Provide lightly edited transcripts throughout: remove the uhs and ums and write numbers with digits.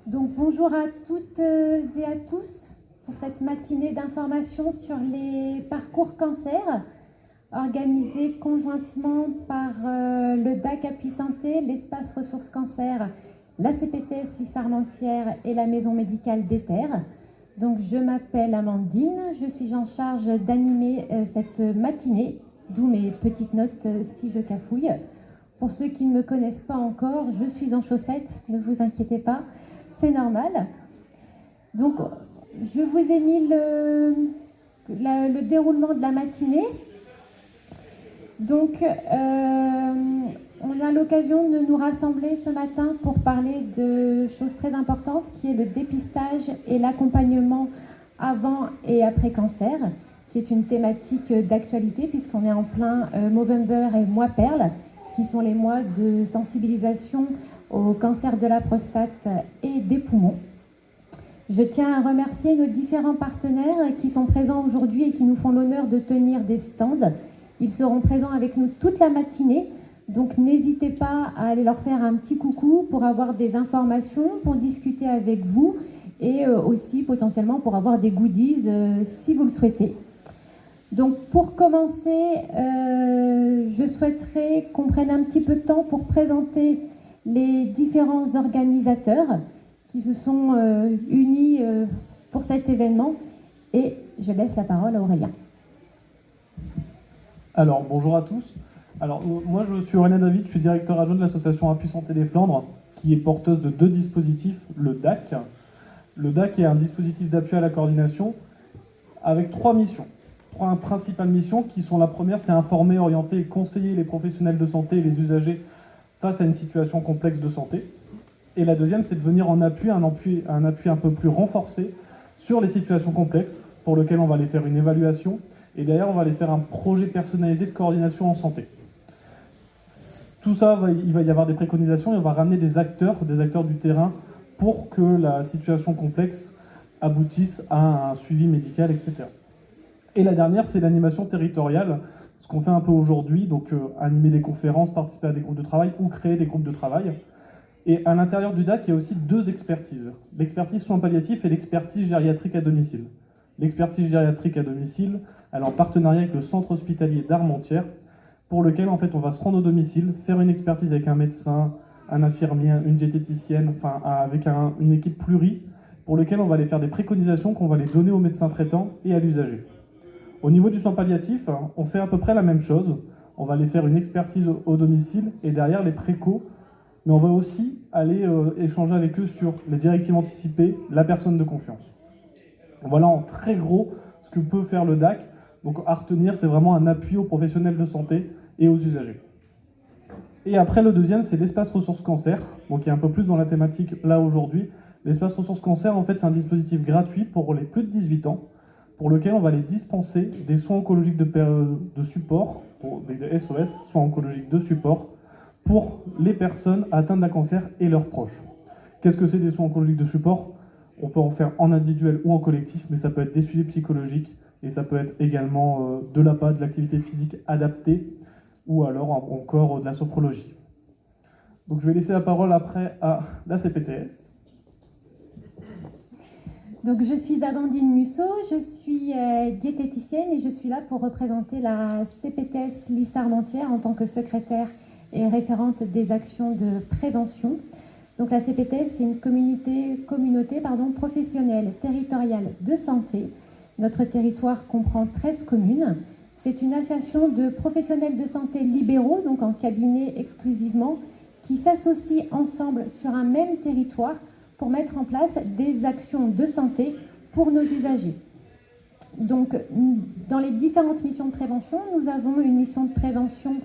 Donc bonjour à toutes et à tous pour cette matinée d'information sur les parcours cancer organisée conjointement par le DAC Appui Santé, l'Espace Ressources Cancer, la CPTS Lys-Armentières et la Maison Médicale d'Ether. Donc je m'appelle Amandine, je suis en charge d'animer cette matinée, d'où mes petites notes si je cafouille. Pour ceux qui ne me connaissent pas encore, je suis en chaussettes, ne vous inquiétez pas, c'est normal. Donc je vous ai mis le déroulement de la matinée. Donc on a l'occasion de nous rassembler ce matin pour parler de choses très importantes qui est le dépistage et l'accompagnement avant et après cancer, qui est une thématique d'actualité puisqu'on est en plein Movember et mois Perle, qui sont les mois de sensibilisation au cancer de la prostate et des poumons. Je tiens à remercier nos différents partenaires qui sont présents aujourd'hui et qui nous font l'honneur de tenir des stands. Ils seront présents avec nous toute la matinée, donc n'hésitez pas à aller leur faire un petit coucou pour avoir des informations, pour discuter avec vous et aussi potentiellement pour avoir des goodies si vous le souhaitez. Donc pour commencer, je souhaiterais qu'on prenne un petit peu de temps pour présenter les différents organisateurs qui se sont unis pour cet événement et je laisse la parole à Aurélien. Alors bonjour à tous. Alors moi je suis Aurélien David, je suis directeur adjoint de l'association Appui Santé des Flandres qui est porteuse de 2 dispositifs, le DAC. Le DAC est un dispositif d'appui à la coordination avec 3 missions. 3 principales missions qui sont: la première, c'est informer, orienter et conseiller les professionnels de santé et les usagers face à une situation complexe de santé. Et la deuxième, c'est de venir en appui, un appui un peu plus renforcé sur les situations complexes pour lequel on va aller faire une évaluation et derrière on va aller faire un projet personnalisé de coordination en santé. Tout ça, il va y avoir des préconisations et on va ramener des acteurs du terrain pour que la situation complexe aboutisse à un suivi médical, etc. Et la dernière, c'est l'animation territoriale, ce qu'on fait un peu aujourd'hui, donc animer des conférences, participer à des groupes de travail ou créer des groupes de travail. Et à l'intérieur du DAC, il y a aussi 2 expertises. L'expertise soins palliatifs et l'expertise gériatrique à domicile. L'expertise gériatrique à domicile, elle est en partenariat avec le centre hospitalier d'Armentières, pour lequel en fait on va se rendre au domicile, faire une expertise avec un médecin, un infirmier, une diététicienne, enfin avec une équipe plurie, pour lequel on va aller faire des préconisations qu'on va les donner au médecin traitant et à l'usager. Au niveau du soin palliatif, on fait à peu près la même chose. On va aller faire une expertise au domicile et derrière les précos, mais on va aussi aller échanger avec eux sur les directives anticipées, la personne de confiance. Voilà en très gros ce que peut faire le DAC. Donc à retenir, c'est vraiment un appui aux professionnels de santé et aux usagers. Et après, le deuxième, c'est l'espace ressources cancer, donc qui est un peu plus dans la thématique là aujourd'hui. L'espace ressources cancer, en fait, c'est un dispositif gratuit pour les plus de 18 ans, pour lequel on va les dispenser des soins oncologiques de support, des SOS, soins oncologiques de support, pour les personnes atteintes d'un cancer et leurs proches. Qu'est-ce que c'est des soins oncologiques de support? On peut en faire en individuel ou en collectif, mais ça peut être des suivis psychologiques, et ça peut être également de l'APA, de l'activité physique adaptée, ou alors encore de la sophrologie. Donc je vais laisser la parole après à la CPTS. Donc je suis Amandine Musso, je suis diététicienne et je suis là pour représenter la CPTS Lys-Armentières en tant que secrétaire et référente des actions de prévention. Donc la CPTS, c'est une communauté professionnelle territoriale de santé. Notre territoire comprend 13 communes. C'est une association de professionnels de santé libéraux, donc en cabinet exclusivement, qui s'associent ensemble sur un même territoire pour mettre en place des actions de santé pour nos usagers. Donc, dans les différentes missions de prévention, nous avons une mission de prévention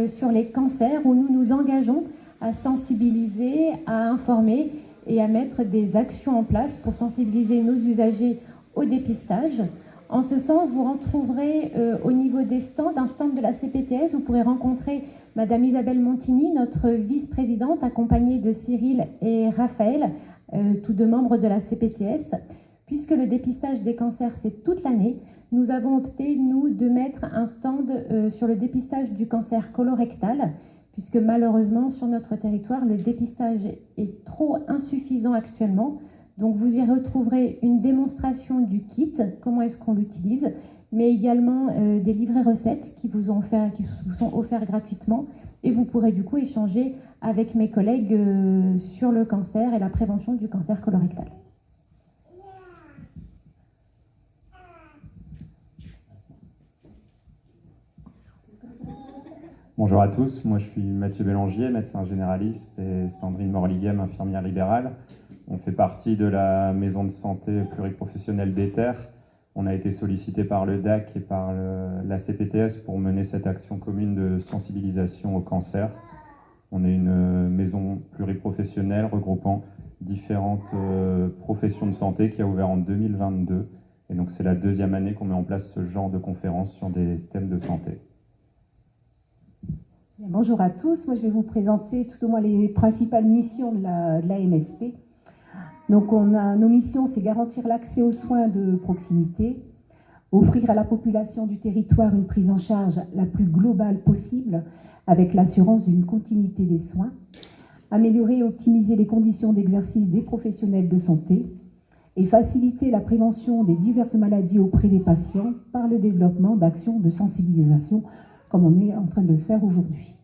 sur les cancers où nous nous engageons à sensibiliser, à informer et à mettre des actions en place pour sensibiliser nos usagers au dépistage. En ce sens, vous retrouverez au niveau des stands, un stand de la CPTS, vous pourrez rencontrer Madame Isabelle Montigny, notre vice-présidente, accompagnée de Cyril et Raphaël, tous 2 membres de la CPTS. Puisque le dépistage des cancers, c'est toute l'année, nous avons opté, nous, de mettre un stand sur le dépistage du cancer colorectal, puisque malheureusement, sur notre territoire, le dépistage est trop insuffisant actuellement. Donc vous y retrouverez une démonstration du kit, comment est-ce qu'on l'utilise, mais également des livrets recettes qui vous sont offerts gratuitement. Et vous pourrez du coup échanger avec mes collègues sur le cancer et la prévention du cancer colorectal. Bonjour à tous, moi je suis Mathieu Bélangier, médecin généraliste, et Sandrine Morlighem, infirmière libérale. On fait partie de la maison de santé pluriprofessionnelle d'Ether. On a été sollicité par le DAC et par la CPTS pour mener cette action commune de sensibilisation au cancer. On est une maison pluriprofessionnelle regroupant différentes professions de santé qui a ouvert en 2022. Et donc c'est la deuxième année qu'on met en place ce genre de conférences sur des thèmes de santé. Bonjour à tous, moi je vais vous présenter tout au moins les principales missions de la MSP. Donc nos missions, c'est garantir l'accès aux soins de proximité, offrir à la population du territoire une prise en charge la plus globale possible avec l'assurance d'une continuité des soins, améliorer et optimiser les conditions d'exercice des professionnels de santé et faciliter la prévention des diverses maladies auprès des patients par le développement d'actions de sensibilisation comme on est en train de le faire aujourd'hui.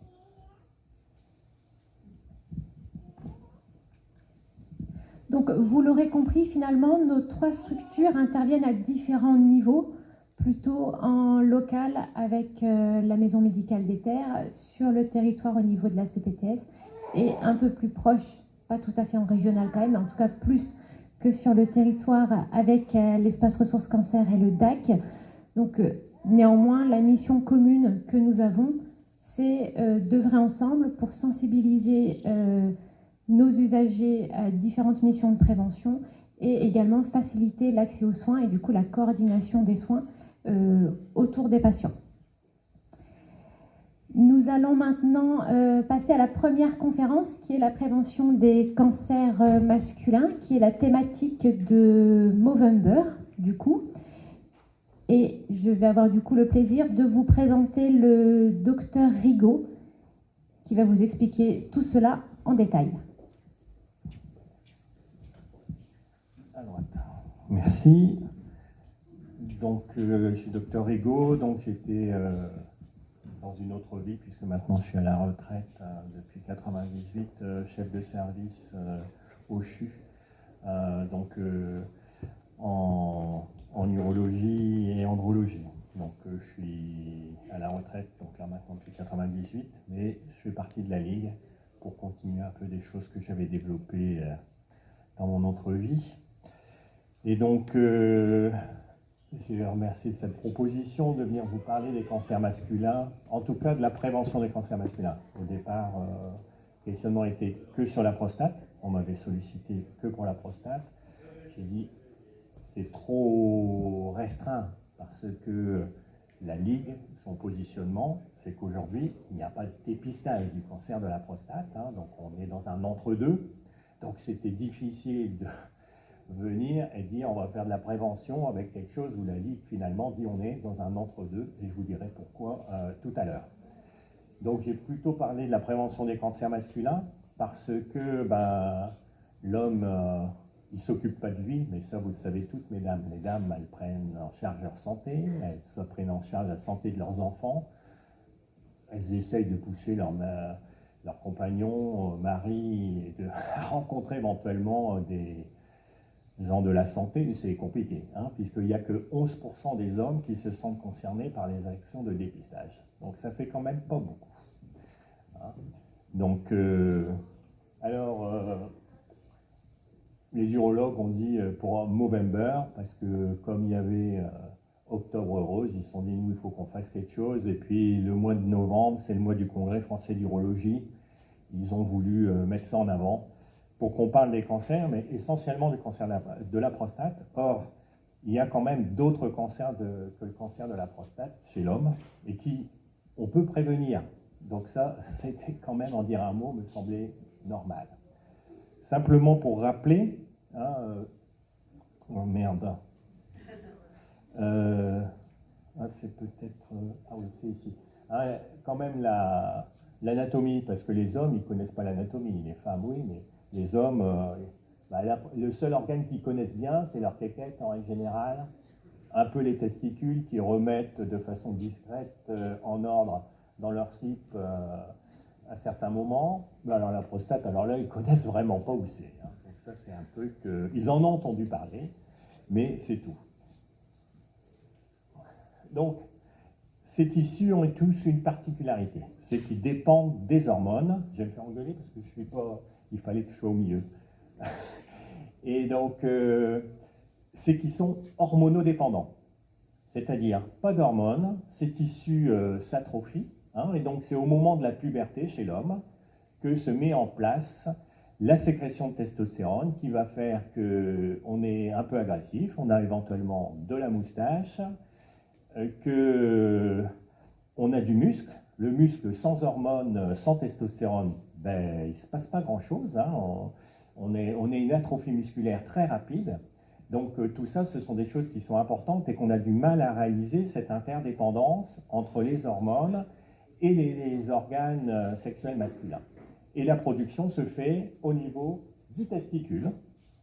Donc, vous l'aurez compris, finalement, nos trois structures interviennent à différents niveaux, plutôt en local avec la maison médicale d'Ether, sur le territoire au niveau de la CPTS, et un peu plus proche, pas tout à fait en régional quand même, mais en tout cas plus que sur le territoire avec l'espace ressources cancer et le DAC. Donc, néanmoins, la mission commune que nous avons, c'est d'œuvrer ensemble pour sensibiliser nos usagers à différentes missions de prévention et également faciliter l'accès aux soins et du coup la coordination des soins autour des patients. Nous allons maintenant passer à la première conférence qui est la prévention des cancers masculins, qui est la thématique de Movember du coup. Et je vais avoir du coup le plaisir de vous présenter le docteur Rigaud qui va vous expliquer tout cela en détail. Alors, merci. Donc, je suis docteur Rigaud, donc j'étais dans une autre vie, puisque maintenant je suis à la retraite depuis 98, chef de service au CHU. En urologie et andrologie. Donc je suis à la retraite, donc là maintenant depuis 98, mais je fais partie de la Ligue pour continuer un peu des choses que j'avais développées dans mon autre vie. Et donc je remercie cette proposition de venir vous parler des cancers masculins, en tout cas de la prévention des cancers masculins. Au départ, le questionnement était que sur la prostate, on m'avait sollicité que pour la prostate. J'ai dit c'est trop restreint parce que la Ligue, son positionnement, c'est qu'aujourd'hui, il n'y a pas de dépistage du cancer de la prostate, hein, donc on est dans un entre-deux. Donc c'était difficile de venir et dire on va faire de la prévention avec quelque chose où la Ligue finalement dit on est dans un entre-deux, et je vous dirai pourquoi tout à l'heure. Donc j'ai plutôt parlé de la prévention des cancers masculins parce que l'homme... il ne s'occupe pas de lui, mais ça vous le savez toutes, mesdames. Les dames, elles prennent en charge leur santé, elles se prennent en charge la santé de leurs enfants, elles essayent de pousser leur compagnon, mari, et de rencontrer éventuellement des gens de la santé. C'est compliqué, hein, puisqu'il n'y a que 11% des hommes qui se sentent concernés par les actions de dépistage. Donc ça fait quand même pas beaucoup. Hein. Donc, les urologues ont dit pour Movember, parce que comme il y avait Octobre Rose, ils se sont dit nous il faut qu'on fasse quelque chose. Et puis le mois de novembre, c'est le mois du Congrès français d'urologie. Ils ont voulu mettre ça en avant pour qu'on parle des cancers, mais essentiellement du cancer de la prostate. Or, il y a quand même d'autres cancers que le cancer de la prostate chez l'homme et on peut prévenir. Donc ça, c'était quand même, en dire un mot, me semblait normal. Simplement pour rappeler, oh merde, c'est peut-être, ah oui, c'est ici. Quand même l'anatomie, parce que les hommes, ils ne connaissent pas l'anatomie. Les femmes, oui, mais les hommes, le seul organe qu'ils connaissent bien, c'est leur quéquette en règle générale. Un peu les testicules qui remettent de façon discrète en ordre dans leur slip à certains moments. Mais alors la prostate, alors là, ils ne connaissent vraiment pas où c'est. Hein. Donc ça, c'est un truc... ils en ont entendu parler, mais c'est tout. Donc, ces tissus ont tous une particularité, c'est qu'ils dépendent des hormones. Je vais me faire engueuler parce que je suis pas... Il fallait que je sois au milieu. Et donc, c'est qu'ils sont hormonodépendants. C'est-à-dire, pas d'hormones, ces tissus s'atrophient. Hein, et donc, c'est au moment de la puberté chez l'homme que se met en place la sécrétion de testostérone qui va faire qu'on est un peu agressif, on a éventuellement de la moustache, qu'on a du muscle. Le muscle sans hormones, sans testostérone, ben, il ne se passe pas grand-chose. Hein, on est une atrophie musculaire très rapide. Donc tout ça, ce sont des choses qui sont importantes et qu'on a du mal à réaliser, cette interdépendance entre les hormones et les organes sexuels masculins. Et la production se fait au niveau du testicule.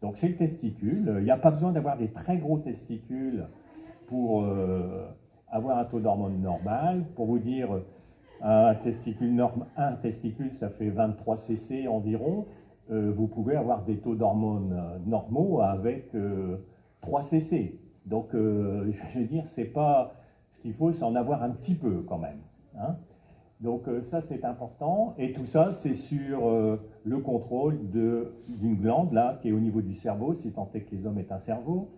Donc c'est le testicule. Il n'y a pas besoin d'avoir des très gros testicules pour avoir un taux d'hormones normal. Pour vous dire, un testicule, ça fait 23 cc environ. Vous pouvez avoir des taux d'hormones normaux avec 3 cc. Donc, je veux dire, c'est pas ce qu'il faut, c'est en avoir un petit peu quand même. Hein. Donc, ça, c'est important. Et tout ça, c'est sur le contrôle d'une glande, là, qui est au niveau du cerveau, si tant est que les hommes aient un cerveau,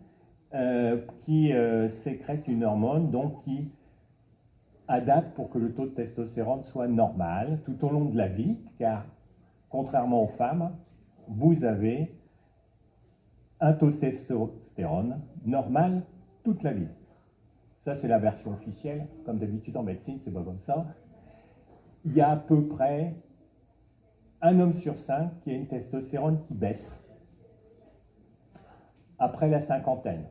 qui sécrète une hormone, donc qui adapte pour que le taux de testostérone soit normal tout au long de la vie, car contrairement aux femmes, vous avez un taux de testostérone normal toute la vie. Ça, c'est la version officielle. Comme d'habitude en médecine, c'est pas comme ça. Il y a à peu près un homme sur 5 qui a une testostérone qui baisse après la cinquantaine.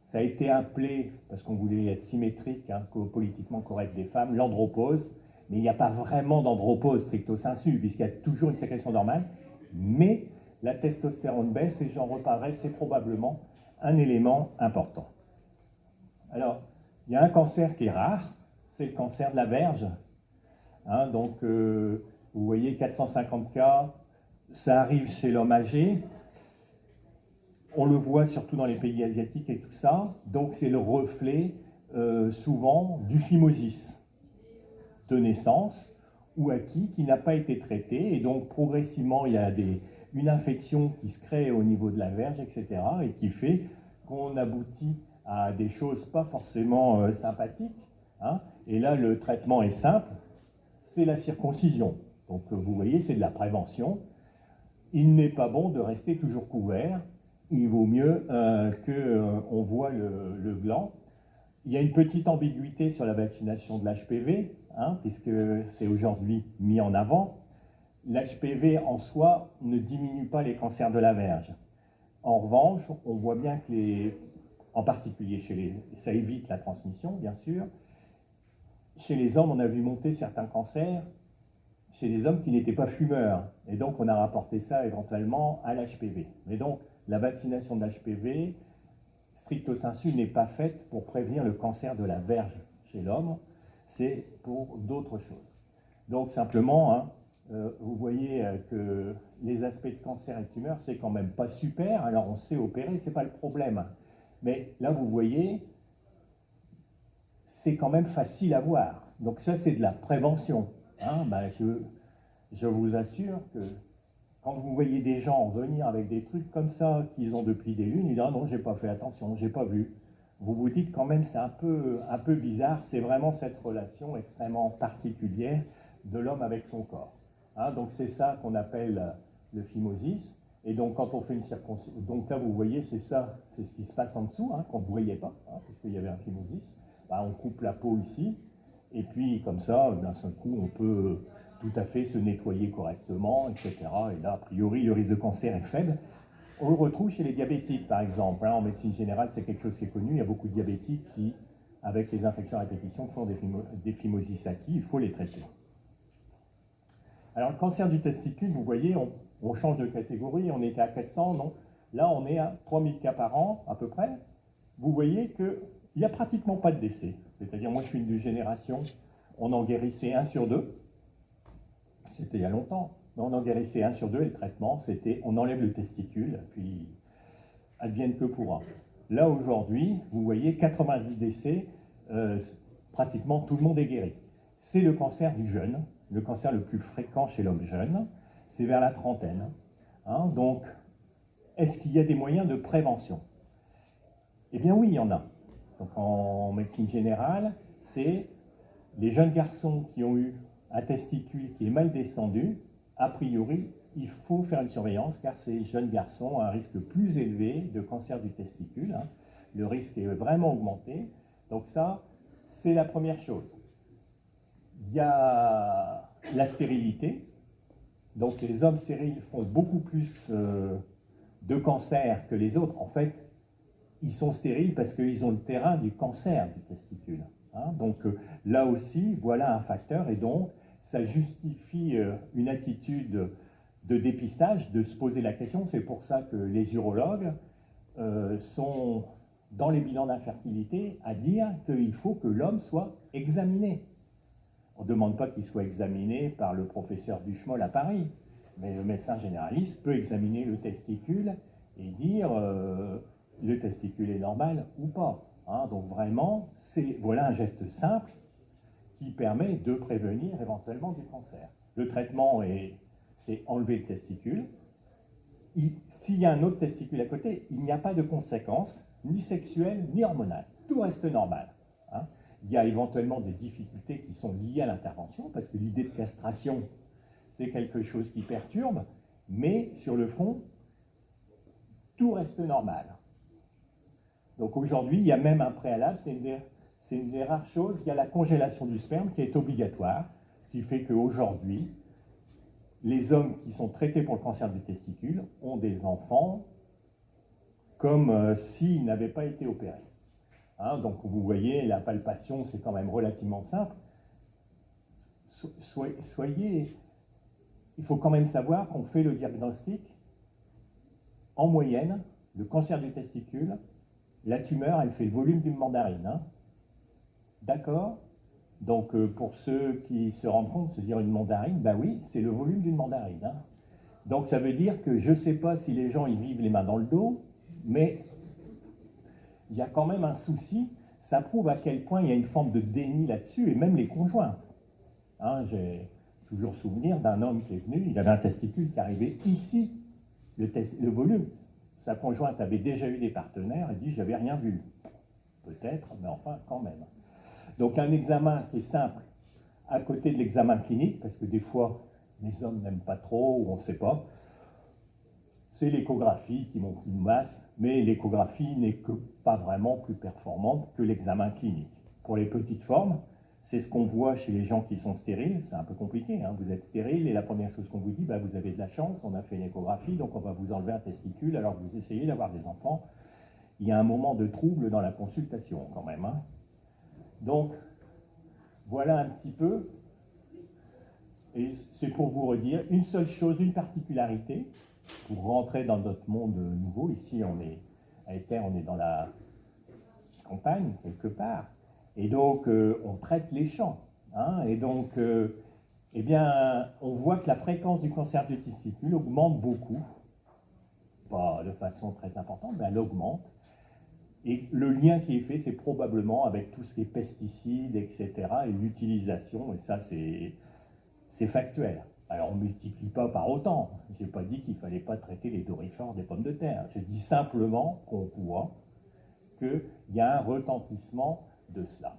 Ça a été appelé, parce qu'on voulait être symétrique, hein, politiquement correct des femmes, l'andropause. Mais il n'y a pas vraiment d'andropause stricto sensu, puisqu'il y a toujours une sécrétion normale. Mais la testostérone baisse, et j'en reparlerai, c'est probablement un élément important. Alors, il y a un cancer qui est rare, c'est le cancer de la verge. Hein, donc, vous voyez, 450 cas, ça arrive chez l'homme âgé. On le voit surtout dans les pays asiatiques et tout ça. Donc, c'est le reflet, souvent, du phimosis de naissance ou acquis qui n'a pas été traité. Et donc, progressivement, il y a une infection qui se crée au niveau de la verge, etc. et qui fait qu'on aboutit à des choses pas forcément sympathiques. Hein. Et là, le traitement est simple, c'est la circoncision. Donc, vous voyez, c'est de la prévention. Il n'est pas bon de rester toujours couvert. Il vaut mieux qu'on voit le gland. Il y a une petite ambiguïté sur la vaccination de l'HPV, hein, puisque c'est aujourd'hui mis en avant. L'HPV en soi ne diminue pas les cancers de la verge. En revanche, on voit bien que en particulier ça évite la transmission, bien sûr. Chez les hommes, on a vu monter certains cancers chez les hommes qui n'étaient pas fumeurs. Et donc, on a rapporté ça éventuellement à l'HPV. Mais donc, la vaccination de l'HPV, stricto sensu, n'est pas faite pour prévenir le cancer de la verge chez l'homme, c'est pour d'autres choses. Donc, simplement, hein, vous voyez que les aspects de cancer et de tumeur, c'est quand même pas super. Alors, on sait opérer, c'est pas le problème. Mais là, vous voyez, c'est quand même facile à voir. Donc ça, c'est de la prévention. Hein, ben, je vous assure que quand vous voyez des gens venir avec des trucs comme ça qu'ils ont depuis des lunes, ils disent « Ah non, j'ai pas fait attention, j'ai pas vu ». Vous vous dites quand même c'est un peu bizarre. C'est vraiment cette relation extrêmement particulière de l'homme avec son corps. Hein, donc c'est ça qu'on appelle le phimosis. Et donc quand on fait une circoncision, donc là vous voyez c'est ça, c'est ce qui se passe en dessous, hein, qu'on ne voyait pas, hein, puisqu'il y avait un phimosis. Ben, on coupe la peau ici, et puis comme ça, d'un seul coup, on peut tout à fait se nettoyer correctement, etc. Et là, a priori, le risque de cancer est faible. On le retrouve chez les diabétiques, par exemple. Hein, en médecine générale, c'est quelque chose qui est connu. Il y a beaucoup de diabétiques qui, avec les infections à répétition, font des phimosis acquis. Il faut les traiter. Alors, le cancer du testicule, vous voyez, on change de catégorie, on était à 400, non? Là, on est à 3000 cas par an, à peu près. Vous voyez qu'il n'y a pratiquement pas de décès. C'est-à-dire, moi, je suis une génération, on en guérissait 1 sur 2. C'était il y a longtemps. Mais on en guérissait 1 sur 2 et le traitement, c'était on enlève le testicule, puis advienne que pourra. Là, aujourd'hui, vous voyez, 90 décès, pratiquement tout le monde est guéri. C'est le cancer du jeune, le cancer le plus fréquent chez l'homme jeune, c'est vers la trentaine. Hein, donc, est-ce qu'il y a des moyens de prévention? Eh bien oui, il y en a. Donc en médecine générale, c'est les jeunes garçons qui ont eu un testicule qui est mal descendu, a priori, il faut faire une surveillance car ces jeunes garçons ont un risque plus élevé de cancer du testicule. Hein. Le risque est vraiment augmenté. Donc ça, c'est la première chose. Il y a la stérilité. Donc les hommes stériles font beaucoup plus de cancer que les autres. En fait, ils sont stériles parce qu'ils ont le terrain du cancer du testicule. Hein. Donc là aussi, voilà un facteur et donc ça justifie une attitude de dépistage, de se poser la question. C'est pour ça que les urologues sont dans les bilans d'infertilité à dire qu'il faut que l'homme soit examiné. On ne demande pas qu'il soit examiné par le professeur Duchemol à Paris, mais le médecin généraliste peut examiner le testicule et dire le testicule est normal ou pas. Hein. Donc vraiment, voilà un geste simple qui permet de prévenir éventuellement du cancer. Le traitement, c'est enlever le testicule. S'il y a un autre testicule à côté, il n'y a pas de conséquences, ni sexuelles, ni hormonales. Tout reste normal. Hein. Il y a éventuellement des difficultés qui sont liées à l'intervention, parce que l'idée de castration, c'est quelque chose qui perturbe, mais sur le fond, tout reste normal. Donc aujourd'hui, il y a même un préalable, c'est une des rares choses, il y a la congélation du sperme qui est obligatoire, ce qui fait qu'aujourd'hui, les hommes qui sont traités pour le cancer du testicule ont des enfants comme s'ils n'avaient pas été opérés. Hein, donc vous voyez, la palpation, c'est quand même relativement simple. Il faut quand même savoir qu'on fait le diagnostic, en moyenne, le cancer du testicule, la tumeur, elle fait le volume d'une mandarine. Hein. D'accord? Donc pour ceux qui se rendent compte, se dire une mandarine, ben oui, c'est le volume d'une mandarine. Hein. Donc ça veut dire que je ne sais pas si les gens ils vivent les mains dans le dos, mais il y a quand même un souci. Ça prouve à quel point il y a une forme de déni là-dessus, et même les conjointes. Hein, j'ai toujours souvenir d'un homme qui est venu, il avait un testicule qui arrivait ici, le volume. Sa conjointe avait déjà eu des partenaires, elle dit « j'avais rien vu ». Peut-être, mais enfin quand même. Donc un examen qui est simple, à côté de l'examen clinique, parce que des fois, les hommes n'aiment pas trop, ou on ne sait pas, c'est l'échographie qui montre une masse, mais l'échographie n'est que pas vraiment plus performante que l'examen clinique. Pour les petites formes, c'est ce qu'on voit chez les gens qui sont stériles, c'est un peu compliqué, hein. Vous êtes stérile et la première chose qu'on vous dit, bah, vous avez de la chance, on a fait une échographie, donc on va vous enlever un testicule alors que vous essayez d'avoir des enfants. Il y a un moment de trouble dans la consultation quand même. Hein. Donc, voilà un petit peu, et c'est pour vous redire, une seule chose, une particularité, pour rentrer dans notre monde nouveau. Ici, on est à Éther, on est dans la campagne, quelque part. Et donc, on traite les champs. Hein, et donc, eh bien, on voit que la fréquence du cancer du testicule augmente beaucoup. Pas de façon très importante, mais elle augmente. Et le lien qui est fait, c'est probablement avec tout ce qui est pesticides, etc., et l'utilisation, et ça, c'est factuel. Alors, on ne multiplie pas par autant. Je n'ai pas dit qu'il ne fallait pas traiter les dorifores des pommes de terre. Je dis simplement qu'on voit qu'il y a un retentissement de cela.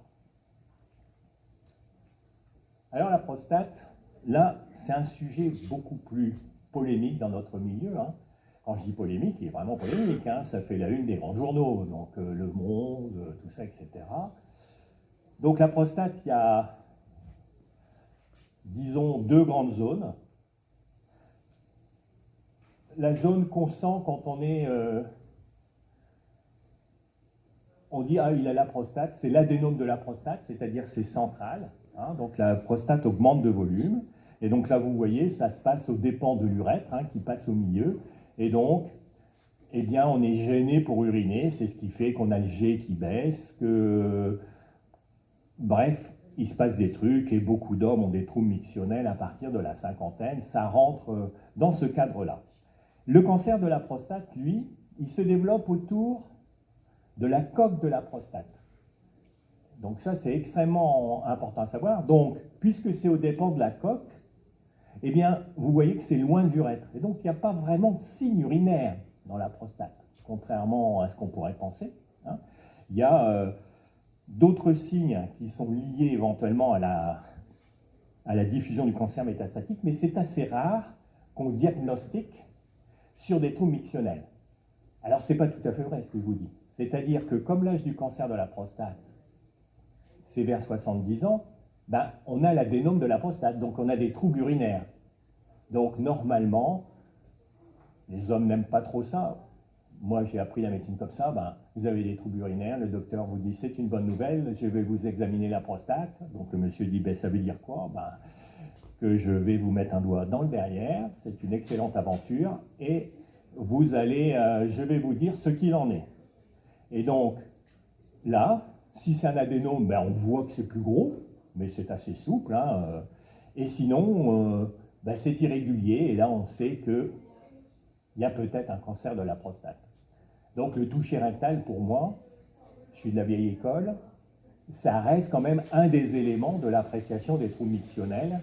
Alors, la prostate, là, c'est un sujet beaucoup plus polémique dans notre milieu. Hein. Quand je dis polémique, il est vraiment polémique. Hein. Ça fait la une des grands journaux, donc Le Monde, tout ça, etc. Donc, la prostate, il y a, disons, 2 grandes zones. La zone qu'on sent quand on est... on dit, ah, il a la prostate, c'est l'adénome de la prostate, c'est-à-dire c'est central. Hein, donc la prostate augmente de volume. Et donc là, vous voyez, ça se passe aux dépens de l'urètre, hein, qui passe au milieu. Et donc, eh bien, on est gêné pour uriner. C'est ce qui fait qu'on a le G qui baisse, que... Bref, il se passe des trucs et beaucoup d'hommes ont des troubles mictionnels à partir de la cinquantaine. Ça rentre dans ce cadre-là. Le cancer de la prostate, lui, il se développe autour de la coque de la prostate. Donc ça, c'est extrêmement important à savoir. Donc, puisque c'est aux dépens de la coque, eh bien, vous voyez que c'est loin de l'urètre. Et donc, il n'y a pas vraiment de signe urinaire dans la prostate, contrairement à ce qu'on pourrait penser. Hein. Il y a d'autres signes qui sont liés éventuellement à la diffusion du cancer métastatique, mais c'est assez rare qu'on diagnostique sur des troubles mictionnels. Alors, ce n'est pas tout à fait vrai ce que je vous dis. C'est-à-dire que comme l'âge du cancer de la prostate, c'est vers 70 ans, ben, on a l'adénome de la prostate, donc on a des troubles urinaires. Donc normalement, les hommes n'aiment pas trop ça. Moi, j'ai appris la médecine comme ça, ben, vous avez des troubles urinaires, le docteur vous dit c'est une bonne nouvelle, je vais vous examiner la prostate. Donc le monsieur dit, ben, ça veut dire quoi? Ben, que je vais vous mettre un doigt dans le derrière, c'est une excellente aventure, et vous allez, je vais vous dire ce qu'il en est. Et donc, là, si c'est un adénome, ben, on voit que c'est plus gros, mais c'est assez souple. Hein, et sinon, ben, c'est irrégulier, et là, on sait qu'il y a peut-être un cancer de la prostate. Donc, le toucher rectal, pour moi, je suis de la vieille école, ça reste quand même un des éléments de l'appréciation des troubles mictionnels.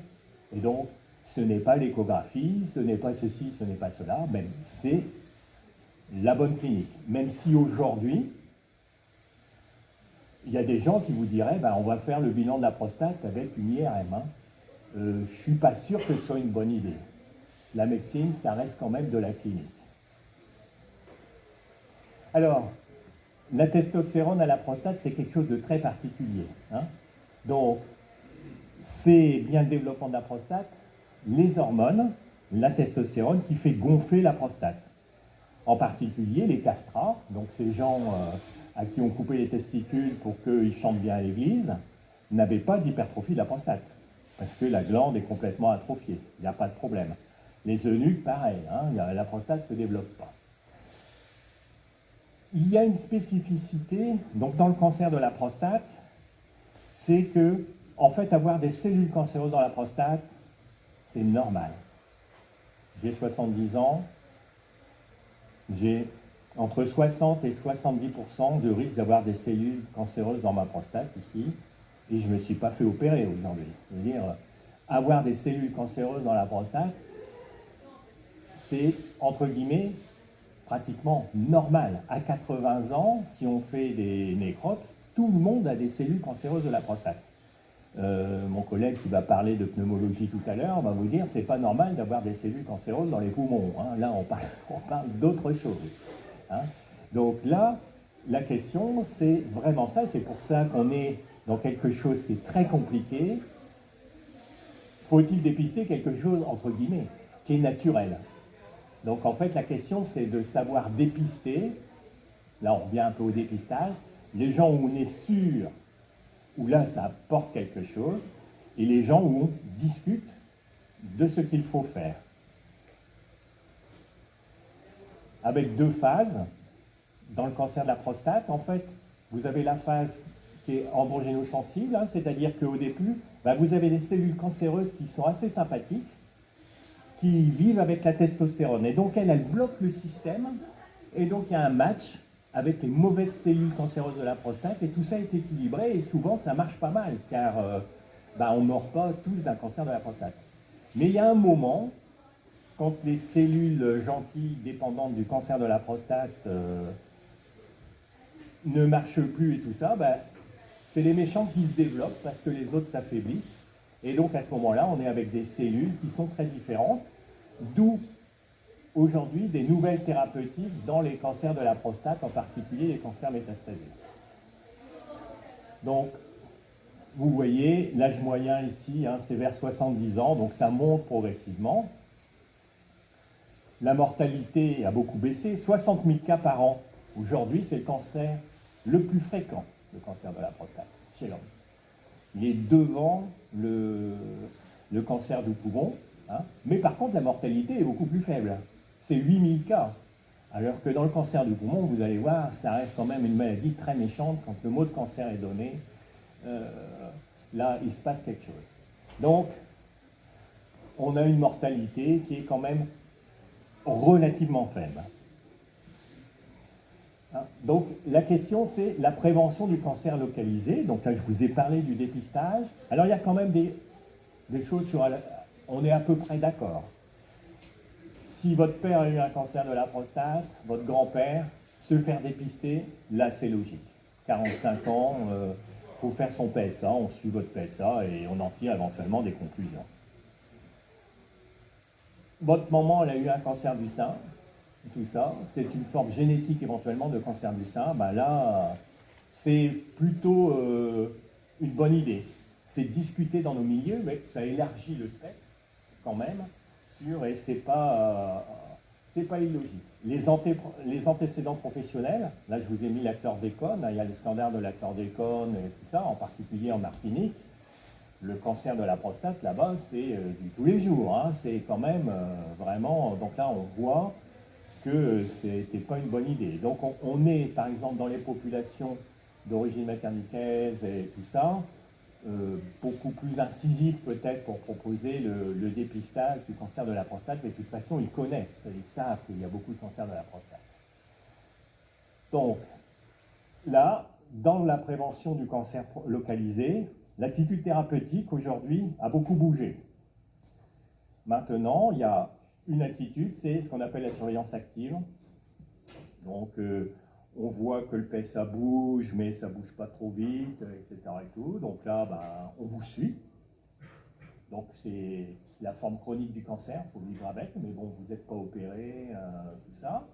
Et donc, ce n'est pas l'échographie, ce n'est pas ceci, ce n'est pas cela, mais c'est la bonne clinique. Même si aujourd'hui, il y a des gens qui vous diraient, ben, on va faire le bilan de la prostate avec une IRM. Hein. Je ne suis pas sûr que ce soit une bonne idée. La médecine, ça reste quand même de la clinique. Alors, la testostérone à la prostate, c'est quelque chose de très particulier. Hein. Donc, c'est bien le développement de la prostate, les hormones, la testostérone qui fait gonfler la prostate. En particulier les castrats, donc ces gens à qui on coupait les testicules pour qu'ils chantent bien à l'église, n'avaient pas d'hypertrophie de la prostate, parce que la glande est complètement atrophiée, il n'y a pas de problème. Les eunuques, pareil, hein, la prostate ne se développe pas. Il y a une spécificité, donc dans le cancer de la prostate, c'est que, en fait, avoir des cellules cancéreuses dans la prostate, c'est normal. J'ai 70 ans, j'ai entre 60 et 70% de risque d'avoir des cellules cancéreuses dans ma prostate ici, et je ne me suis pas fait opérer aujourd'hui. Je veux dire, avoir des cellules cancéreuses dans la prostate, c'est, entre guillemets, pratiquement normal. À 80 ans, si on fait des nécropses, tout le monde a des cellules cancéreuses de la prostate. Mon collègue qui va parler de pneumologie tout à l'heure va vous dire c'est pas normal d'avoir des cellules cancéreuses dans les poumons. Hein. Là, on parle d'autre chose. Hein. Donc là, la question, c'est vraiment ça. C'est pour ça qu'on est dans quelque chose qui est très compliqué. Faut-il dépister quelque chose, entre guillemets, qui est naturel? Donc en fait, la question, c'est de savoir dépister. Là, on revient un peu au dépistage. Les gens où on est sûr, où là, ça apporte quelque chose, et les gens où on discute de ce qu'il faut faire. Avec deux phases. Dans le cancer de la prostate, en fait, vous avez la phase qui est androgénosensible, hein, c'est-à-dire qu'au début, vous avez des cellules cancéreuses qui sont assez sympathiques, qui vivent avec la testostérone. Et donc, elle bloque le système, et donc il y a un match avec les mauvaises cellules cancéreuses de la prostate, et tout ça est équilibré, et souvent ça marche pas mal, car on ne meurt pas tous d'un cancer de la prostate. Mais il y a un moment, quand les cellules gentilles dépendantes du cancer de la prostate ne marchent plus et tout ça, c'est les méchants qui se développent parce que les autres s'affaiblissent. Et donc à ce moment-là, on est avec des cellules qui sont très différentes, d'où aujourd'hui des nouvelles thérapeutiques dans les cancers de la prostate, en particulier les cancers métastasés. Donc, vous voyez, l'âge moyen ici, hein, c'est vers 70 ans, donc ça monte progressivement. La mortalité a beaucoup baissé, 60 000 cas par an. Aujourd'hui, c'est le cancer le plus fréquent, le cancer de la prostate, chez l'homme. Il est devant le cancer du poumon, hein, mais par contre la mortalité est beaucoup plus faible. C'est 8000 cas. Alors que dans le cancer du poumon, vous allez voir, ça reste quand même une maladie très méchante. Quand le mot de cancer est donné, là, il se passe quelque chose. Donc, on a une mortalité qui est quand même relativement faible. Hein, donc, la question, c'est la prévention du cancer localisé. Donc là, je vous ai parlé du dépistage. Alors, il y a quand même des choses sur... On est à peu près d'accord. Si votre père a eu un cancer de la prostate, votre grand-père, se faire dépister, là c'est logique. 45 ans, il faut faire son PSA, on suit votre PSA et on en tire éventuellement des conclusions. Votre maman, elle a eu un cancer du sein, tout ça, c'est une forme génétique éventuellement de cancer du sein, ben là, c'est plutôt une bonne idée. C'est discuté dans nos milieux, mais ça élargit le spectre quand même. Et c'est pas illogique. Les antécédents professionnels, là je vous ai mis la chlordécone, il y a le scandale de la chlordécone et tout ça, en particulier en Martinique. Le cancer de la prostate là-bas, c'est du tous les jours, hein, c'est quand même vraiment. Donc là, on voit que c'était pas une bonne idée. Donc on est, par exemple, dans les populations d'origine martiniquaise et tout ça, beaucoup plus incisif peut-être pour proposer le dépistage du cancer de la prostate, mais de toute façon ils connaissent, ils savent qu'il y a beaucoup de cancer de la prostate. Donc là, dans la prévention du cancer localisé, l'attitude thérapeutique aujourd'hui a beaucoup bougé. Maintenant, il y a une attitude, c'est ce qu'on appelle la surveillance active. Donc on voit que le PSA bouge, mais ça ne bouge pas trop vite, etc. Et tout. Donc là, ben, on vous suit. Donc c'est la forme chronique du cancer, il faut vivre avec, mais bon, vous n'êtes pas opéré, tout ça.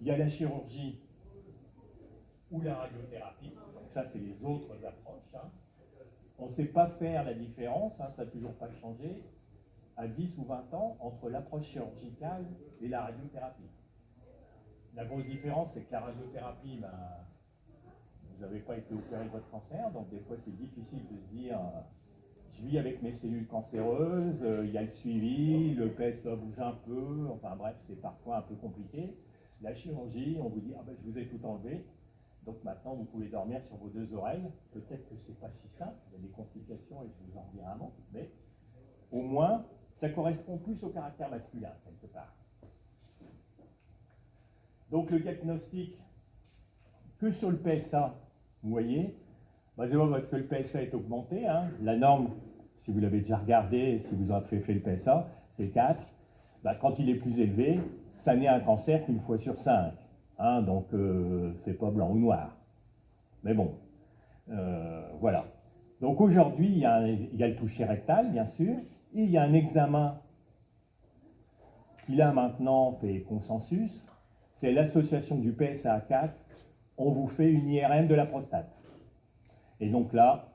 Il y a la chirurgie ou la radiothérapie. Donc ça, c'est les autres approches. Hein. On ne sait pas faire la différence, hein, ça n'a toujours pas changé, à 10 ou 20 ans, entre l'approche chirurgicale et la radiothérapie. La grosse différence, c'est que la radiothérapie, ben, vous n'avez pas été opéré de votre cancer, donc des fois c'est difficile de se dire je vis avec mes cellules cancéreuses, il y a le suivi, le PSA bouge un peu, enfin bref, c'est parfois un peu compliqué. La chirurgie, on vous dit ah ben, je vous ai tout enlevé, donc maintenant vous pouvez dormir sur vos deux oreilles. Peut-être que c'est pas si simple, il y a des complications et je vous en dirai un mot, mais au moins ça correspond plus au caractère masculin quelque part. Donc le diagnostic, que sur le PSA, vous voyez, bah, c'est pas parce que le PSA est augmenté, hein. La norme, si vous l'avez déjà regardé, si vous avez fait le PSA, c'est 4. Bah, quand il est plus élevé, ça n'est un cancer qu'une fois sur 5. Hein, donc c'est pas blanc ou noir. Mais bon, voilà. Donc aujourd'hui, il y a le toucher rectal, bien sûr, et il y a un examen qui là maintenant fait consensus. C'est l'association du PSA à 4, on vous fait une IRM de la prostate. Et donc là,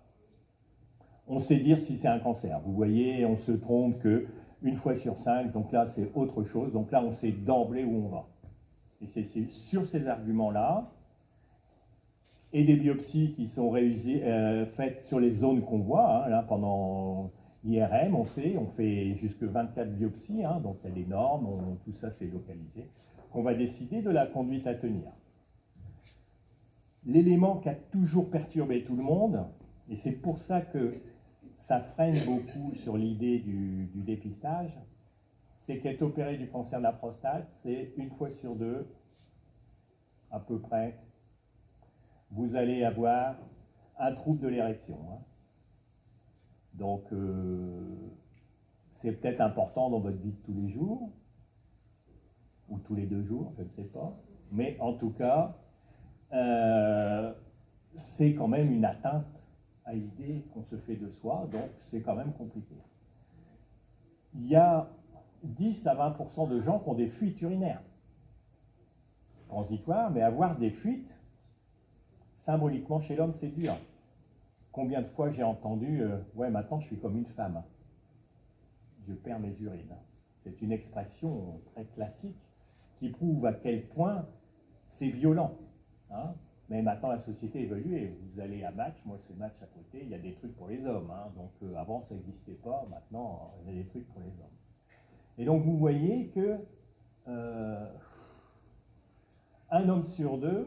on sait dire si c'est un cancer. Vous voyez, on se trompe que une fois sur 5, donc là c'est autre chose. Donc là, on sait d'emblée où on va. Et c'est sur ces arguments-là, et des biopsies qui sont faites sur les zones qu'on voit, hein, là, pendant l'IRM, on sait, on fait jusque 24 biopsies, hein, donc il y a des normes, tout ça c'est localisé, qu'on va décider de la conduite à tenir. L'élément qui a toujours perturbé tout le monde, et c'est pour ça que ça freine beaucoup sur l'idée du dépistage, c'est qu'être opéré du cancer de la prostate, c'est une fois sur 2, à peu près, vous allez avoir un trouble de l'érection. Hein. Donc, c'est peut-être important dans votre vie de tous les jours, ou tous les 2 jours, je ne sais pas. Mais en tout cas, c'est quand même une atteinte à l'idée qu'on se fait de soi, donc c'est quand même compliqué. Il y a 10 à 20% de gens qui ont des fuites urinaires transitoires, mais avoir des fuites, symboliquement chez l'homme, c'est dur. Combien de fois j'ai entendu ouais, maintenant je suis comme une femme, je perds mes urines. C'est une expression très classique qui prouve à quel point c'est violent. Hein. Mais maintenant, la société évolue. Vous allez à Match, moi c'est Match à côté, il y a des trucs pour les hommes. Hein. Donc avant, ça n'existait pas. Maintenant, il y a des trucs pour les hommes. Et donc, vous voyez que un homme sur deux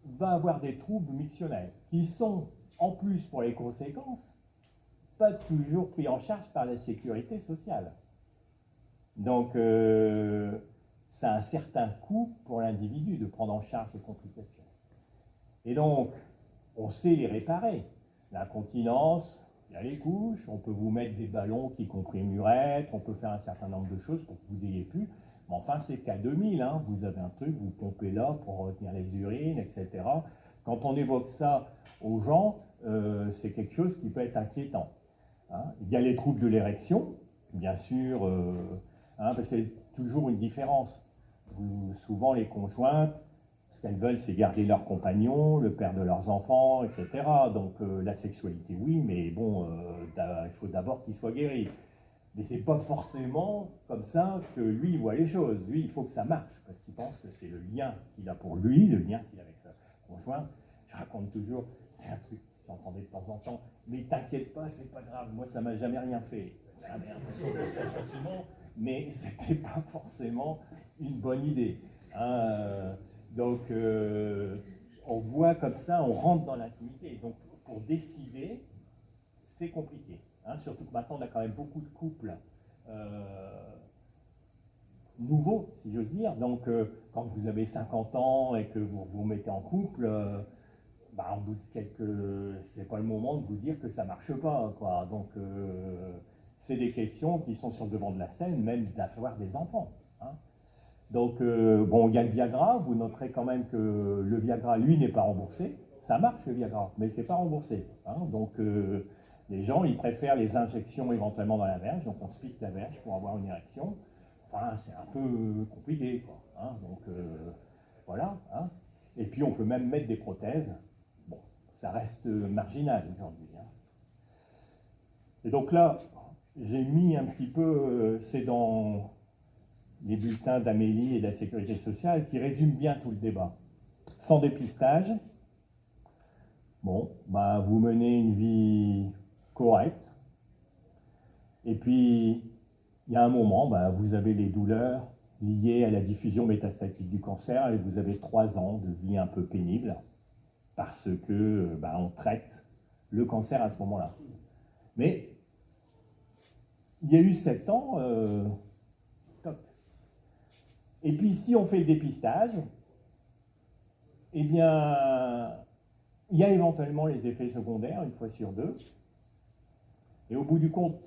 va avoir des troubles mictionnels qui sont, en plus pour les conséquences, pas toujours pris en charge par la sécurité sociale. Donc, ça a un certain coût pour l'individu de prendre en charge les complications. Et donc, on sait les réparer. L'incontinence, il y a les couches, on peut vous mettre des ballons qui compriment l'urètre, on peut faire un certain nombre de choses pour que vous n'ayez plus. Mais enfin, c'est qu'à 2000, hein, vous avez un truc, vous pompez là pour retenir les urines, etc. Quand on évoque ça aux gens, c'est quelque chose qui peut être inquiétant. Hein. Il y a les troubles de l'érection, bien sûr, hein, parce qu'il y a toujours une différence. Souvent, les conjointes, ce qu'elles veulent, c'est garder leur compagnon, le père de leurs enfants, etc. Donc, la sexualité, oui, mais bon, il faut d'abord qu'il soit guéri. Mais c'est pas forcément comme ça que lui voit les choses. Lui, il faut que ça marche, parce qu'il pense que c'est le lien qu'il a pour lui, le lien qu'il a avec sa conjointe. Je raconte toujours, c'est un truc que j'entendais de temps en temps, mais t'inquiète pas, c'est pas grave, moi ça m'a jamais rien fait. J'avais l'impression de faire ça gentiment, mais c'était pas forcément une bonne idée. Hein. Donc, on voit comme ça, on rentre dans l'intimité. Donc, pour décider, c'est compliqué. Hein, surtout que maintenant, on a quand même beaucoup de couples nouveaux, si j'ose dire. Donc, quand vous avez 50 ans et que vous vous mettez en couple, au bout de c'est pas le moment de vous dire que ça marche pas, quoi. Donc, c'est des questions qui sont sur le devant de la scène, même d'avoir des enfants. Hein. Donc, il y a le Viagra. Vous noterez quand même que le Viagra, lui, n'est pas remboursé. Ça marche, le Viagra, mais c'est pas remboursé. Hein. Donc, les gens, ils préfèrent les injections éventuellement dans la verge, donc on se pique la verge pour avoir une érection. Enfin, c'est un peu compliqué, quoi. Hein, donc, voilà. Hein. Et puis, on peut même mettre des prothèses. Bon, ça reste marginal aujourd'hui. Hein. Et donc là, j'ai mis un petit peu, c'est dans les bulletins d'Amélie et de la Sécurité sociale, qui résument bien tout le débat. Sans dépistage, vous menez une vie correcte, et puis il y a un moment, vous avez les douleurs liées à la diffusion métastatique du cancer, et vous avez 3 ans de vie un peu pénible, parce que on traite le cancer à ce moment-là. Mais il y a eu 7 ans, top. Et puis si on fait le dépistage, eh bien, il y a éventuellement les effets secondaires, une fois sur 2. Et au bout du compte,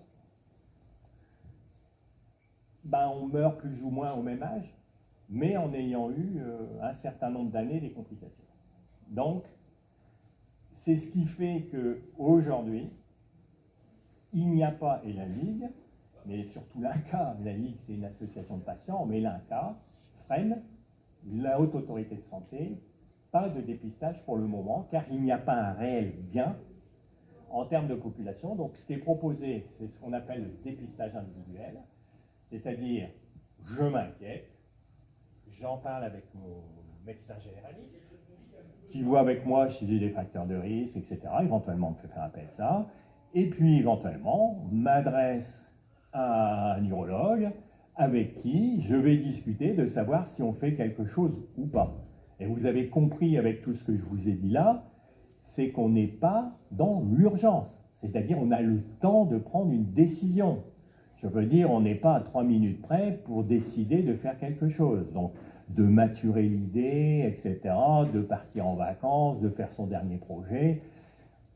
on meurt plus ou moins au même âge, mais en ayant eu un certain nombre d'années des complications. Donc, c'est ce qui fait qu'aujourd'hui, il n'y a pas, et la Ligue, mais surtout l'INCa, la Ligue c'est une association de patients, mais l'INCa freine la Haute Autorité de Santé, pas de dépistage pour le moment, car il n'y a pas un réel gain en termes de population. Donc ce qui est proposé, c'est ce qu'on appelle le dépistage individuel, c'est-à-dire je m'inquiète, j'en parle avec mon médecin généraliste, qui voit avec moi si j'ai des facteurs de risque, etc. Éventuellement, on me fait faire un PSA, et puis éventuellement, m'adresse à un urologue avec qui je vais discuter de savoir si on fait quelque chose ou pas. Et vous avez compris avec tout ce que je vous ai dit là, c'est qu'on n'est pas dans l'urgence. C'est-à-dire on a le temps de prendre une décision. Je veux dire, on n'est pas à 3 minutes près pour décider de faire quelque chose. Donc, de maturer l'idée, etc., de partir en vacances, de faire son dernier projet.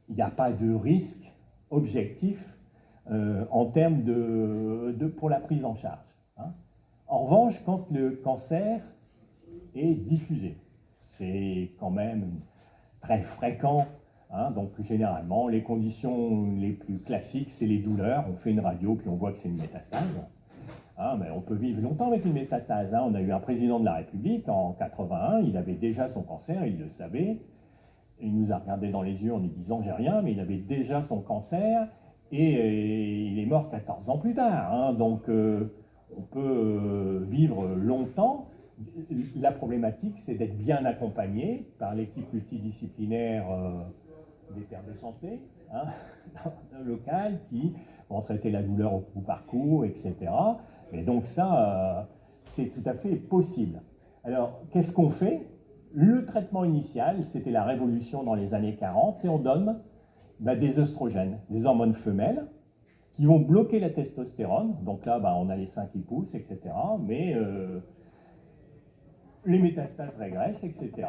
Il n'y a pas de risque objectif en termes pour la prise en charge. Hein. En revanche, quand le cancer est diffusé, c'est quand même très fréquent. Hein, donc généralement, les conditions les plus classiques, c'est les douleurs. On fait une radio, puis on voit que c'est une métastase. Hein, mais on peut vivre longtemps avec une métastase. Hein. On a eu un président de la République en 81, il avait déjà son cancer, il le savait. Il nous a regardé dans les yeux en nous disant « j'ai rien », mais il avait déjà son cancer et il est mort 14 ans plus tard. Hein. Donc on peut vivre longtemps la problématique, c'est d'être bien accompagné par l'équipe multidisciplinaire des terres de santé, hein, locales, qui vont traiter la douleur au coup par coup, etc. Et donc ça, c'est tout à fait possible. Alors, qu'est-ce qu'on fait? Le traitement initial, c'était la révolution dans les années 40, c'est on donne des œstrogènes, des hormones femelles, qui vont bloquer la testostérone. Donc là, on a les seins qui poussent, etc. Mais les métastases régressent, etc.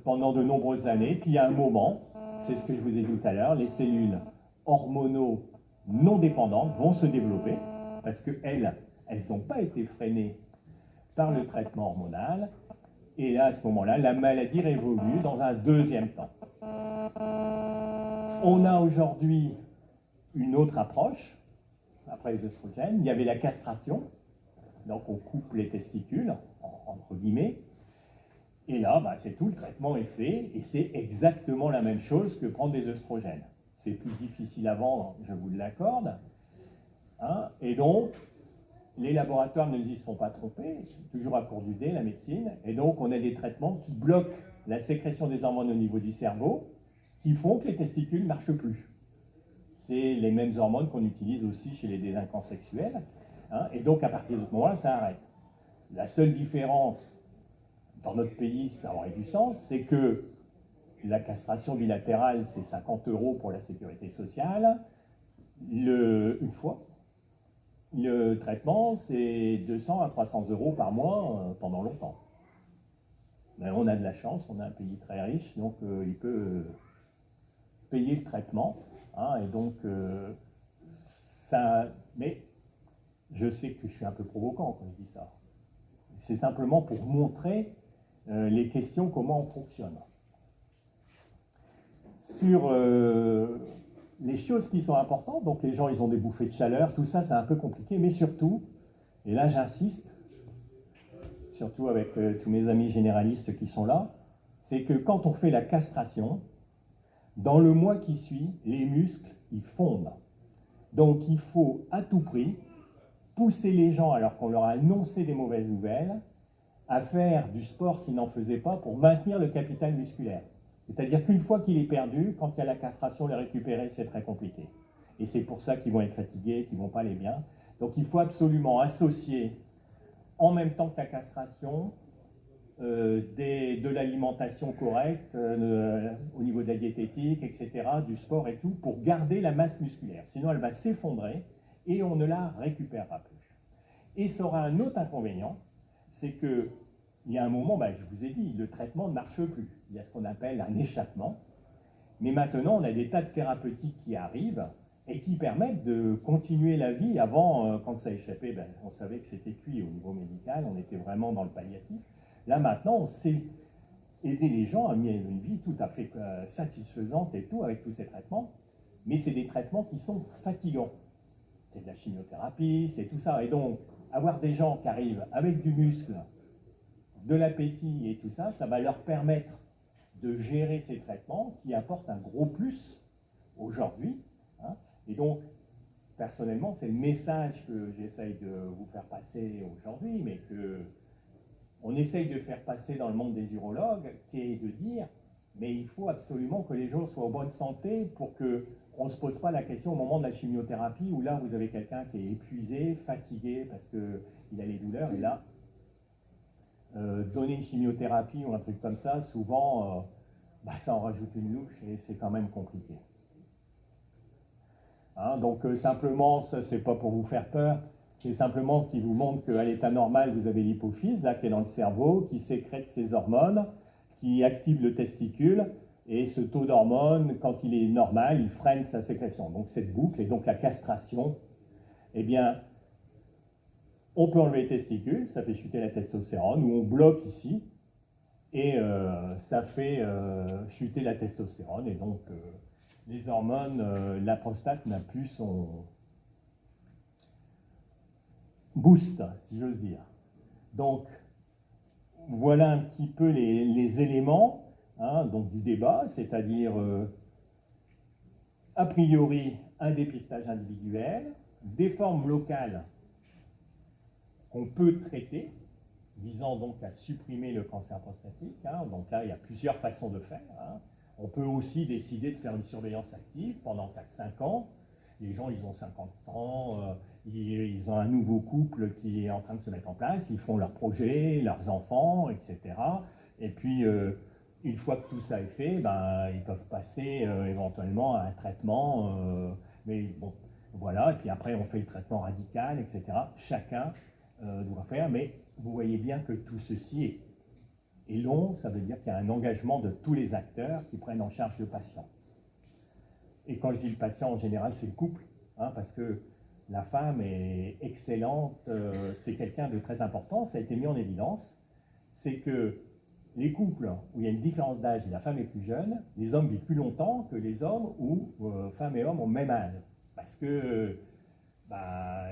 pendant de nombreuses années. Puis il y a un moment, c'est ce que je vous ai dit tout à l'heure, les cellules hormonaux non dépendantes vont se développer parce qu'elles n'ont pas été freinées par le traitement hormonal. Et là, à ce moment-là, la maladie révolue dans un deuxième temps. On a aujourd'hui une autre approche, après les œstrogènes. Il y avait la castration, donc on coupe les testicules, entre guillemets. Et là, c'est tout, le traitement est fait, et c'est exactement la même chose que prendre des œstrogènes. C'est plus difficile à vendre, je vous l'accorde. Hein, et donc, les laboratoires ne s'y sont pas trompés, toujours à court du dé, la médecine, et donc on a des traitements qui bloquent la sécrétion des hormones au niveau du cerveau, qui font que les testicules ne marchent plus. C'est les mêmes hormones qu'on utilise aussi chez les délinquants sexuels, hein, et donc à partir de ce moment-là, ça arrête. La seule différence, dans notre pays, ça aurait du sens, c'est que la castration bilatérale, c'est 50 € pour la sécurité sociale, une fois. Le traitement, c'est 200 à 300 € par mois pendant longtemps. Mais on a de la chance, on a un pays très riche, donc il peut payer le traitement. Hein, et donc, ça. Mais je sais que je suis un peu provocant quand je dis ça. C'est simplement pour montrer les questions, comment on fonctionne. Sur les choses qui sont importantes, donc les gens, ils ont des bouffées de chaleur, tout ça, c'est un peu compliqué, mais surtout, et là j'insiste, surtout avec tous mes amis généralistes qui sont là, c'est que quand on fait la castration, dans le mois qui suit, les muscles, ils fondent. Donc il faut à tout prix pousser les gens, alors qu'on leur a annoncé des mauvaises nouvelles, à faire du sport s'ils n'en faisaient pas pour maintenir le capital musculaire. C'est-à-dire qu'une fois qu'il est perdu, quand il y a la castration, le récupérer, c'est très compliqué. Et c'est pour ça qu'ils vont être fatigués, qu'ils ne vont pas aller bien. Donc il faut absolument associer, en même temps que la castration, de l'alimentation correcte, au niveau de la diététique, etc., du sport et tout, pour garder la masse musculaire. Sinon, elle va s'effondrer et on ne la récupérera plus. Et ça aura un autre inconvénient, c'est que il y a un moment, je vous ai dit, le traitement ne marche plus. Il y a ce qu'on appelle un échappement. Mais maintenant, on a des tas de thérapeutiques qui arrivent et qui permettent de continuer la vie. Avant, quand ça échappait, on savait que c'était cuit au niveau médical, on était vraiment dans le palliatif. Là, maintenant, on sait aider les gens à mener une vie tout à fait satisfaisante et tout, avec tous ces traitements. Mais c'est des traitements qui sont fatigants. C'est de la chimiothérapie, c'est tout ça. Et donc, avoir des gens qui arrivent avec du muscle, de l'appétit et tout ça, ça va leur permettre de gérer ces traitements qui apportent un gros plus aujourd'hui. Hein. Et donc, personnellement, c'est le message que j'essaye de vous faire passer aujourd'hui, mais que on essaye de faire passer dans le monde des urologues, qui est de dire, mais il faut absolument que les gens soient en bonne santé pour qu'on ne se pose pas la question au moment de la chimiothérapie, où là, vous avez quelqu'un qui est épuisé, fatigué, parce qu'il a les douleurs, et là, donner une chimiothérapie ou un truc comme ça, souvent, ça en rajoute une louche et c'est quand même compliqué. Hein, donc simplement, ça c'est pas pour vous faire peur, c'est simplement qu'il vous montre qu'à l'état normal, vous avez l'hypophyse, là, qui est dans le cerveau, qui sécrète ses hormones, qui active le testicule, et ce taux d'hormones, quand il est normal, il freine sa sécrétion. Donc cette boucle, et donc la castration, eh bien, on peut enlever les testicules, ça fait chuter la testostérone, ou on bloque ici, et ça fait chuter la testostérone, et donc les hormones, la prostate n'a plus son boost, si j'ose dire. Donc, voilà un petit peu les éléments donc du débat, c'est-à-dire, a priori, un dépistage individuel, des formes locales qu'on peut traiter, visant donc à supprimer le cancer prostatique. Hein. Donc là, il y a plusieurs façons de faire. Hein. On peut aussi décider de faire une surveillance active pendant 4-5 ans. Les gens, ils ont 50 ans, ils ont un nouveau couple qui est en train de se mettre en place, ils font leurs projets, leurs enfants, etc. Et puis, une fois que tout ça est fait, ben, ils peuvent passer éventuellement à un traitement. Mais bon, voilà. Et puis après, on fait le traitement radical, etc. Chacun doit faire. Mais vous voyez bien que tout ceci est long. Ça veut dire qu'il y a un engagement de tous les acteurs qui prennent en charge le patient. Et quand je dis le patient, en général, c'est le couple, hein, parce que la femme est excellente, c'est quelqu'un de très important, ça a été mis en évidence, c'est que les couples où il y a une différence d'âge et la femme est plus jeune, les hommes vivent plus longtemps que les hommes où femmes et hommes ont le même âge. Parce que, bah,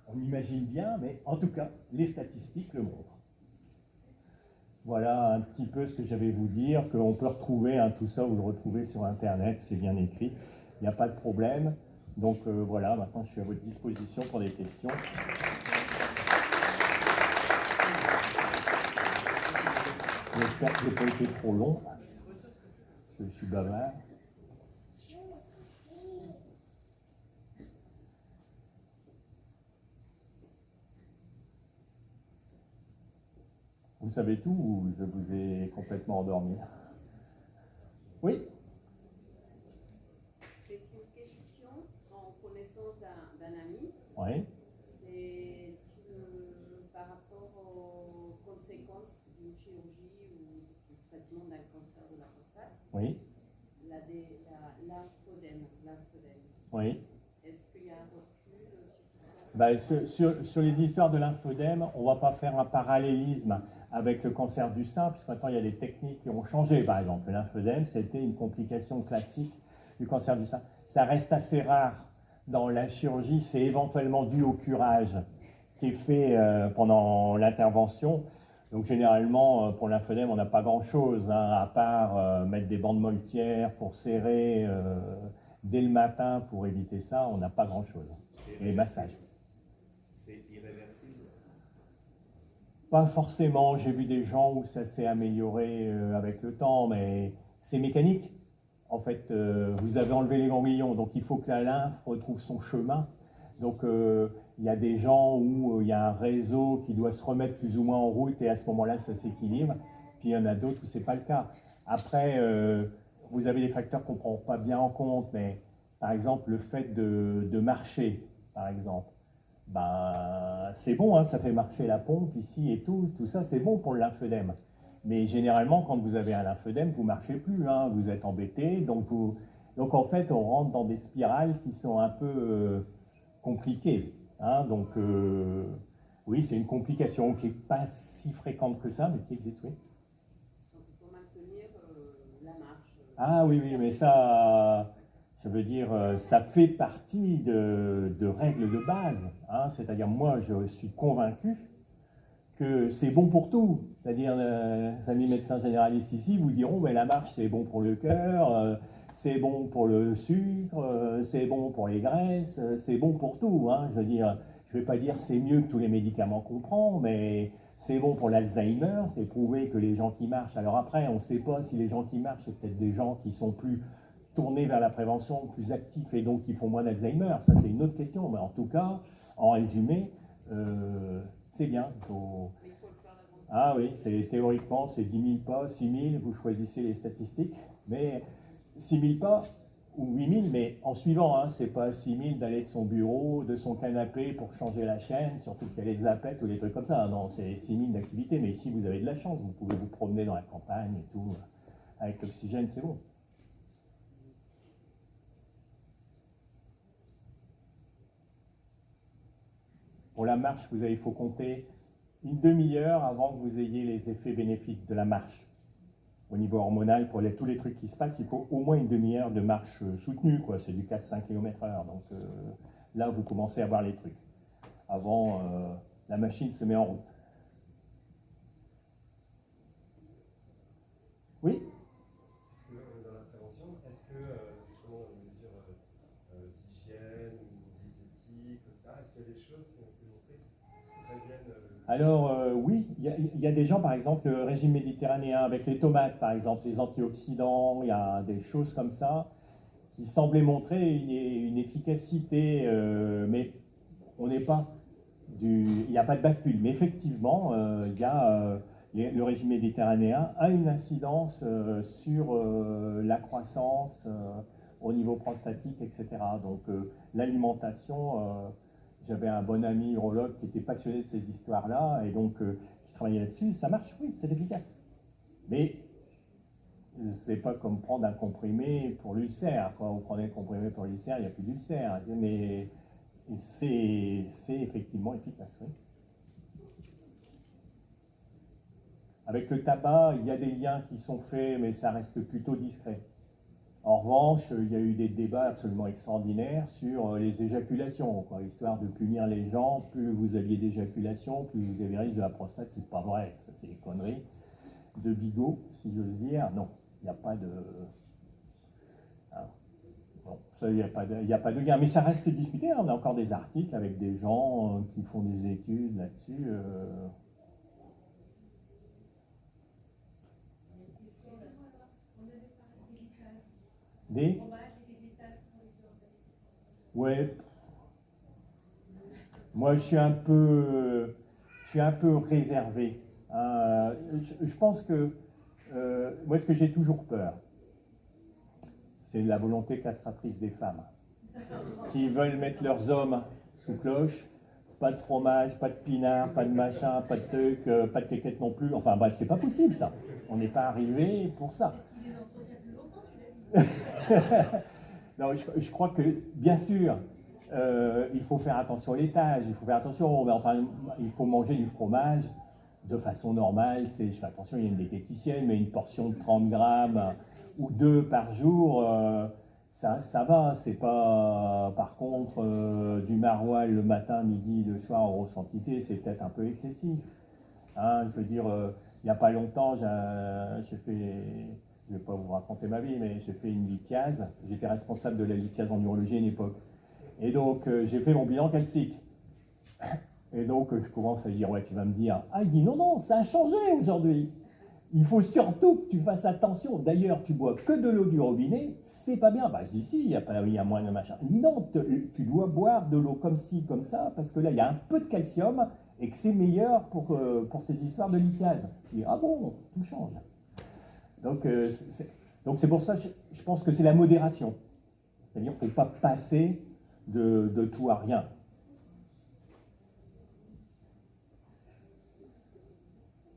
on imagine bien, mais en tout cas, les statistiques le montrent. Voilà un petit peu ce que j'avais à vous dire, qu'on peut retrouver, hein, tout ça, vous le retrouvez sur Internet, c'est bien écrit, il n'y a pas de problème. Donc voilà, maintenant je suis à votre disposition pour des questions. J'espère que je n'ai pas été trop long, parce que je suis bavard. Vous savez tout ou je vous ai complètement endormi? Oui? C'est une question en connaissance d'un ami. Oui. C'est par rapport aux conséquences d'une chirurgie ou du traitement d'un cancer de la prostate. Oui. Lymphodème. Oui. Est-ce qu'il y a un recul suffisant? Sur les histoires de lymphodème, on ne va pas faire un parallélisme avec le cancer du sein, puisque maintenant il y a des techniques qui ont changé. Par exemple, le lymphodème, c'était une complication classique du cancer du sein. Ça reste assez rare dans la chirurgie, c'est éventuellement dû au curage qui est fait pendant l'intervention. Donc généralement, pour le lymphodème, on n'a pas grand-chose, hein, à part mettre des bandes moltières pour serrer dès le matin pour éviter ça, on n'a pas grand-chose. Et les massages. C'est irréversible? Pas forcément, j'ai vu des gens où ça s'est amélioré avec le temps, mais c'est mécanique. En fait, vous avez enlevé les ganglions, donc il faut que la lymphe retrouve son chemin. Donc il y a des gens où il y a un réseau qui doit se remettre plus ou moins en route et à ce moment-là, ça s'équilibre. Puis il y en a d'autres où ce n'est pas le cas. Après, vous avez des facteurs qu'on ne prend pas bien en compte, mais par exemple, le fait de marcher, par exemple, ben, c'est bon, hein, ça fait marcher la pompe ici et tout ça, c'est bon pour le lymphodème. Mais généralement, quand vous avez un lymphodème, vous ne marchez plus, hein, vous êtes embêté. Donc en fait, on rentre dans des spirales qui sont un peu compliquées. Hein, donc oui, c'est une complication qui n'est pas si fréquente que ça, mais qui existe, oui. Donc il faut maintenir la marche. Ah oui, mais ça veut dire, ça fait partie de règles de base. Hein, c'est-à-dire, moi, je suis convaincu que c'est bon pour tout. C'est-à-dire, les amis médecins généralistes ici vous diront, mais la marche, c'est bon pour le cœur, c'est bon pour le sucre, c'est bon pour les graisses, c'est bon pour tout. Hein. Je veux dire, je ne vais pas dire c'est mieux que tous les médicaments qu'on prend, mais c'est bon pour l'Alzheimer, c'est prouvé que les gens qui marchent, alors après, on ne sait pas si les gens qui marchent, c'est peut-être des gens qui sont plus tournés vers la prévention, plus actifs et donc qui font moins d'Alzheimer. Ça, c'est une autre question. Mais en tout cas, en résumé, c'est bien. Ah oui, théoriquement, c'est 10 000 pas, 6 000, vous choisissez les statistiques, mais 6 000 pas ou 8 000, mais en suivant, hein, c'est pas 6 000 d'aller de son bureau, de son canapé pour changer la chaîne, surtout qu'il y a les zapettes ou des trucs comme ça. Non, c'est 6 000 d'activité, mais si vous avez de la chance, vous pouvez vous promener dans la campagne et tout, avec l'oxygène, c'est bon. Pour la marche, il faut compter une demi-heure avant que vous ayez les effets bénéfiques de la marche. Au niveau hormonal, pour tous les trucs qui se passent, il faut au moins une demi-heure de marche soutenue, quoi. C'est du 4-5 km/h. Donc là, vous commencez à voir les trucs. Avant, la machine se met en route. Oui? Dans la prévention, est-ce que justement dans les mesures d'hygiène ou diététique, etc., est-ce qu'il y a des choses qui ont été montrées qui préviennent Alors, Oui, il y a des gens, par exemple, le régime méditerranéen avec les tomates, par exemple, les antioxydants, il y a des choses comme ça qui semblaient montrer une efficacité, mais on n'est pas il n'y a pas de bascule. Mais effectivement, il y a le régime méditerranéen a une incidence sur la croissance au niveau prostatique, etc. Donc l'alimentation, j'avais un bon ami urologue qui était passionné de ces histoires-là et donc qui travaillait là-dessus. Ça marche, oui, c'est efficace. Mais c'est pas comme prendre un comprimé pour l'ulcère. Quand vous prenez un comprimé pour l'ulcère, il n'y a plus d'ulcère. Mais c'est effectivement efficace, oui. Avec le tabac, il y a des liens qui sont faits, mais ça reste plutôt discret. En revanche, il y a eu des débats absolument extraordinaires sur les éjaculations, quoi, histoire de punir les gens. Plus vous aviez d'éjaculation, plus vous avez risque de la prostate. C'est pas vrai, ça c'est des conneries de bigot, si j'ose dire. Non, il n'y a pas de... Bon, ça, il n'y a pas de lien. Mais ça reste discuté. Hein. On a encore des articles avec des gens qui font des études là-dessus. Des... Ouais. Moi, je suis un peu réservé. Je pense que moi, ce que j'ai toujours peur, c'est la volonté castratrice des femmes qui veulent mettre leurs hommes sous cloche. Pas de fromage, pas de pinard, pas de machin, pas de truc, pas de quéquette non plus. Enfin bref, c'est pas possible ça. On n'est pas arrivé pour ça. Non, je crois que, bien sûr, il faut faire attention au laitage, il faut faire attention, mais enfin, il faut manger du fromage de façon normale. Je fais attention, il y a une diététicienne, mais une portion de 30 grammes ou 2 par jour, ça va. C'est pas, par contre, du maroilles le matin, midi, le soir en grosse quantité, c'est peut-être un peu excessif. Hein, je veux dire, il n'y a pas longtemps, j'ai fait... Je ne vais pas vous raconter ma vie, mais j'ai fait une lithiase. J'étais responsable de la lithiase en urologie à une époque. Et donc, j'ai fait mon bilan calcique. Et donc, je commence à dire, ouais, tu vas me dire, ah, il dit, non, non, ça a changé aujourd'hui. Il faut surtout que tu fasses attention. D'ailleurs, tu bois que de l'eau du robinet, c'est pas bien. Bah, je dis, si, il y a moins de machin. Il dit, non, tu dois boire de l'eau comme ci, comme ça, parce que là, il y a un peu de calcium et que c'est meilleur pour tes histoires de lithiase. Je dis, ah bon, tout change. Donc c'est pour ça que je pense que c'est la modération. C'est-à-dire qu'il ne faut pas passer de tout à rien.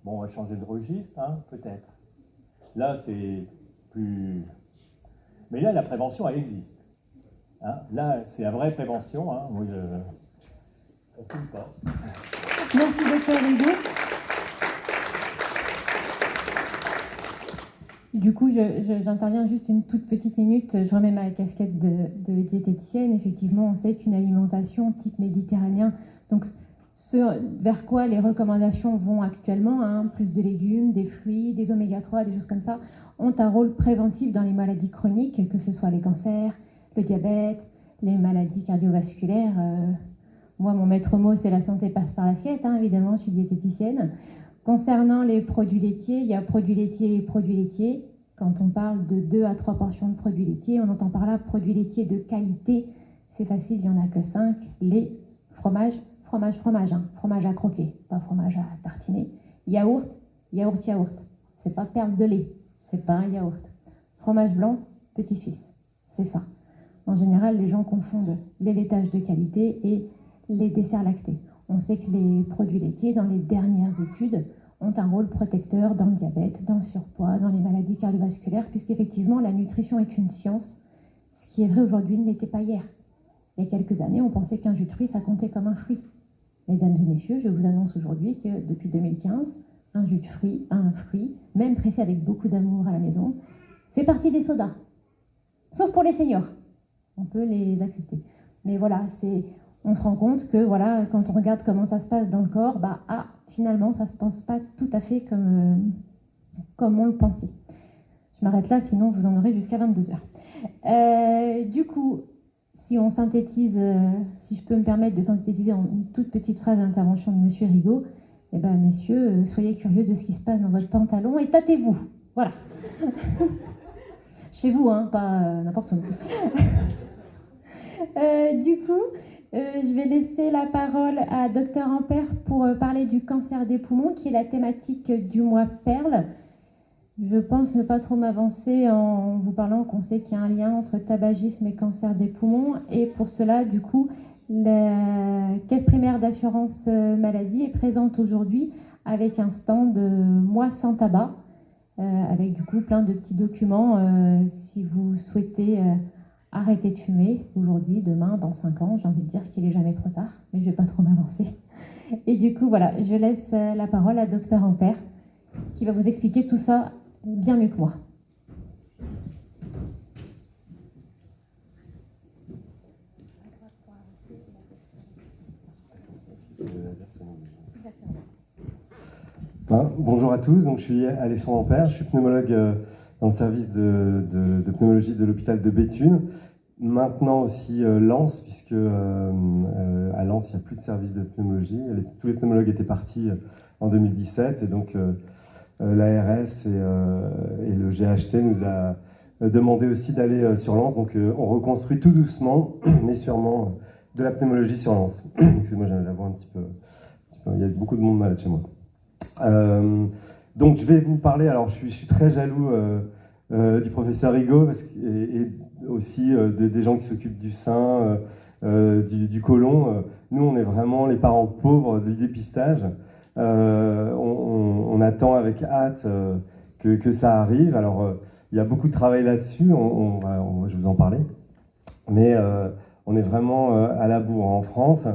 Bon, on va changer de registre, hein, peut-être. Là, c'est plus... Mais là, la prévention, elle existe. Hein. Là, c'est la vraie prévention. Hein. Moi, on ne fume pas. Merci beaucoup, Hugo. Du coup, j'interviens juste une toute petite minute. Je remets ma casquette de diététicienne. Effectivement, on sait qu'une alimentation type méditerranéen, donc ce vers quoi les recommandations vont actuellement, hein, plus de légumes, des fruits, des oméga-3, des choses comme ça, ont un rôle préventif dans les maladies chroniques, que ce soit les cancers, le diabète, les maladies cardiovasculaires. Moi, mon maître mot, c'est la santé passe par l'assiette, hein, évidemment, je suis diététicienne. Concernant les produits laitiers, il y a produits laitiers et produits laitiers. Quand on parle de 2 à 3 portions de produits laitiers, on entend par là produits laitiers de qualité. C'est facile, il n'y en a que 5. Lait, fromage, hein. Fromage à croquer, pas fromage à tartiner. Yaourt. C'est pas perle de lait, c'est pas un yaourt. Fromage blanc, petit suisse. C'est ça. En général, les gens confondent les laitages de qualité et les desserts lactés. On sait que les produits laitiers, dans les dernières études, ont un rôle protecteur dans le diabète, dans le surpoids, dans les maladies cardiovasculaires, puisqu'effectivement, la nutrition est une science. Ce qui est vrai aujourd'hui ne l'était pas hier. Il y a quelques années, on pensait qu'un jus de fruits, ça comptait comme un fruit. Mesdames et messieurs, je vous annonce aujourd'hui que depuis 2015, un jus de fruits, un fruit, même pressé avec beaucoup d'amour à la maison, fait partie des sodas. Sauf pour les seniors. On peut les accepter. Mais voilà, on se rend compte que voilà, quand on regarde comment ça se passe dans le corps, finalement, ça ne se passe pas tout à fait comme on le pensait. Je m'arrête là, sinon vous en aurez jusqu'à 22h. Du coup, si on synthétise, si je peux me permettre de synthétiser en une toute petite phrase l'intervention de M. Rigaud, Eh bien, messieurs, soyez curieux de ce qui se passe dans votre pantalon et tâtez-vous. Voilà. Chez vous, hein, pas n'importe où. Du coup, je vais laisser la parole à Dr Ampère pour parler du cancer des poumons, qui est la thématique du mois Perle. Je pense ne pas trop m'avancer en vous parlant qu'on sait qu'il y a un lien entre tabagisme et cancer des poumons. Et pour cela, du coup, la Caisse primaire d'assurance maladie est présente aujourd'hui avec un stand Moi sans tabac, avec du coup plein de petits documents si vous souhaitez arrêter de fumer aujourd'hui, demain, dans 5 ans. J'ai envie de dire qu'il n'est jamais trop tard, mais je ne vais pas trop m'avancer. Et du coup, voilà, je laisse la parole à Dr Ampère qui va vous expliquer tout ça bien mieux que moi. Bonjour à tous, donc je suis Alexandre Ampère, je suis pneumologue dans le service de pneumologie de l'hôpital de Béthune. Maintenant aussi Lens, puisque à Lens il n'y a plus de service de pneumologie. Tous les pneumologues étaient partis en 2017 et donc l'ARS et le GHT nous a demandé aussi d'aller sur Lens. Donc on reconstruit tout doucement, mais sûrement, de la pneumologie sur Lens. Excusez-moi, j'ai la voix un petit peu... Il y a beaucoup de monde malade chez moi. Donc je vais vous parler, alors je suis très jaloux du professeur Rigaud et aussi des gens qui s'occupent du sein, du côlon. Nous on est vraiment les parents pauvres du dépistage. On attend avec hâte que ça arrive. Alors il y a beaucoup de travail là-dessus, je vais vous en parler. Mais on est vraiment à la bourre en France,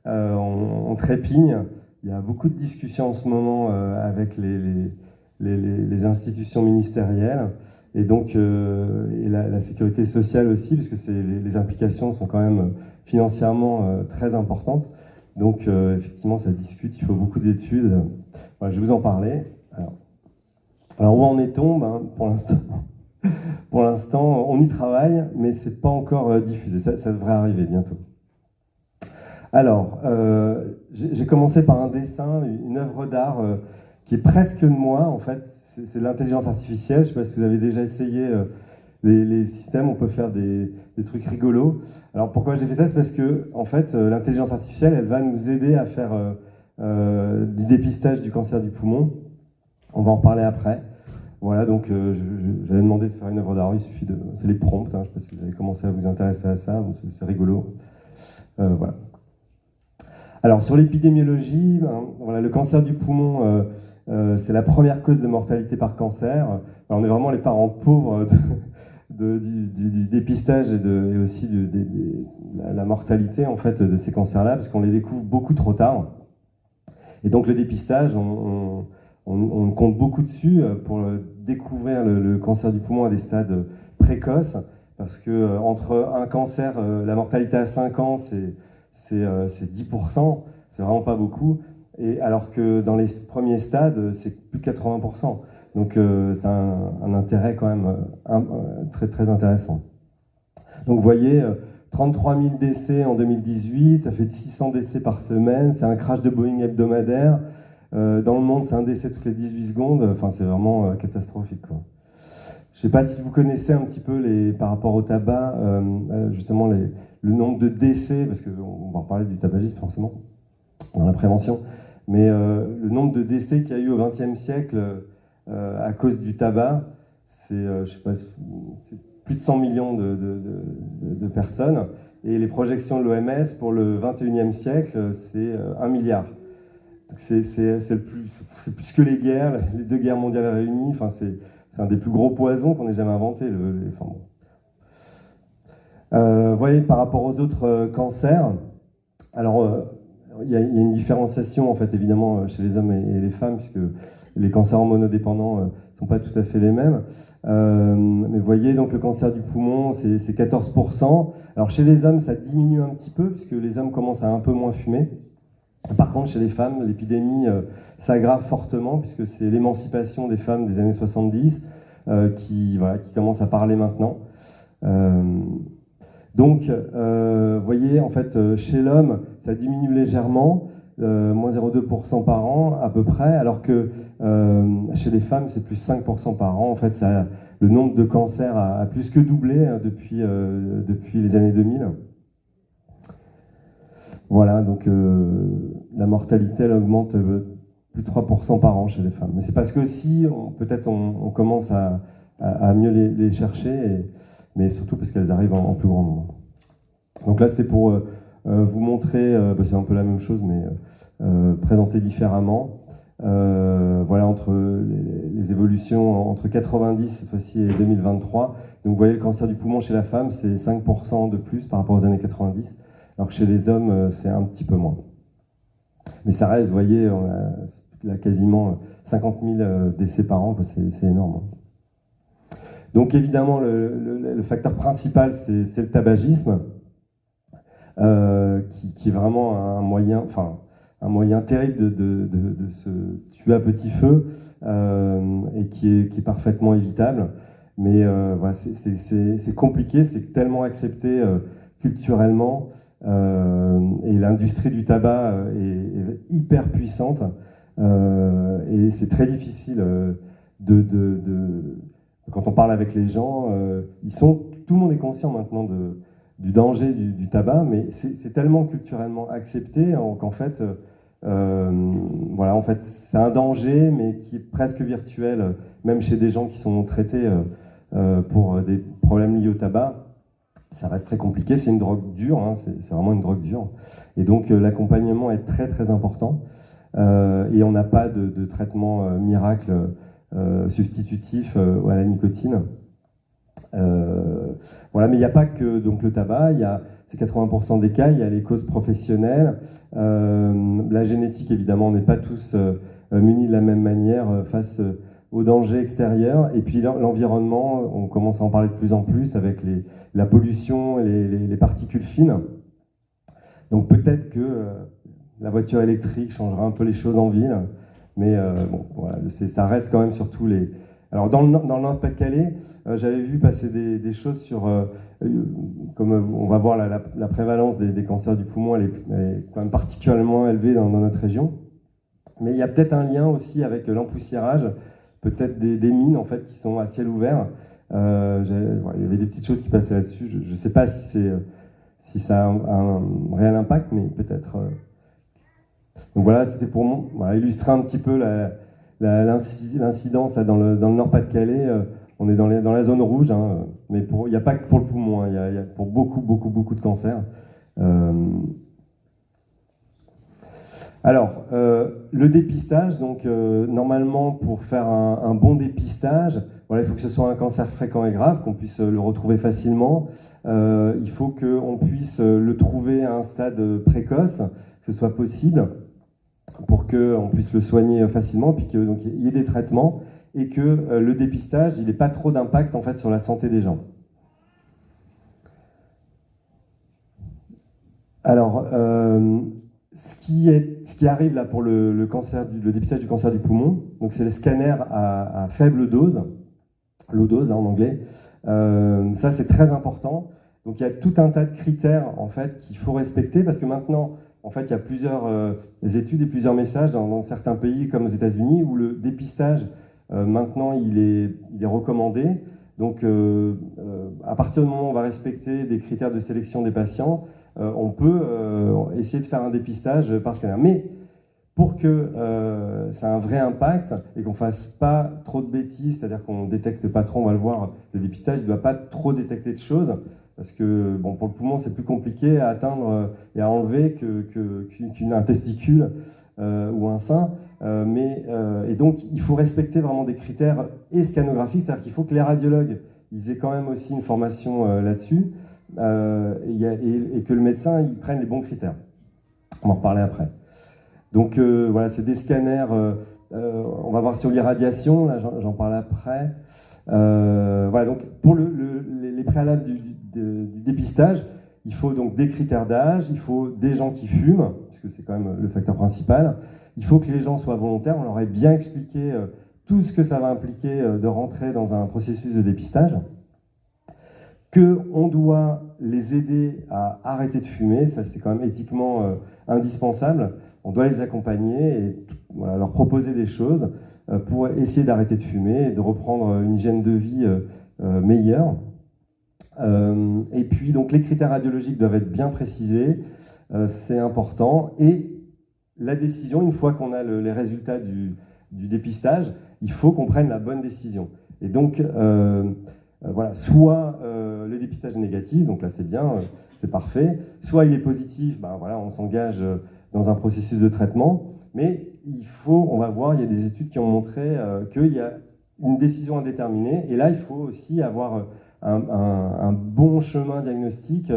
on trépigne. Il y a beaucoup de discussions en ce moment avec les institutions ministérielles et donc et la sécurité sociale aussi, puisque les implications sont quand même financièrement très importantes. Donc effectivement, ça discute, il faut beaucoup d'études. Voilà, je vais vous en parler. Alors où en est-on? Pour l'instant, on y travaille, mais c'est pas encore diffusé. Ça devrait arriver bientôt. Alors, j'ai commencé par un dessin, une œuvre d'art qui est presque de moi, en fait. C'est de l'intelligence artificielle. Je ne sais pas si vous avez déjà essayé les systèmes, on peut faire des trucs rigolos. Alors, pourquoi j'ai fait ça? C'est parce que, en fait, l'intelligence artificielle, elle va nous aider à faire du dépistage du cancer du poumon. On va en reparler après. Voilà, donc j'avais demandé de faire une œuvre d'art. Il suffit de... C'est les prompts, hein, je ne sais pas si vous avez commencé à vous intéresser à ça, c'est rigolo. Voilà. Alors sur l'épidémiologie, voilà, le cancer du poumon, c'est la première cause de mortalité par cancer. Alors, on est vraiment les parents pauvres du dépistage et aussi de la mortalité en fait, de ces cancers-là, parce qu'on les découvre beaucoup trop tard. Et donc le dépistage, on compte beaucoup dessus pour découvrir le cancer du poumon à des stades précoces, parce que entre un cancer, la mortalité à 5 ans, c'est 10%, c'est vraiment pas beaucoup, et alors que dans les premiers stades, c'est plus de 80%. Donc c'est un intérêt quand même très, très intéressant. Donc vous voyez, 33 000 décès en 2018, ça fait 600 décès par semaine, c'est un crash de Boeing hebdomadaire. Dans le monde, c'est un décès toutes les 18 secondes, enfin c'est vraiment catastrophique, quoi. Je ne sais pas si vous connaissez un petit peu, par rapport au tabac, justement le nombre de décès, parce qu'on va reparler du tabagisme forcément, dans la prévention, mais le nombre de décès qu'il y a eu au XXe siècle à cause du tabac, je sais pas, c'est plus de 100 millions de personnes, et les projections de l'OMS pour le XXIe siècle, c'est 1 milliard. Donc c'est plus que les guerres, les 2 guerres mondiales réunies, enfin c'est un des plus gros poisons qu'on ait jamais inventé. Enfin, bon. Vous voyez, par rapport aux autres cancers, alors il y a une différenciation en fait évidemment chez les hommes et les femmes, puisque les cancers hormonodépendants ne sont pas tout à fait les mêmes. Mais vous voyez, donc le cancer du poumon, c'est 14%. Alors chez les hommes, ça diminue un petit peu, puisque les hommes commencent à un peu moins fumer. Par contre, chez les femmes, l'épidémie s'aggrave fortement, puisque c'est l'émancipation des femmes des années 70 qui commence à parler maintenant. Donc, vous voyez, en fait, chez l'homme, ça diminue légèrement, moins 0,2% par an à peu près, alors que chez les femmes, c'est plus 5% par an. En fait, le nombre de cancers a plus que doublé depuis les années 2000. Voilà, donc la mortalité, elle augmente plus de 3% par an chez les femmes. Mais c'est parce que si, peut-être on commence à mieux les chercher, mais surtout parce qu'elles arrivent en plus grand nombre. Donc là, c'était pour vous montrer, c'est un peu la même chose, mais présenter différemment. Voilà, entre les évolutions entre 90 cette fois-ci et 2023. Donc vous voyez, le cancer du poumon chez la femme, c'est 5% de plus par rapport aux années 90, alors que chez les hommes, c'est un petit peu moins. Mais ça reste, vous voyez, on a quasiment 50 000 décès par an, c'est énorme. Donc évidemment, le facteur principal, c'est le tabagisme, qui est vraiment un moyen terrible de se tuer à petit feu, et qui est parfaitement évitable. Mais voilà, c'est compliqué, c'est tellement accepté culturellement, et l'industrie du tabac est hyper puissante, et c'est très difficile quand on parle avec les gens, tout le monde est conscient maintenant du danger du tabac, mais c'est tellement culturellement accepté qu'en fait, voilà, en fait, c'est un danger, mais qui est presque virtuel, même chez des gens qui sont traités pour des problèmes liés au tabac. Ça reste très compliqué, c'est une drogue dure, hein, c'est vraiment une drogue dure. Et donc l'accompagnement est très très important, et on n'a pas de traitement miracle substitutif à la nicotine. Voilà, mais il n'y a pas que donc, le tabac, c'est 80% des cas, il y a les causes professionnelles. La génétique, évidemment, on n'est pas tous munis de la même manière face aux dangers extérieurs. Et puis l'environnement, on commence à en parler de plus en plus avec la pollution et les particules fines. Donc peut-être que la voiture électrique changera un peu les choses en ville. Mais bon, voilà, ça reste quand même surtout les... Alors dans le Nord-Pas-de-Calais, j'avais vu passer des choses sur... comme on va voir la prévalence des cancers du poumon, elle est quand même particulièrement élevée dans notre région. Mais il y a peut-être un lien aussi avec l'empoussiérage, peut-être des mines en fait qui sont à ciel ouvert. Il y avait des petites choses qui passaient là-dessus. Je ne sais pas si ça a un réel impact, mais peut-être... Donc voilà, c'était pour illustrer un petit peu l'incidence là, dans le Nord-Pas-de-Calais. On est dans la zone rouge, hein, mais il n'y a pas que pour le poumon, hein, il y a pour beaucoup de cancers. Alors, le dépistage, donc normalement pour faire un bon dépistage, voilà, il faut que ce soit un cancer fréquent et grave, qu'on puisse le retrouver facilement. Il faut qu'on puisse le trouver à un stade précoce, que ce soit possible, pour qu'on puisse le soigner facilement, puis qu'il y ait des traitements, et que le dépistage, il n'ait pas trop d'impact en fait, sur la santé des gens. Alors, ce qui arrive là pour le dépistage du cancer du poumon, donc c'est les scanners à faible dose, low dose hein, en anglais. Ça, c'est très important. Donc, il y a tout un tas de critères en fait qu'il faut respecter, parce que maintenant, en fait, il y a plusieurs études et plusieurs messages dans certains pays, comme aux États-Unis, où le dépistage, maintenant, il est recommandé. Donc, à partir du moment où on va respecter des critères de sélection des patients, on peut essayer de faire un dépistage par scanner. Mais pour que ça ait un vrai impact et qu'on ne fasse pas trop de bêtises, c'est-à-dire qu'on ne détecte pas trop, on va le voir, le dépistage ne doit pas trop détecter de choses. Parce que bon, pour le poumon, c'est plus compliqué à atteindre et à enlever qu'un testicule ou un sein. Et donc, il faut respecter vraiment des critères et scanographiques, c'est-à-dire qu'il faut que les radiologues ils aient quand même aussi une formation là-dessus et que le médecin il prenne les bons critères. On va en reparler après. Donc voilà, c'est des scanners. On va voir sur l'irradiation, là j'en parle après. Voilà, donc pour les préalables du dépistage, il faut donc des critères d'âge, il faut des gens qui fument, parce que c'est quand même le facteur principal. Il faut que les gens soient volontaires, on leur ait bien expliqué tout ce que ça va impliquer de rentrer dans un processus de dépistage, qu'on doit les aider à arrêter de fumer, ça c'est quand même éthiquement indispensable. on doit les accompagner et voilà, leur proposer des choses pour essayer d'arrêter de fumer et de reprendre une hygiène de vie meilleure. Et puis, donc, les critères radiologiques doivent être bien précisés, c'est important. Et la décision, une fois qu'on a les résultats du dépistage, il faut qu'on prenne la bonne décision. Et donc, voilà, soit le dépistage est négatif, donc là c'est bien, c'est parfait, soit il est positif, ben voilà, on s'engage dans un processus de traitement, mais on va voir, il y a des études qui ont montré qu'il y a une décision à déterminer, et là il faut aussi avoir un bon chemin diagnostique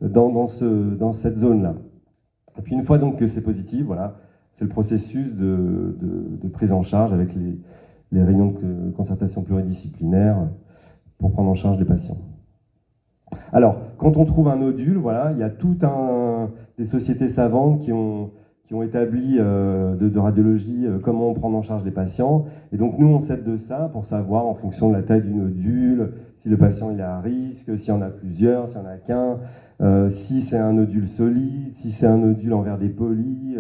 dans cette zone-là. Et puis une fois donc que c'est positif, voilà, c'est le processus de prise en charge avec les réunions de concertation pluridisciplinaire pour prendre en charge les patients. Alors, quand on trouve un nodule, voilà, il y a des sociétés savantes qui ont établi de radiologie comment prendre en charge les patients. Et donc, nous, on s'aide de ça pour savoir, en fonction de la taille du nodule, si le patient il est à risque, s'il y en a plusieurs, s'il n'y en a qu'un, si c'est un nodule solide, si c'est un nodule en verre dépoli,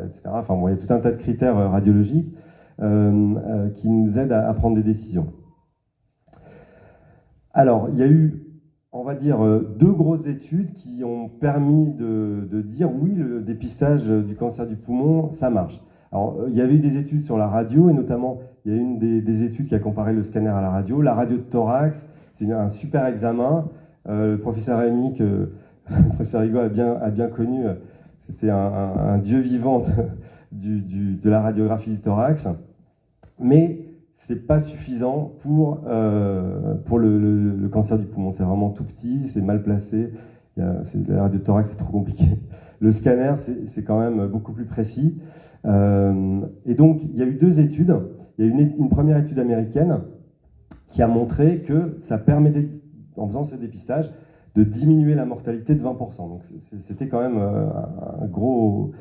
etc. Enfin, bon, il y a tout un tas de critères radiologiques qui nous aident à prendre des décisions. Alors, il y a eu, on va dire, 2 grosses études qui ont permis de dire oui, le dépistage du cancer du poumon, ça marche. Alors, il y avait eu des études sur la radio, et notamment, il y a une des études qui a comparé le scanner à la radio. La radio de thorax, c'est un super examen. Le professeur Rémy, que le professeur Rigaud a bien connu, c'était un dieu vivant de la radiographie du thorax. Mais c'est pas suffisant pour le cancer du poumon. C'est vraiment tout petit, c'est mal placé. La radio de thorax, c'est trop compliqué. Le scanner, c'est quand même beaucoup plus précis. Et donc, il y a eu 2 études. Il y a une première étude américaine qui a montré que ça permettait, en faisant ce dépistage, de diminuer la mortalité de 20%. Donc, c'était quand même un gros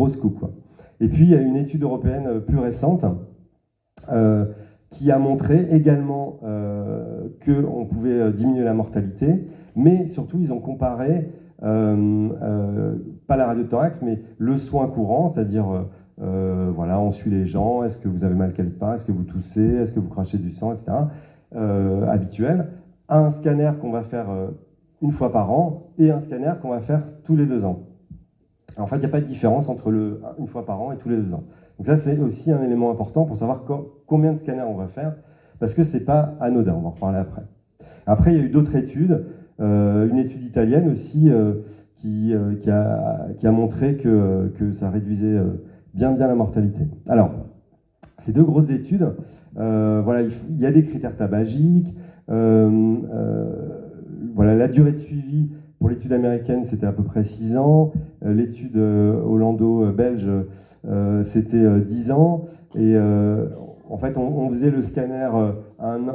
scoop, quoi. Et puis, il y a une étude européenne plus récente qui a montré également qu'on pouvait diminuer la mortalité, mais surtout ils ont comparé, pas la radiothorax, mais le soin courant, c'est-à-dire voilà, on suit les gens, est-ce que vous avez mal quelque part, est-ce que vous toussez, est-ce que vous crachez du sang, etc. Habituel, un scanner qu'on va faire une fois par an et un scanner qu'on va faire tous les 2 ans. En fait, il n'y a pas de différence entre une fois par an et tous les 2 ans. Donc ça, c'est aussi un élément important pour savoir combien de scanners on va faire, parce que ce n'est pas anodin, on va en reparler après. Après, il y a eu d'autres études, une étude italienne aussi qui a montré que ça réduisait bien la mortalité. Alors, ces 2 grosses études, voilà, il y a des critères tabagiques, voilà, la durée de suivi. Pour l'étude américaine, c'était à peu près 6 ans. L'étude hollando-belge, c'était 10 ans. Et en fait, on faisait le scanner 1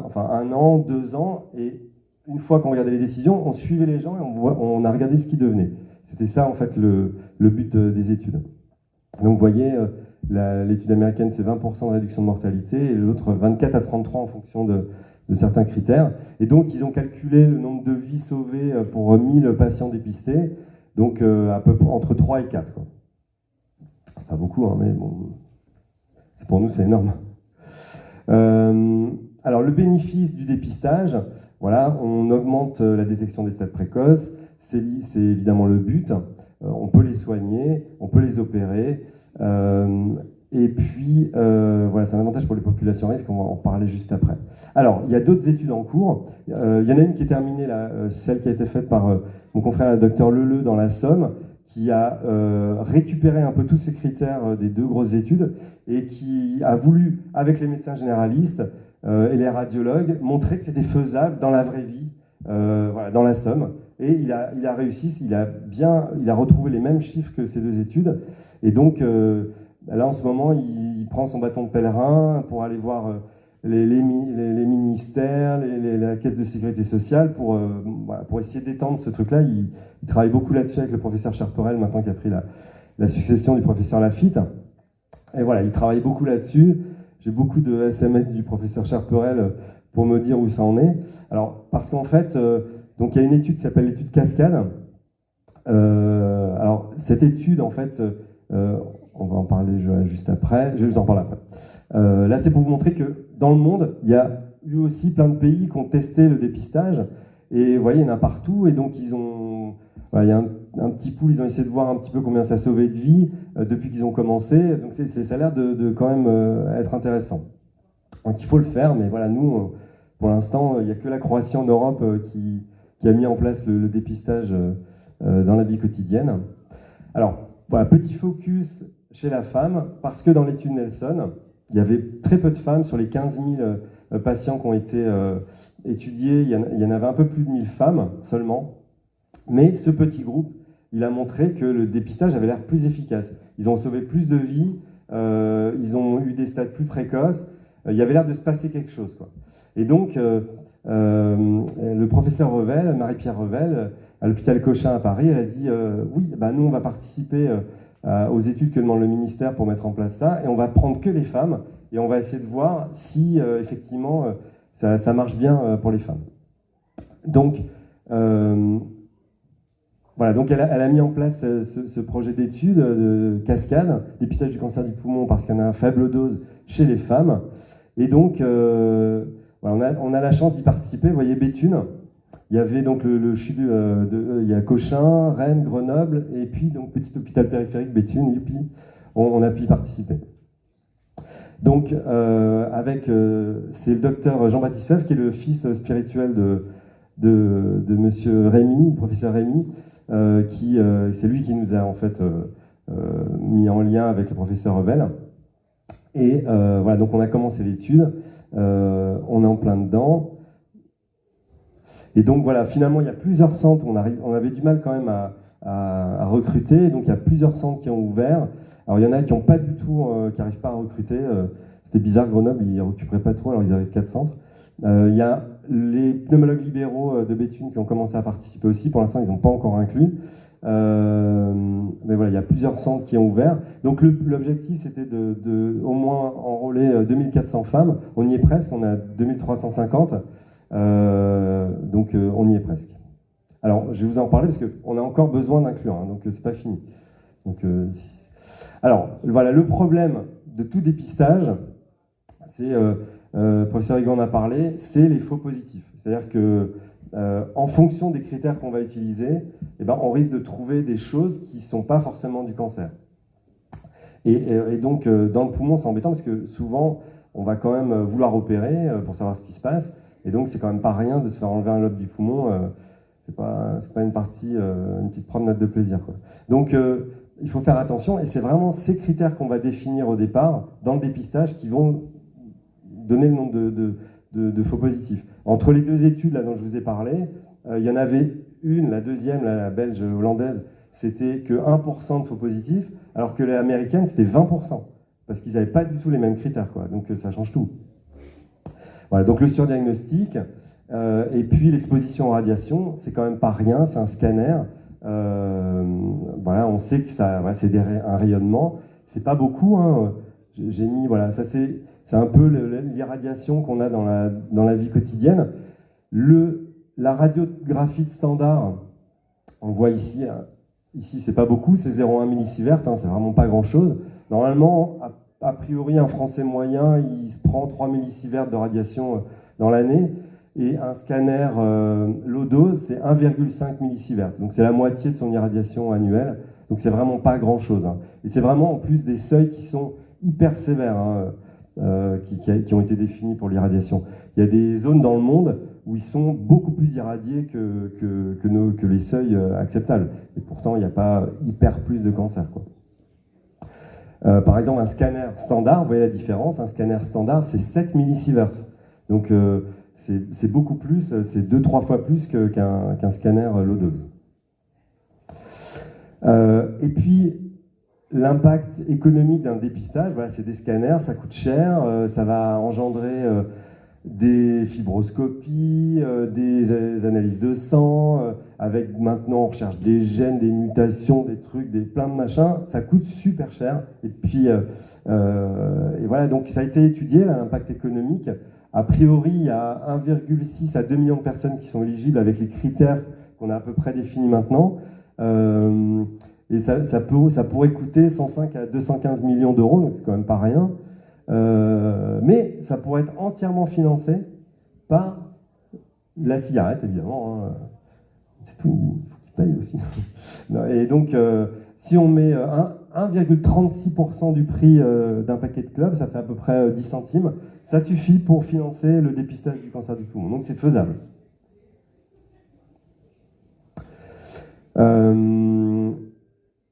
an, 2 ans. Et une fois qu'on regardait les décisions, on suivait les gens et on a regardé ce qu'ils devenaient. C'était ça, en fait, le but des études. Donc, vous voyez, l'étude américaine, c'est 20% de réduction de mortalité et l'autre, 24 à 33 en fonction de certains critères. Et donc, ils ont calculé le nombre de vies sauvées pour 1000 patients dépistés, donc à peu près entre 3 et 4. Quoi. C'est pas beaucoup, hein, mais bon, pour nous, c'est énorme. Alors, le bénéfice du dépistage, voilà, on augmente la détection des stades précoces, c'est évidemment le but. On peut les soigner, on peut les opérer. Et puis, voilà, c'est un avantage pour les populations à risque, on va en parler juste après. Alors, il y a d'autres études en cours. Il y en a une qui est terminée, là, celle qui a été faite par mon confrère, le docteur Leleu, dans la Somme, qui a récupéré un peu tous ces critères des 2 grosses études et qui a voulu, avec les médecins généralistes et les radiologues, montrer que c'était faisable dans la vraie vie, voilà, dans la Somme. Et il a réussi, il a retrouvé les mêmes chiffres que ces 2 études. Et donc, là, en ce moment, il prend son bâton de pèlerin pour aller voir les ministères, la caisse de sécurité sociale pour essayer d'étendre ce truc-là. Il travaille beaucoup là-dessus avec le professeur Cherperel, maintenant qu'il a pris la succession du professeur Lafitte. Et voilà, il travaille beaucoup là-dessus. J'ai beaucoup de SMS du professeur Cherperel pour me dire où ça en est. Alors, parce qu'en fait, donc, il y a une étude qui s'appelle l'étude Cascade. Alors, cette étude, en fait, on va en parler juste après, je vais vous en parler après. Là, c'est pour vous montrer que dans le monde, il y a eu aussi plein de pays qui ont testé le dépistage, et vous voyez, il y en a partout, et donc il y a un petit pool, ils ont essayé de voir un petit peu combien ça sauvait de vies depuis qu'ils ont commencé, donc ça a l'air de quand même être intéressant. Donc il faut le faire, mais voilà, nous, pour l'instant, il n'y a que la Croatie en Europe qui a mis en place le dépistage dans la vie quotidienne. Alors, voilà, petit focus chez la femme, parce que dans l'étude Nelson, il y avait très peu de femmes sur les 15 000 patients qui ont été étudiés. Il y en avait un peu plus de 1000 femmes seulement. Mais ce petit groupe, il a montré que le dépistage avait l'air plus efficace. Ils ont sauvé plus de vies, ils ont eu des stades plus précoces. Il y avait l'air de se passer quelque chose, quoi. Et donc, le professeur Revel, Marie-Pierre Revel, à l'hôpital Cochin à Paris, elle a dit oui, nous on va participer aux études que demande le ministère pour mettre en place ça, et on va prendre que les femmes, et on va essayer de voir si effectivement ça marche bien pour les femmes. Donc, voilà, donc elle a mis en place ce projet d'étude de cascade, dépistage du cancer du poumon parce qu'il y en a une faible dose chez les femmes. Et donc, voilà, on a la chance d'y participer. Vous voyez Béthune, il y avait donc il y a Cochin, Rennes, Grenoble, et puis donc petit hôpital périphérique Béthune, youpi, on a pu y participer. Donc, c'est le docteur Jean-Baptiste Fèvre qui est le fils spirituel de monsieur Rémy, professeur Rémy, c'est lui qui nous a en fait mis en lien avec le professeur Revel. Et voilà, donc on a commencé l'étude, on est en plein dedans. Et donc voilà, finalement il y a plusieurs centres, on avait du mal quand même à recruter, donc il y a plusieurs centres qui ont ouvert. Alors il y en a qui n'ont pas du tout, qui n'arrivent pas à recruter. C'était bizarre, Grenoble, ils ne récupéraient pas trop, alors ils avaient 4 centres. Il y a les pneumologues libéraux de Béthune qui ont commencé à participer aussi. Pour l'instant, ils n'ont pas encore inclus. Mais voilà, il y a plusieurs centres qui ont ouvert. Donc l'objectif, c'était de au moins enrôler 2400 femmes. On y est presque, on a 2350. Donc on y est presque. Alors, je vais vous en parler parce qu'on a encore besoin d'inclure, hein, donc c'est pas fini. Donc, alors, voilà, le problème de tout dépistage, c'est... professeur Higan en a parlé, c'est les faux positifs. C'est-à-dire que en fonction des critères qu'on va utiliser, on risque de trouver des choses qui ne sont pas forcément du cancer. Et donc, dans le poumon, c'est embêtant parce que souvent, on va quand même vouloir opérer pour savoir ce qui se passe. Et donc, c'est quand même pas rien de se faire enlever un lobe du poumon. C'est pas une partie, une petite promenade de plaisir, quoi. Donc, il faut faire attention. Et c'est vraiment ces critères qu'on va définir au départ dans le dépistage qui vont donner le nombre de faux positifs. Entre les deux études là, dont je vous ai parlé, il y en avait une, la deuxième, la belge hollandaise, c'était que 1% de faux positifs, alors que l'américaine, c'était 20%, parce qu'ils n'avaient pas du tout les mêmes critères, quoi. Donc ça change tout. Voilà, donc le surdiagnostic, et puis l'exposition aux radiations, c'est quand même pas rien, c'est un scanner. Voilà, on sait que ça, voilà, c'est un rayonnement, c'est pas beaucoup, hein. J'ai mis, voilà, ça c'est un peu l'irradiation qu'on a dans la vie quotidienne. La radiographie de standard, on voit ici c'est pas beaucoup, c'est 0,1 millisievert, hein, c'est vraiment pas grand-chose. Normalement, a priori, un Français moyen, il se prend 3 millisieverts de radiation dans l'année, et un scanner low dose, c'est 1,5 millisieverts. Donc c'est la moitié de son irradiation annuelle, donc c'est vraiment pas grand-chose, hein. Et c'est vraiment en plus des seuils qui sont hyper sévères, hein, qui ont été définis pour l'irradiation. Il y a des zones dans le monde où ils sont beaucoup plus irradiés que les seuils acceptables. Et pourtant, il n'y a pas hyper plus de cancer, quoi. Par exemple, un scanner standard, vous voyez la différence, un scanner standard, c'est 7 millisieverts. Donc, c'est beaucoup plus, c'est 2-3 fois plus qu'un scanner low dose. Et puis, l'impact économique d'un dépistage, voilà, c'est des scanners, ça coûte cher, ça va engendrer des fibroscopies, des analyses de sang, avec maintenant on recherche des gènes, des mutations, des trucs, plein de machins, ça coûte super cher. Et puis, et voilà, donc ça a été étudié, l'impact économique. A priori, il y a 1,6 à 2 millions de personnes qui sont éligibles avec les critères qu'on a à peu près définis maintenant. Et ça pourrait coûter 105 à 215 millions d'euros, donc c'est quand même pas rien. Mais ça pourrait être entièrement financé par la cigarette, évidemment. Hein. C'est tout, il faut qu'il paye aussi. Et donc, si on met 1,36% du prix d'un paquet de clubs, ça fait à peu près 10 centimes, ça suffit pour financer le dépistage du cancer du poumon. Donc c'est faisable.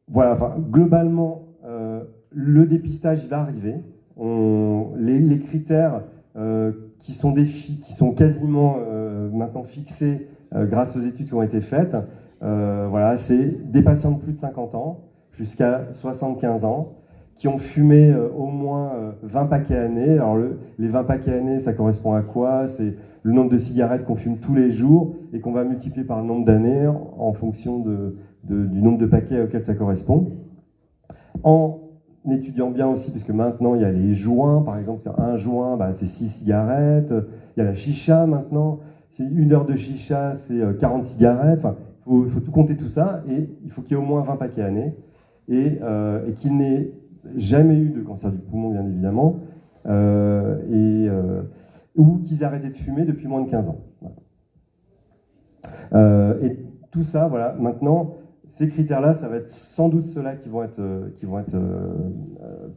Voilà, enfin, globalement, le dépistage il va arriver. Les critères qui sont quasiment maintenant fixés grâce aux études qui ont été faites, voilà, c'est des patients de plus de 50 ans jusqu'à 75 ans qui ont fumé au moins 20 paquets années. Alors les 20 paquets années, ça correspond à quoi? C'est le nombre de cigarettes qu'on fume tous les jours et qu'on va multiplier par le nombre d'années en fonction du nombre de paquets auxquels ça correspond. En étudiant bien aussi, parce que maintenant il y a les joints, par exemple, un joint, c'est 6 cigarettes, il y a la chicha maintenant, c'est 1 heure de chicha, c'est 40 cigarettes, enfin, il faut tout compter tout ça, et il faut qu'il y ait au moins 20 paquets années, et qu'il n'ait jamais eu de cancer du poumon, bien évidemment, ou qu'ils aient arrêté de fumer depuis moins de 15 ans. Voilà. Et tout ça, voilà, maintenant, ces critères-là, ça va être sans doute ceux-là qui vont être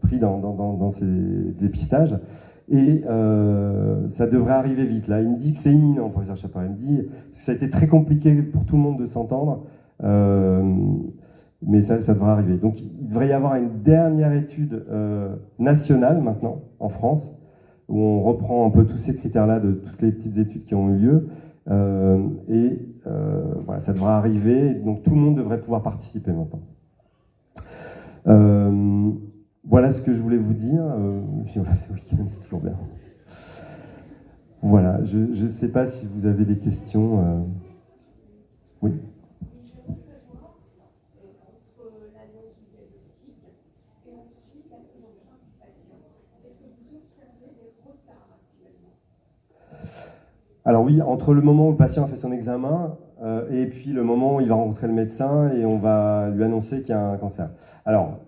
pris dans ces dépistages. Et ça devrait arriver vite. Là, il me dit que c'est imminent, le professeur Chaparral. Il me dit que ça a été très compliqué pour tout le monde de s'entendre, mais ça devrait arriver. Donc, il devrait y avoir une dernière étude nationale maintenant, en France, où on reprend un peu tous ces critères-là de toutes les petites études qui ont eu lieu. Voilà, ça devrait arriver, donc tout le monde devrait pouvoir participer maintenant. Voilà ce que je voulais vous dire. Voilà, ce week-end, c'est toujours bien. Voilà, je ne sais pas si vous avez des questions. Oui. Alors oui, entre le moment où le patient a fait son examen et puis le moment où il va rencontrer le médecin et on va lui annoncer qu'il y a un cancer. Alors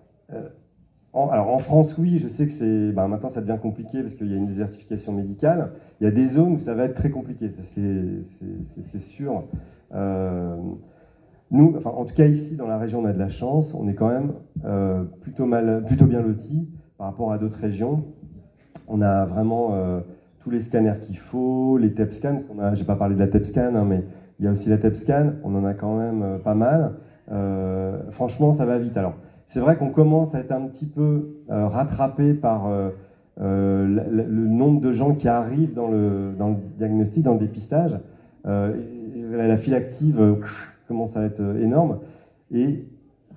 en France, oui, je sais que maintenant ça devient compliqué parce qu'il y a une désertification médicale. Il y a des zones où ça va être très compliqué, ça, c'est sûr. Nous, enfin, en tout cas ici dans la région, on a de la chance, on est quand même plutôt bien lotis par rapport à d'autres régions. On a vraiment tous les scanners qu'il faut, les TEP scans, j'ai pas parlé de la TEP scan, hein, mais il y a aussi la TEP scan, on en a quand même pas mal. Franchement, ça va vite. Alors, c'est vrai qu'on commence à être un petit peu rattrapé par le nombre de gens qui arrivent dans le diagnostic, dans le dépistage. La file active commence à être énorme. Et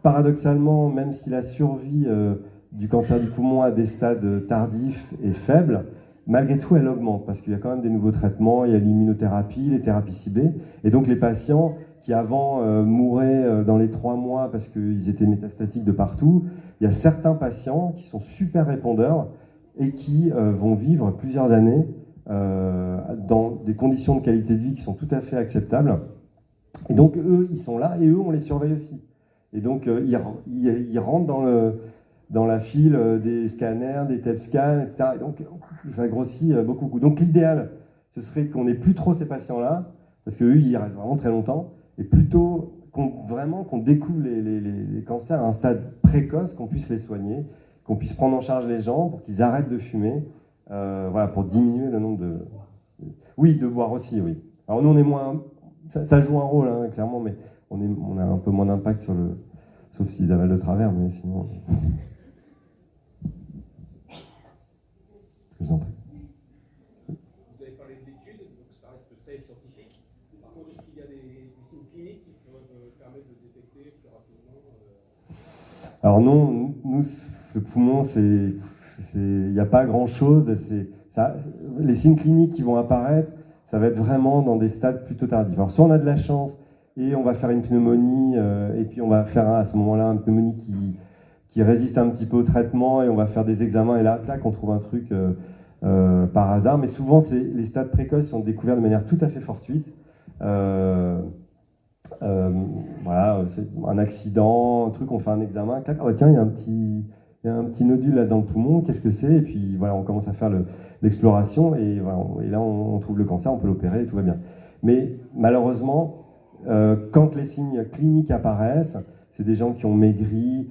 paradoxalement, même si la survie du cancer du poumon à des stades tardifs est faible, malgré tout, elle augmente parce qu'il y a quand même des nouveaux traitements, il y a l'immunothérapie, les thérapies ciblées. Et donc, les patients qui avant mouraient dans les 3 mois parce qu'ils étaient métastatiques de partout, il y a certains patients qui sont super répondeurs et qui vont vivre plusieurs années dans des conditions de qualité de vie qui sont tout à fait acceptables. Et donc, eux, ils sont là et eux, on les surveille aussi. Et donc, ils rentrent dans la file des scanners, des TEP scans, etc. Et donc, ça grossit beaucoup. Donc, l'idéal, ce serait qu'on n'ait plus trop ces patients-là, parce qu'eux, ils restent vraiment très longtemps, et plutôt qu'on découvre les cancers à un stade précoce, qu'on puisse les soigner, qu'on puisse prendre en charge les gens pour qu'ils arrêtent de fumer, voilà, pour diminuer le nombre de... Oui, de boire aussi, oui. Alors, nous, on est moins... Ça joue un rôle, hein, clairement, mais on a un peu moins d'impact sur le... Sauf s'ils avalent de travers, mais sinon... Je vous en prie. Vous avez parlé de l'étude, donc ça reste très scientifique. Par contre, est-ce qu'il y a des signes cliniques qui peuvent permettre de détecter plus rapidement Alors non, nous, le poumon, il n'y a pas grand-chose. Les signes cliniques qui vont apparaître, ça va être vraiment dans des stades plutôt tardifs. Alors soit on a de la chance et on va faire une pneumonie, et puis on va faire à ce moment-là une pneumonie qui résiste un petit peu au traitement, et on va faire des examens, et là, tac, on trouve un truc par hasard. Mais souvent, les stades précoces sont découverts de manière tout à fait fortuite. Voilà, c'est un accident, un truc, on fait un examen, clac, oh, tiens, il y a un petit nodule là dans le poumon, qu'est-ce que c'est? Et puis voilà, on commence à faire l'exploration et, voilà, et là on trouve le cancer, on peut l'opérer et tout va bien. Mais malheureusement, quand les signes cliniques apparaissent, c'est des gens qui ont maigri,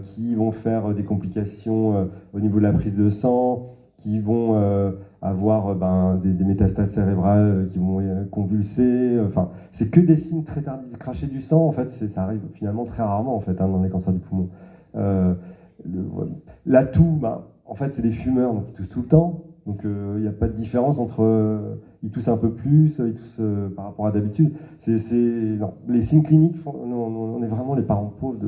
qui vont faire des complications au niveau de la prise de sang, qui vont avoir des métastases cérébrales qui vont convulser. Enfin, c'est que des signes très tardifs. Cracher du sang, en fait, ça arrive finalement très rarement en fait, hein, dans les cancers du poumon. L'atout, en fait, c'est des fumeurs, donc ils toussent tout le temps. Donc il n'y a pas de différence entre ils toussent un peu plus, ils toussent par rapport à d'habitude. Non. Les signes cliniques, on est vraiment les parents pauvres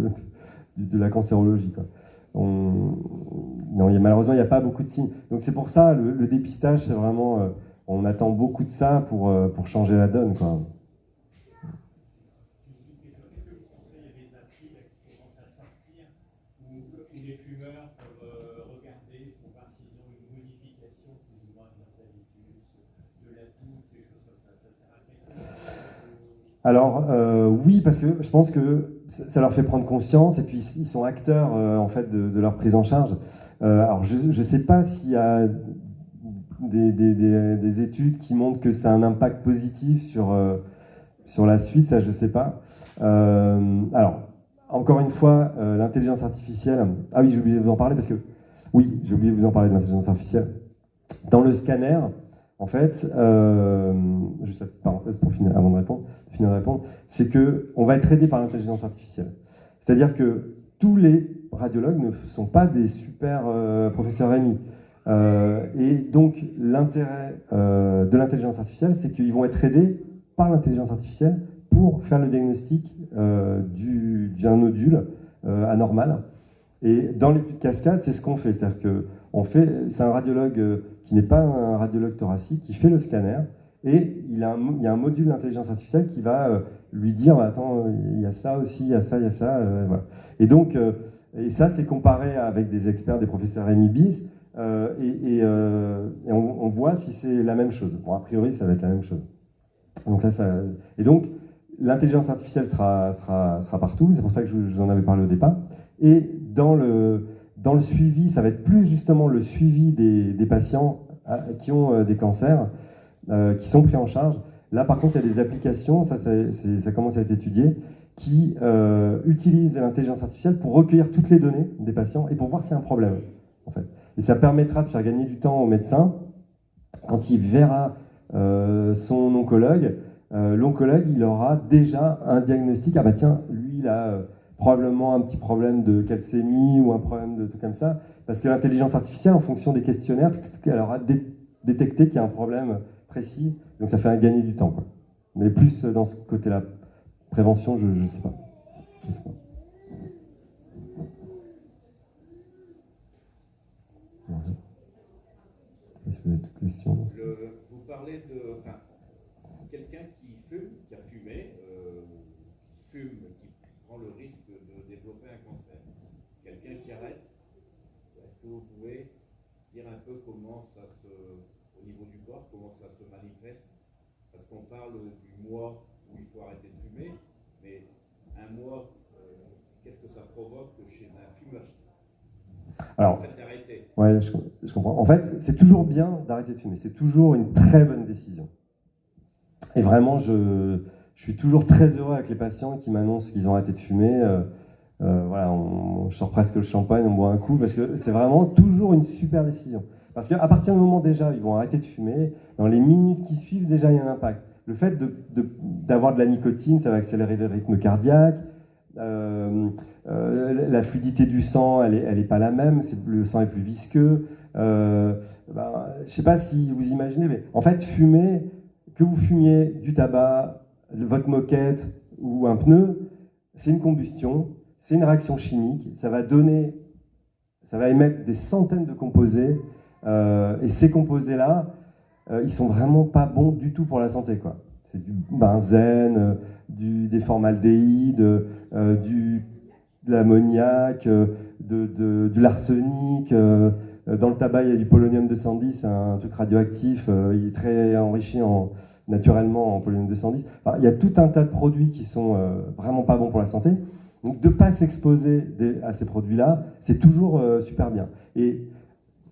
de la cancérologie, quoi. Malheureusement, il n'y a pas beaucoup de signes. Donc c'est pour ça, le dépistage, c'est vraiment... on attend beaucoup de ça pour changer la donne, quoi. Les fumeurs peuvent regarder pour voir s'ils ont une modification plus ou moins de leurs habitudes, de la toux, des choses comme ça. Ça sert à quelque chose? Alors oui, parce que je pense que ça leur fait prendre conscience et puis ils sont acteurs en fait de leur prise en charge. Alors je ne sais pas s'il y a des études qui montrent que ça a un impact positif sur la suite, ça je ne sais pas. Alors encore une fois, l'intelligence artificielle. Ah oui, j'ai oublié de vous en parler parce que oui, j'ai oublié de vous en parler de l'intelligence artificielle. Dans le scanner, en fait, juste la petite parenthèse pour finir de répondre, c'est qu'on va être aidé par l'intelligence artificielle. C'est-à-dire que tous les radiologues ne sont pas des super professeurs Rémi. Et donc, l'intérêt de l'intelligence artificielle, c'est qu'ils vont être aidés par l'intelligence artificielle pour faire le diagnostic d'un nodule anormal. Et dans l'étude cascade, c'est ce qu'on fait. C'est-à-dire que c'est un radiologue qui n'est pas un radiologue thoracique qui fait le scanner et il y a un module d'intelligence artificielle qui va lui dire attends, il y a ça aussi, il y a ça, voilà. Et donc, et ça c'est comparé avec des experts, des professeurs MIBIS et on voit si c'est la même chose. Bon, a priori, ça va être la même chose. Donc et donc, l'intelligence artificielle sera partout, c'est pour ça que je vous en avais parlé au départ. Et dans le suivi, ça va être plus justement le suivi des patients qui ont des cancers, qui sont pris en charge. Là, par contre, il y a des applications, ça commence à être étudié, qui utilisent l'intelligence artificielle pour recueillir toutes les données des patients et pour voir s'il y a un problème, en fait. Et ça permettra de faire gagner du temps au médecin quand il verra son oncologue. L'oncologue, il aura déjà un diagnostic. Ah bah tiens, lui, il a probablement un petit problème de calcémie ou un problème de tout comme ça. Parce que l'intelligence artificielle, en fonction des questionnaires, elle aura détecté qu'il y a un problème précis. Donc ça fait gagner du temps, quoi. Mais plus dans ce côté-là. Prévention, je ne sais pas. Je sais pas. Est-ce que vous avez d'autres questions? Vous parlez de quelqu'un qui fume, qui a fumé, qui prend le risque de développer un cancer. Quelqu'un qui arrête, est-ce que vous pouvez dire un peu comment ça au niveau du corps, comment ça se manifeste? Parce qu'on parle du mois où il faut arrêter de fumer, mais un mois, qu'est-ce que ça provoque chez un fumeur? Alors, ouais, je comprends. En fait, c'est toujours bien d'arrêter de fumer. C'est toujours une très bonne décision. Et vraiment, je suis toujours très heureux avec les patients qui m'annoncent qu'ils ont arrêté de fumer. Voilà, on sort presque le champagne, on boit un coup, parce que c'est vraiment toujours une super décision. Parce qu'à partir du moment déjà, ils vont arrêter de fumer, dans les minutes qui suivent, déjà, il y a un impact. Le fait d'avoir de la nicotine, ça va accélérer le rythme cardiaque. La fluidité du sang, elle est pas la même, le sang est plus visqueux. Je sais pas si vous imaginez, mais en fait, fumer, que vous fumiez du tabac, votre moquette ou un pneu, c'est une combustion, c'est une réaction chimique, ça va émettre des centaines de composés, et ces composés-là, ils sont vraiment pas bons du tout pour la santé, quoi. C'est du benzène, des formaldéhydes, de l'ammoniac, de l'arsenic. Dans le tabac, il y a du polonium 210, un truc radioactif. Il est très enrichi naturellement en polonium 210. Enfin, il y a tout un tas de produits qui sont vraiment pas bons pour la santé. Donc de ne pas s'exposer à ces produits-là, c'est toujours super bien. Et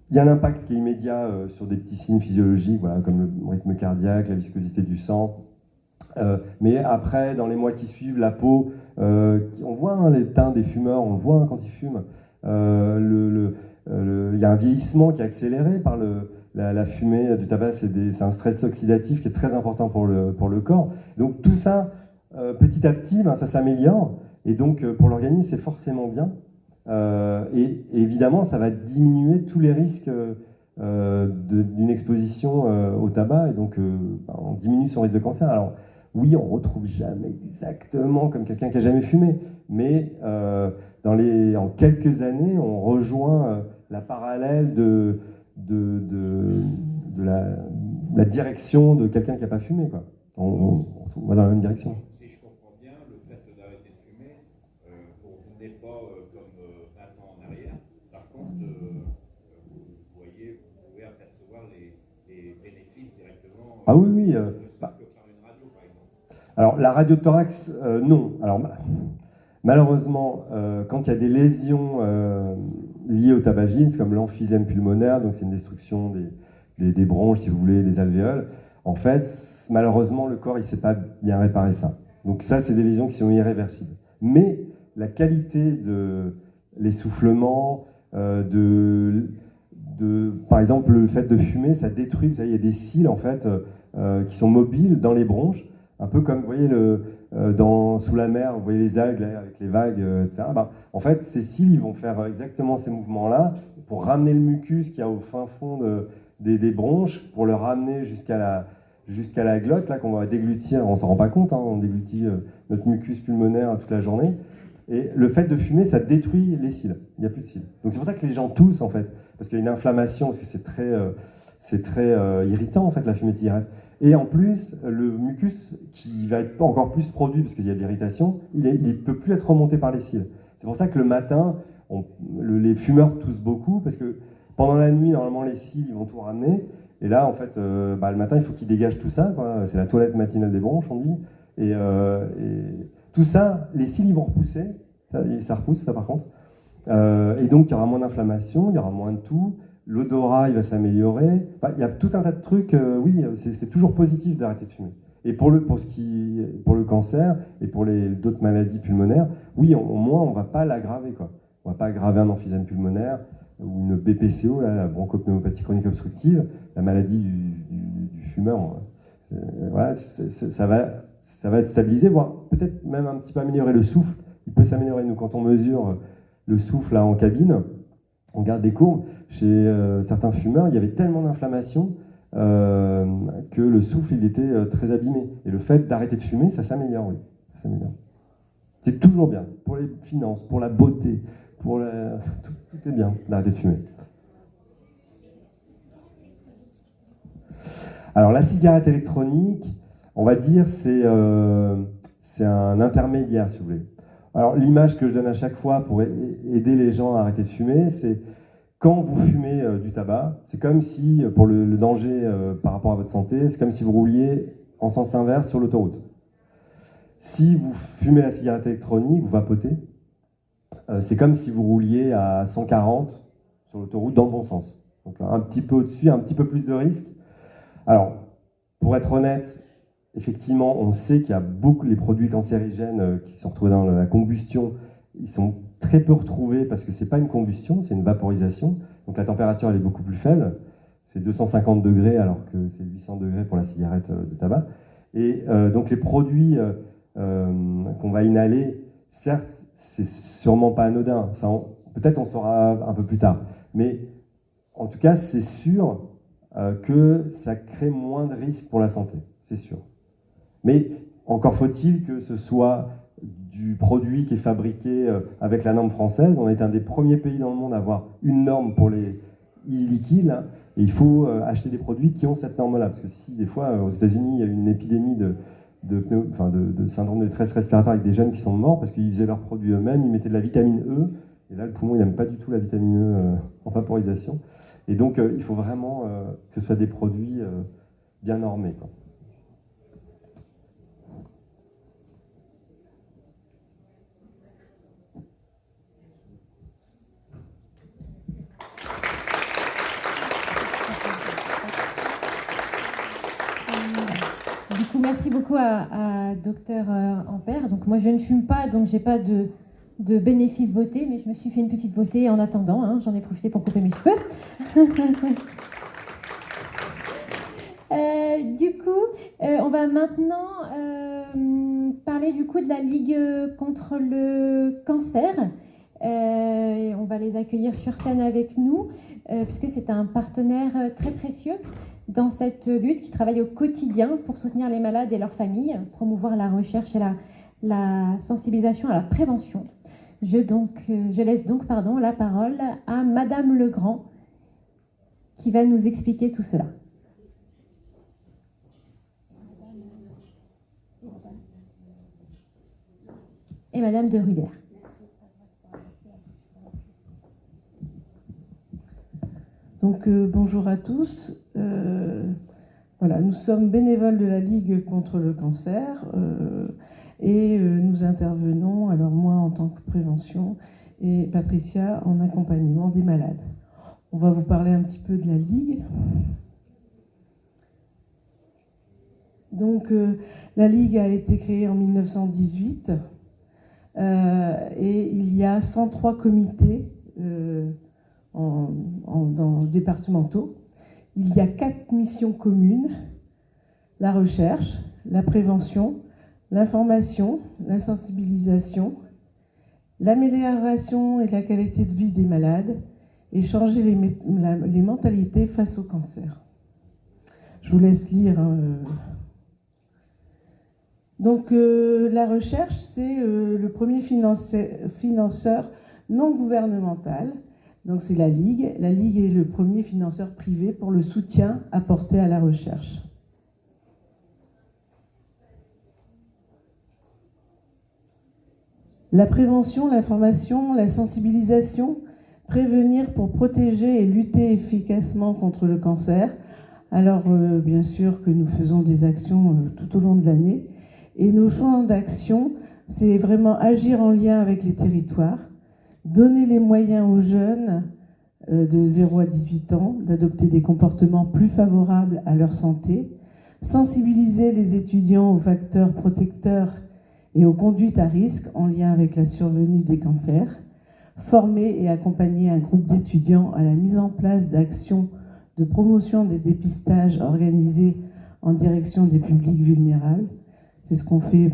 il y a un impact qui est immédiat sur des petits signes physiologiques, voilà, comme le rythme cardiaque, la viscosité du sang. Mais après, dans les mois qui suivent, la peau, on voit hein, les teints des fumeurs, on le voit hein, quand ils fument. Il y a un vieillissement qui est accéléré par la fumée du tabac, c'est un stress oxydatif qui est très important pour le corps. Donc tout ça, petit à petit, ben, ça s'améliore. Et donc pour l'organisme, c'est forcément bien. Et évidemment, ça va diminuer tous les risques d'une exposition au tabac. Et donc on diminue son risque de cancer. Alors oui, on ne retrouve jamais exactement comme quelqu'un qui n'a jamais fumé. Mais en quelques années, on rejoint la parallèle de la direction de quelqu'un qui n'a pas fumé, quoi. On va dans la même direction. Si je comprends bien, le fait d'arrêter de fumer, vous n'êtes pas comme 20 ans en arrière. Par contre, vous pouvez apercevoir les bénéfices directement. Ah oui, oui. Par une radio, par exemple. Alors, la radiothorax, non. Alors, malheureusement, quand il y a des lésions liées au tabagisme, comme l'emphysème pulmonaire, donc c'est une destruction des bronches, si vous voulez, des alvéoles, en fait, malheureusement, le corps, il ne sait pas bien réparer ça. Donc ça, c'est des lésions qui sont irréversibles. Mais la qualité de l'essoufflement, par exemple, le fait de fumer, ça détruit, vous savez, il y a des cils, en fait, qui sont mobiles dans les bronches, un peu comme, vous voyez, sous la mer, vous voyez les algues là, avec les vagues, etc. En fait, ces cils, ils vont faire exactement ces mouvements-là pour ramener le mucus qu'il y a au fin fond des bronches, pour le ramener jusqu'à la glotte, là, qu'on va déglutir. On ne s'en rend pas compte, hein, on déglutit notre mucus pulmonaire toute la journée. Et le fait de fumer, ça détruit les cils. Il n'y a plus de cils. Donc c'est pour ça que les gens toussent, en fait, parce qu'il y a une inflammation, parce que c'est très irritant, en fait, la fumée de cigarette. Et en plus, le mucus qui va être encore plus produit, parce qu'il y a de l'irritation, il ne peut plus être remonté par les cils. C'est pour ça que le matin, les fumeurs toussent beaucoup, parce que pendant la nuit, normalement, les cils ils vont tout ramener. Et là, en fait, le matin, il faut qu'ils dégagent tout ça, quoi. C'est la toilette matinale des bronches, on dit. Et tout ça, les cils, ils vont repousser. Ça repousse, ça, par contre. Et donc, il y aura moins d'inflammation, il y aura moins de tout. L'odorat, il va s'améliorer. Enfin, il y a tout un tas de trucs. Oui, c'est toujours positif d'arrêter de fumer. Et pour le cancer et pour d'autres maladies pulmonaires, oui, au moins, on ne va pas l'aggraver, quoi. On ne va pas aggraver un emphysème pulmonaire ou une BPCO, là, la bronchopneumopathie chronique obstructive, la maladie du fumeur. Voilà, ça va être stabilisé, voire peut-être même un petit peu améliorer le souffle. Il peut s'améliorer. Nous, quand on mesure le souffle là, en cabine, on garde des courbes. Chez certains fumeurs, il y avait tellement d'inflammation que le souffle, il était très abîmé. Et le fait d'arrêter de fumer, ça s'améliore, oui. Ça s'améliore. C'est toujours bien. Pour les finances, pour la beauté, tout est bien d'arrêter de fumer. Alors, la cigarette électronique, on va dire, c'est un intermédiaire, si vous voulez. Alors, l'image que je donne à chaque fois pour aider les gens à arrêter de fumer, c'est quand vous fumez du tabac, c'est comme si, pour le danger par rapport à votre santé, c'est comme si vous rouliez en sens inverse sur l'autoroute. Si vous fumez la cigarette électronique, vous vapotez, c'est comme si vous rouliez à 140 sur l'autoroute dans le bon sens. Donc un petit peu au-dessus, un petit peu plus de risque. Alors, pour être honnête, effectivement, on sait qu'il y a beaucoup les produits cancérigènes qui sont retrouvés dans la combustion, ils sont très peu retrouvés parce que c'est pas une combustion, c'est une vaporisation. Donc la température elle est beaucoup plus faible, c'est 250 degrés alors que c'est 800 degrés pour la cigarette de tabac. Et donc les produits qu'on va inhaler, certes, c'est sûrement pas anodin. Peut-être on saura un peu plus tard, mais en tout cas, c'est sûr que ça crée moins de risques pour la santé, c'est sûr. Mais encore faut-il que ce soit du produit qui est fabriqué avec la norme française. On est un des premiers pays dans le monde à avoir une norme pour les e-liquides. Hein, et il faut acheter des produits qui ont cette norme-là. Parce que si, des fois, aux États-Unis, il y a eu une épidémie de syndrome de détresse respiratoire avec des jeunes qui sont morts parce qu'ils faisaient leurs produits eux-mêmes, ils mettaient de la vitamine E. Et là, le poumon, il n'aime pas du tout la vitamine E en vaporisation. Et donc, il faut vraiment que ce soit des produits bien normés, quoi. merci beaucoup à Docteur Ampère. Donc moi je ne fume pas, donc j'ai pas de bénéfice beauté, mais je me suis fait une petite beauté en attendant. Hein, j'en ai profité pour couper mes cheveux. Du coup, on va maintenant parler du coup de la Ligue contre le cancer. Et on va les accueillir sur scène avec nous, puisque c'est un partenaire très précieux dans cette lutte, qui travaille au quotidien pour soutenir les malades et leurs familles, promouvoir la recherche et la sensibilisation à la prévention. Je laisse donc la parole à Madame Legrand, qui va nous expliquer tout cela. Et Madame de Ruder. Donc bonjour à tous. Voilà, nous sommes bénévoles de la Ligue contre le cancer et nous intervenons, alors moi en tant que prévention et Patricia en accompagnement des malades. On va vous parler un petit peu de la Ligue. Donc la Ligue a été créée en 1918 et il y a 103 comités départementaux. Il y a 4 missions communes: la recherche, la prévention, l'information, la sensibilisation, l'amélioration et la qualité de vie des malades et changer les mentalités face au cancer. Je vous laisse lire. Donc la recherche, c'est le premier financeur non gouvernemental. Donc c'est la Ligue. La Ligue est le premier financeur privé pour le soutien apporté à la recherche. La prévention, l'information, la sensibilisation, prévenir pour protéger et lutter efficacement contre le cancer. Alors bien sûr que nous faisons des actions tout au long de l'année. Et nos champs d'action, c'est vraiment agir en lien avec les territoires, donner les moyens aux jeunes de 0 à 18 ans d'adopter des comportements plus favorables à leur santé, sensibiliser les étudiants aux facteurs protecteurs et aux conduites à risque en lien avec la survenue des cancers, former et accompagner un groupe d'étudiants à la mise en place d'actions de promotion des dépistages organisés en direction des publics vulnérables. C'est ce qu'on fait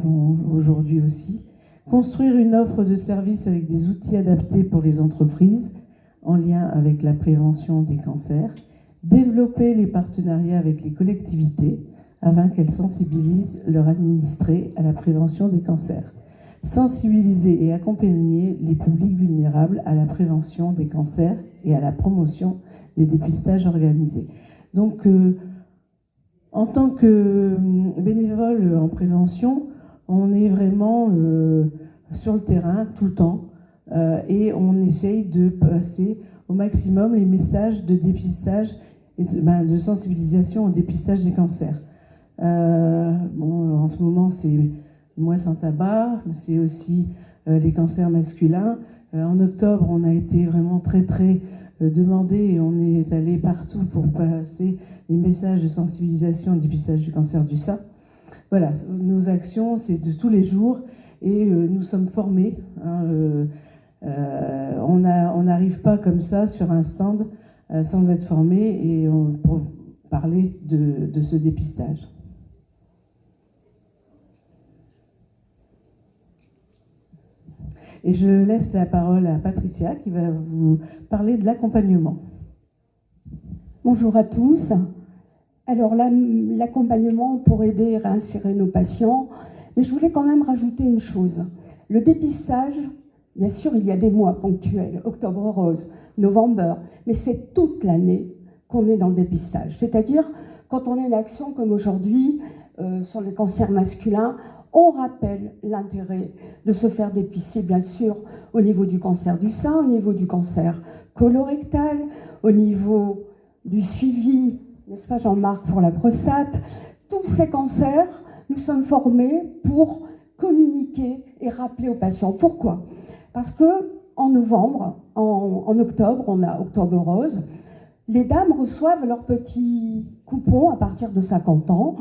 aujourd'hui aussi. Construire une offre de services avec des outils adaptés pour les entreprises en lien avec la prévention des cancers. Développer les partenariats avec les collectivités afin qu'elles sensibilisent leurs administrés à la prévention des cancers. Sensibiliser et accompagner les publics vulnérables à la prévention des cancers et à la promotion des dépistages organisés. Donc, en tant que bénévole en prévention, on est vraiment sur le terrain tout le temps et on essaye de passer au maximum les messages de dépistage et de sensibilisation au dépistage des cancers. En ce moment, c'est Moi sans tabac, c'est aussi les cancers masculins. En octobre, on a été vraiment très demandé et on est allé partout pour passer les messages de sensibilisation au dépistage du cancer du sein. Voilà, nos actions, c'est de tous les jours et nous sommes formés. On n'arrive pas comme ça sur un stand sans être formé et pour parler de ce dépistage. Et je laisse la parole à Patricia qui va vous parler de l'accompagnement. Bonjour à tous. Alors l'accompagnement pour aider et réinsérer nos patients, mais je voulais quand même rajouter une chose. Le dépistage, bien sûr, il y a des mois ponctuels, octobre rose, novembre, mais c'est toute l'année qu'on est dans le dépistage. C'est-à-dire, quand on a une action comme aujourd'hui sur les cancers masculins, on rappelle l'intérêt de se faire dépister, bien sûr, au niveau du cancer du sein, au niveau du cancer colorectal, au niveau du suivi, n'est-ce pas Jean-Marc, pour la prostate. Tous ces cancers, nous sommes formés pour communiquer et rappeler aux patients. Pourquoi ? Parce qu'en novembre, en octobre, on a Octobre Rose, les dames reçoivent leur petit coupon à partir de 50 ans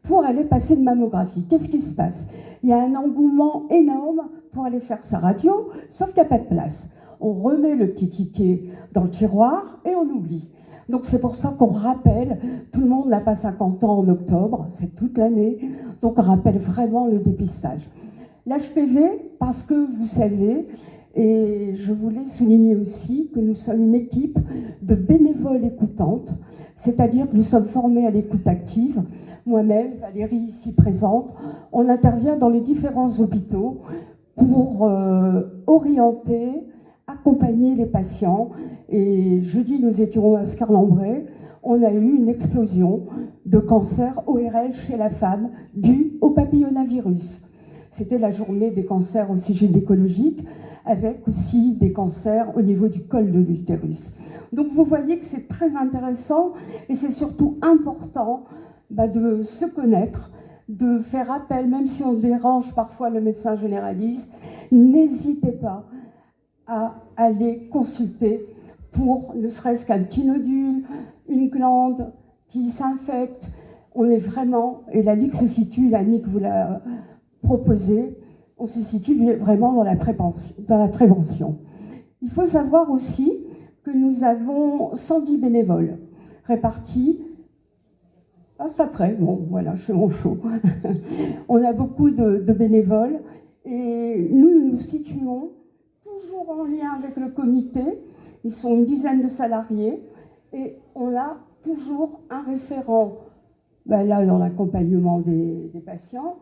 pour aller passer une mammographie. Qu'est-ce qui se passe? Il y a un engouement énorme pour aller faire sa radio, sauf qu'il n'y a pas de place. On remet le petit ticket dans le tiroir et on oublie. Donc c'est pour ça qu'on rappelle, tout le monde n'a pas 50 ans en octobre, c'est toute l'année, donc on rappelle vraiment le dépistage. L'HPV, parce que vous savez, et je voulais souligner aussi que nous sommes une équipe de bénévoles écoutantes, c'est-à-dire que nous sommes formés à l'écoute active. Moi-même, Valérie ici présente, on intervient dans les différents hôpitaux pour orienter, accompagner les patients. Et jeudi, nous étions à Oscar-Lambray, on a eu une explosion de cancer ORL chez la femme due au papillomavirus. C'était la journée des cancers aussi gynécologiques, avec aussi des cancers au niveau du col de l'utérus. Donc vous voyez que c'est très intéressant et c'est surtout important de se connaître, de faire appel, même si on dérange parfois le médecin généraliste, n'hésitez pas à aller consulter pour ne serait-ce qu'un petit nodule, une glande qui s'infecte. On est vraiment, et la Ligue se situe, la Ligue vous l'a proposé, on se situe vraiment dans la prévention. Il faut savoir aussi que nous avons 110 bénévoles répartis. Ah, c'est après, bon, voilà, je fais mon show. On a beaucoup de bénévoles et nous nous situons toujours en lien avec le comité. Ils sont une dizaine de salariés et on a toujours un référent là, dans l'accompagnement des patients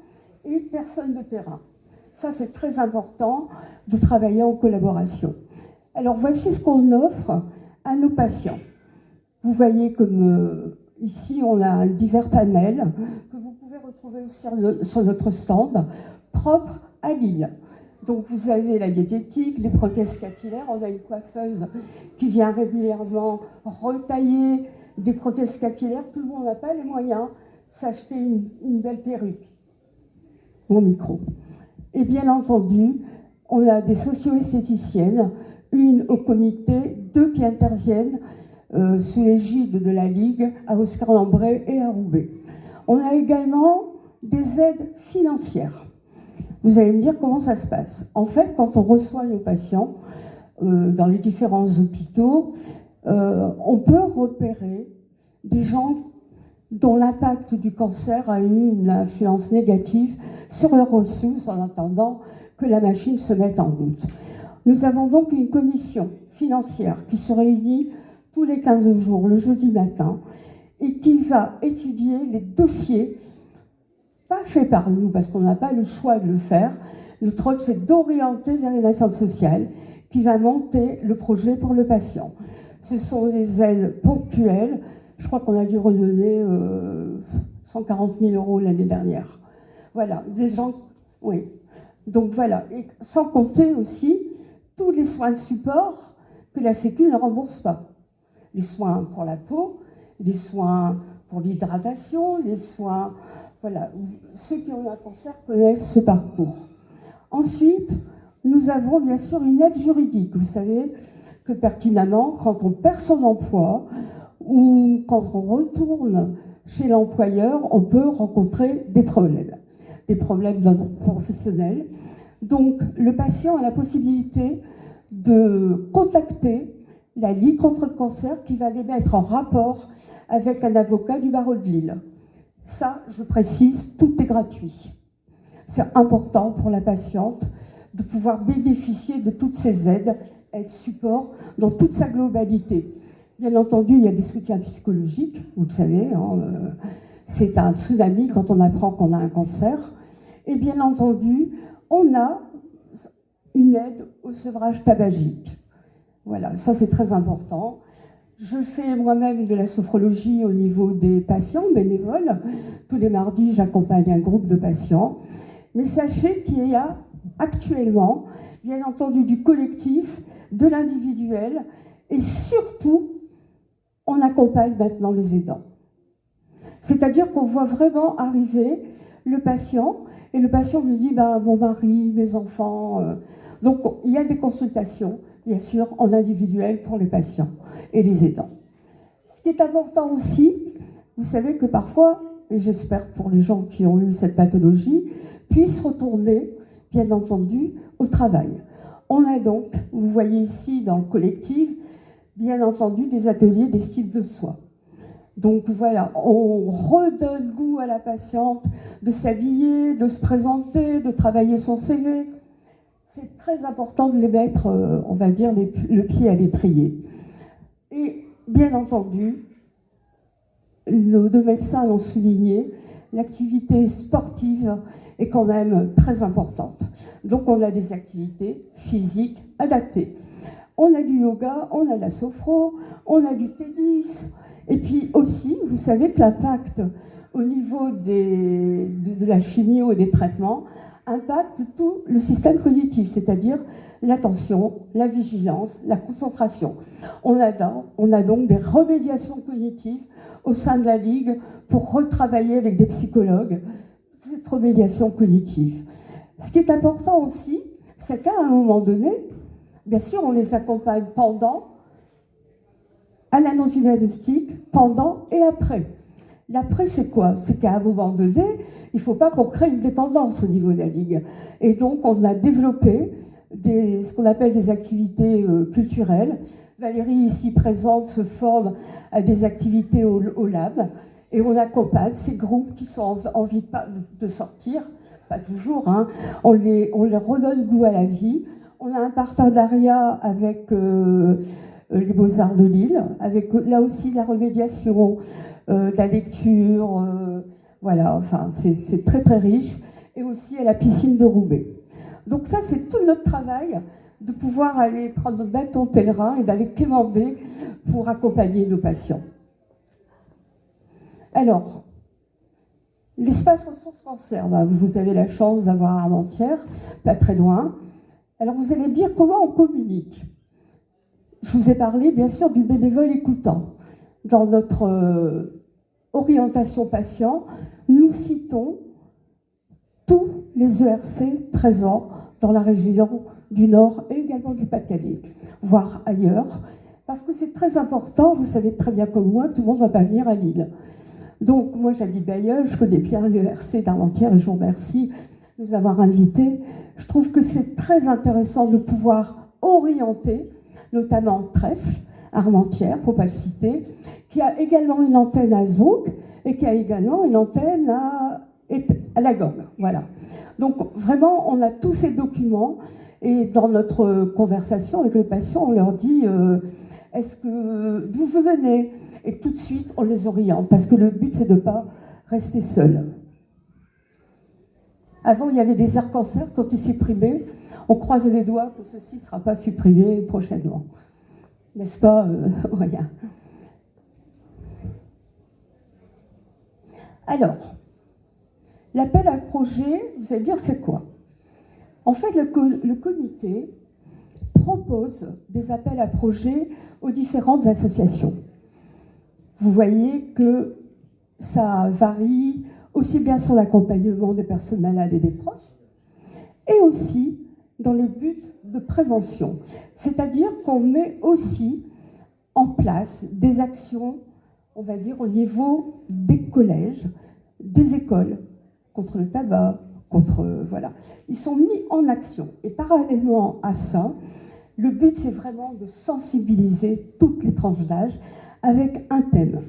et personne de terrain. Ça, c'est très important de travailler en collaboration. Alors, voici ce qu'on offre à nos patients. Vous voyez comme ici, on a divers panels que vous pouvez retrouver aussi sur notre stand, propre à Lille. Donc, vous avez la diététique, les prothèses capillaires. On a une coiffeuse qui vient régulièrement retailler des prothèses capillaires. Tout le monde n'a pas les moyens de s'acheter une belle perruque. Mon micro. Et bien entendu, on a des socio-esthéticiennes, une au comité, deux qui interviennent sous l'égide de la Ligue à Oscar-Lambray et à Roubaix. On a également des aides financières. Vous allez me dire comment ça se passe. En fait, quand on reçoit nos patients dans les différents hôpitaux, on peut repérer des gens dont l'impact du cancer a eu une influence négative sur leurs ressources en attendant que la machine se mette en route. Nous avons donc une commission financière qui se réunit tous les 15 jours, le jeudi matin, et qui va étudier les dossiers, pas faits par nous, parce qu'on n'a pas le choix de le faire. Notre rôle, c'est d'orienter vers une assistante sociale qui va monter le projet pour le patient. Ce sont des aides ponctuelles. Je crois qu'on a dû redonner 140 000 € l'année dernière. Voilà, des gens... Oui. Donc voilà. Et sans compter aussi tous les soins de support que la Sécu ne rembourse pas. Les soins pour la peau, les soins pour l'hydratation, les soins... Voilà. Ceux qui ont un cancer connaissent ce parcours. Ensuite, nous avons bien sûr une aide juridique. Vous savez que pertinemment, quand on perd son emploi ou quand on retourne chez l'employeur, on peut rencontrer des problèmes d'ordre professionnel. Donc, le patient a la possibilité de contacter la Ligue contre le cancer qui va les mettre en rapport avec un avocat du barreau de Lille. Ça, je précise, tout est gratuit. C'est important pour la patiente de pouvoir bénéficier de toutes ces aides support dans toute sa globalité. Bien entendu, il y a des soutiens psychologiques, vous le savez, c'est un tsunami quand on apprend qu'on a un cancer. Et bien entendu, on a une aide au sevrage tabagique. Voilà, ça c'est très important. Je fais moi-même de la sophrologie au niveau des patients bénévoles. Tous les mardis, j'accompagne un groupe de patients. Mais sachez qu'il y a actuellement, bien entendu, du collectif, de l'individuel, et surtout, on accompagne maintenant les aidants. C'est-à-dire qu'on voit vraiment arriver le patient, et le patient lui dit mon mari, mes enfants. Donc il y a des consultations, bien sûr, en individuel pour les patients et les aidants. Ce qui est important aussi, vous savez que parfois, et j'espère pour les gens qui ont eu cette pathologie, puissent retourner, bien entendu, au travail. On a donc, vous voyez ici dans le collectif, bien entendu, des ateliers d'estime de soi. Donc voilà, on redonne goût à la patiente de s'habiller, de se présenter, de travailler son CV. C'est très important de les mettre, on va dire, le pied à l'étrier. Et bien entendu, nos deux médecins l'ont souligné, l'activité sportive est quand même très importante. Donc on a des activités physiques adaptées. On a du yoga, on a de la sophro, on a du tennis. Et puis aussi, vous savez que l'impact au niveau de la chimio et des traitements impacte tout le système cognitif, c'est-à-dire l'attention, la vigilance, la concentration. On a donc des remédiations cognitives au sein de la Ligue pour retravailler avec des psychologues cette remédiation cognitive. Ce qui est important aussi, c'est qu'à un moment donné, bien sûr, on les accompagne pendant, à l'annonce du diagnostic, pendant et après. L'après, c'est quoi? C'est qu'à un moment donné, il ne faut pas qu'on crée une dépendance au niveau de la Ligue. Et donc, on a développé ce qu'on appelle des activités culturelles. Valérie, ici présente, se forme à des activités au lab. Et on accompagne ces groupes qui sont envie de sortir, pas toujours, hein. On les redonne goût à la vie. On a un partenariat avec les Beaux-Arts de Lille, avec là aussi la remédiation, la lecture, voilà, enfin c'est très très riche, et aussi à la piscine de Roubaix. Donc ça, c'est tout notre travail de pouvoir aller prendre notre bâton pèlerin et d'aller quémander pour accompagner nos patients. Alors, l'espace ressources cancer, vous avez la chance d'avoir Armentières, pas très loin. Alors vous allez me dire comment on communique. Je vous ai parlé bien sûr du bénévole écoutant. Dans notre orientation patient, nous citons tous les ERC présents dans la région du Nord et également du Pas-de-Calais, voire ailleurs, parce que c'est très important, vous savez très bien comme moi, que tout le monde ne va pas venir à Lille. Donc moi j'habite Bailleul, je connais bien l'ERC d'Armentières et je vous remercie de nous avoir invités. Je trouve que c'est très intéressant de pouvoir orienter, notamment Trèfle, Armentières, pour ne pas le citer, qui a également une antenne à Zwouk et qui a également une antenne à la Gomme. Voilà. Donc vraiment, on a tous ces documents et dans notre conversation avec les patients, on leur dit d'où vous venez? Et tout de suite, on les oriente parce que le but, c'est de ne pas rester seul. Avant, il y avait des aires-cancers qui ont été supprimés. On croise les doigts que ceci ne sera pas supprimé prochainement. N'est-ce pas, rien. Alors, l'appel à projet, vous allez me dire, c'est quoi? En fait, le comité propose des appels à projets aux différentes associations. Vous voyez que ça varie aussi bien sur l'accompagnement des personnes malades et des proches, et aussi dans les buts de prévention. C'est-à-dire qu'on met aussi en place des actions, on va dire, au niveau des collèges, des écoles, contre le tabac, voilà. Ils sont mis en action. Et parallèlement à ça, le but, c'est vraiment de sensibiliser toutes les tranches d'âge avec un thème.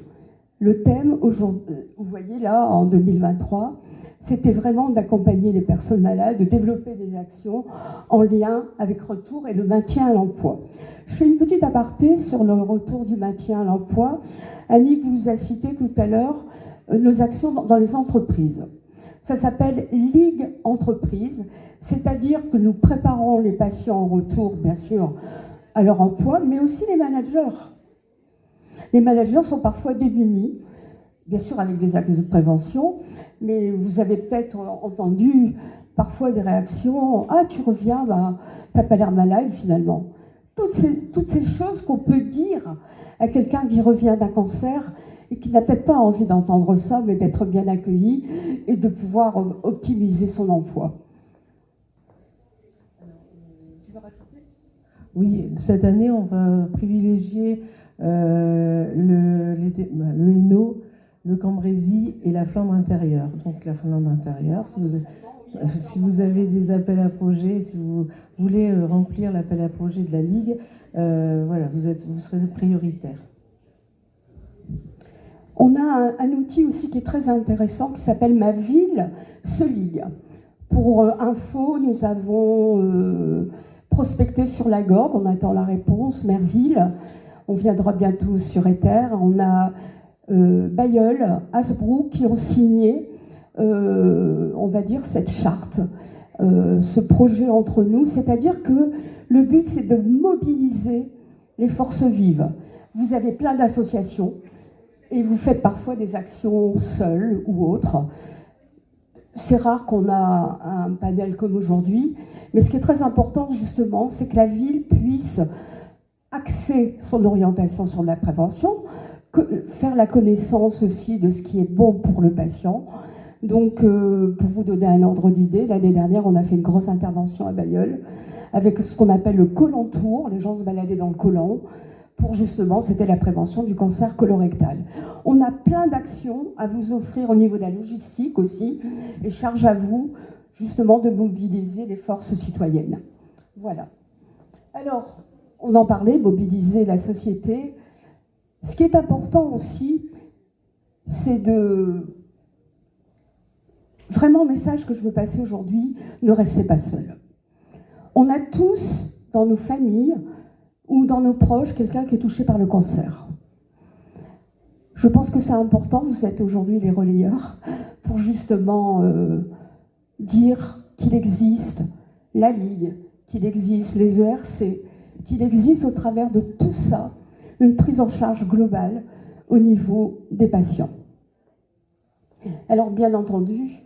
Le thème, aujourd'hui, vous voyez là, en 2023, c'était vraiment d'accompagner les personnes malades, de développer des actions en lien avec retour et le maintien à l'emploi. Je fais une petite aparté sur le retour du maintien à l'emploi. Annick vous a cité tout à l'heure nos actions dans les entreprises. Ça s'appelle Ligue Entreprise, c'est-à-dire que nous préparons les patients au retour, bien sûr, à leur emploi, mais aussi les managers. Les managers sont parfois démunis, bien sûr avec des actes de prévention, mais vous avez peut-être entendu parfois des réactions « Ah, tu reviens, t'as pas l'air malade finalement ». Toutes ces choses qu'on peut dire à quelqu'un qui revient d'un cancer et qui n'a peut-être pas envie d'entendre ça, mais d'être bien accueilli et de pouvoir optimiser son emploi. Tu veux rajouter ? Oui, cette année, on va privilégier le HENO, le Cambrésis et la Flandre intérieure. Donc la Flandre intérieure, si vous avez des appels à projets, si vous voulez remplir l'appel à projet de la Ligue, voilà, vous serez prioritaire. On a un outil aussi qui est très intéressant qui s'appelle Ma Ville se ligue. Pour info, nous avons prospecté sur la Gorgue, on attend la réponse, Merville, on viendra bientôt sur Ether, on a Bailleul, Hasbrook qui ont signé, on va dire, cette charte, ce projet entre nous, c'est-à-dire que le but c'est de mobiliser les forces vives. Vous avez plein d'associations et vous faites parfois des actions seules ou autres. C'est rare qu'on a un panel comme aujourd'hui, mais ce qui est très important justement, c'est que la ville puisse axer son orientation sur la prévention, faire la connaissance aussi de ce qui est bon pour le patient. Donc, pour vous donner un ordre d'idée, l'année dernière, on a fait une grosse intervention à Bailleul avec ce qu'on appelle le collantour. Les gens se baladaient dans le collant pour justement, c'était la prévention du cancer colorectal. On a plein d'actions à vous offrir au niveau de la logistique aussi, et charge à vous justement de mobiliser les forces citoyennes. Voilà. Alors, on en parlait, mobiliser la société. Ce qui est important aussi, c'est de... Vraiment, le message que je veux passer aujourd'hui, ne restez pas seuls. On a tous, dans nos familles ou dans nos proches, quelqu'un qui est touché par le cancer. Je pense que c'est important, vous êtes aujourd'hui les relayeurs, pour justement dire qu'il existe la Ligue, qu'il existe les ERC, qu'il existe au travers de tout ça une prise en charge globale au niveau des patients. Alors bien entendu,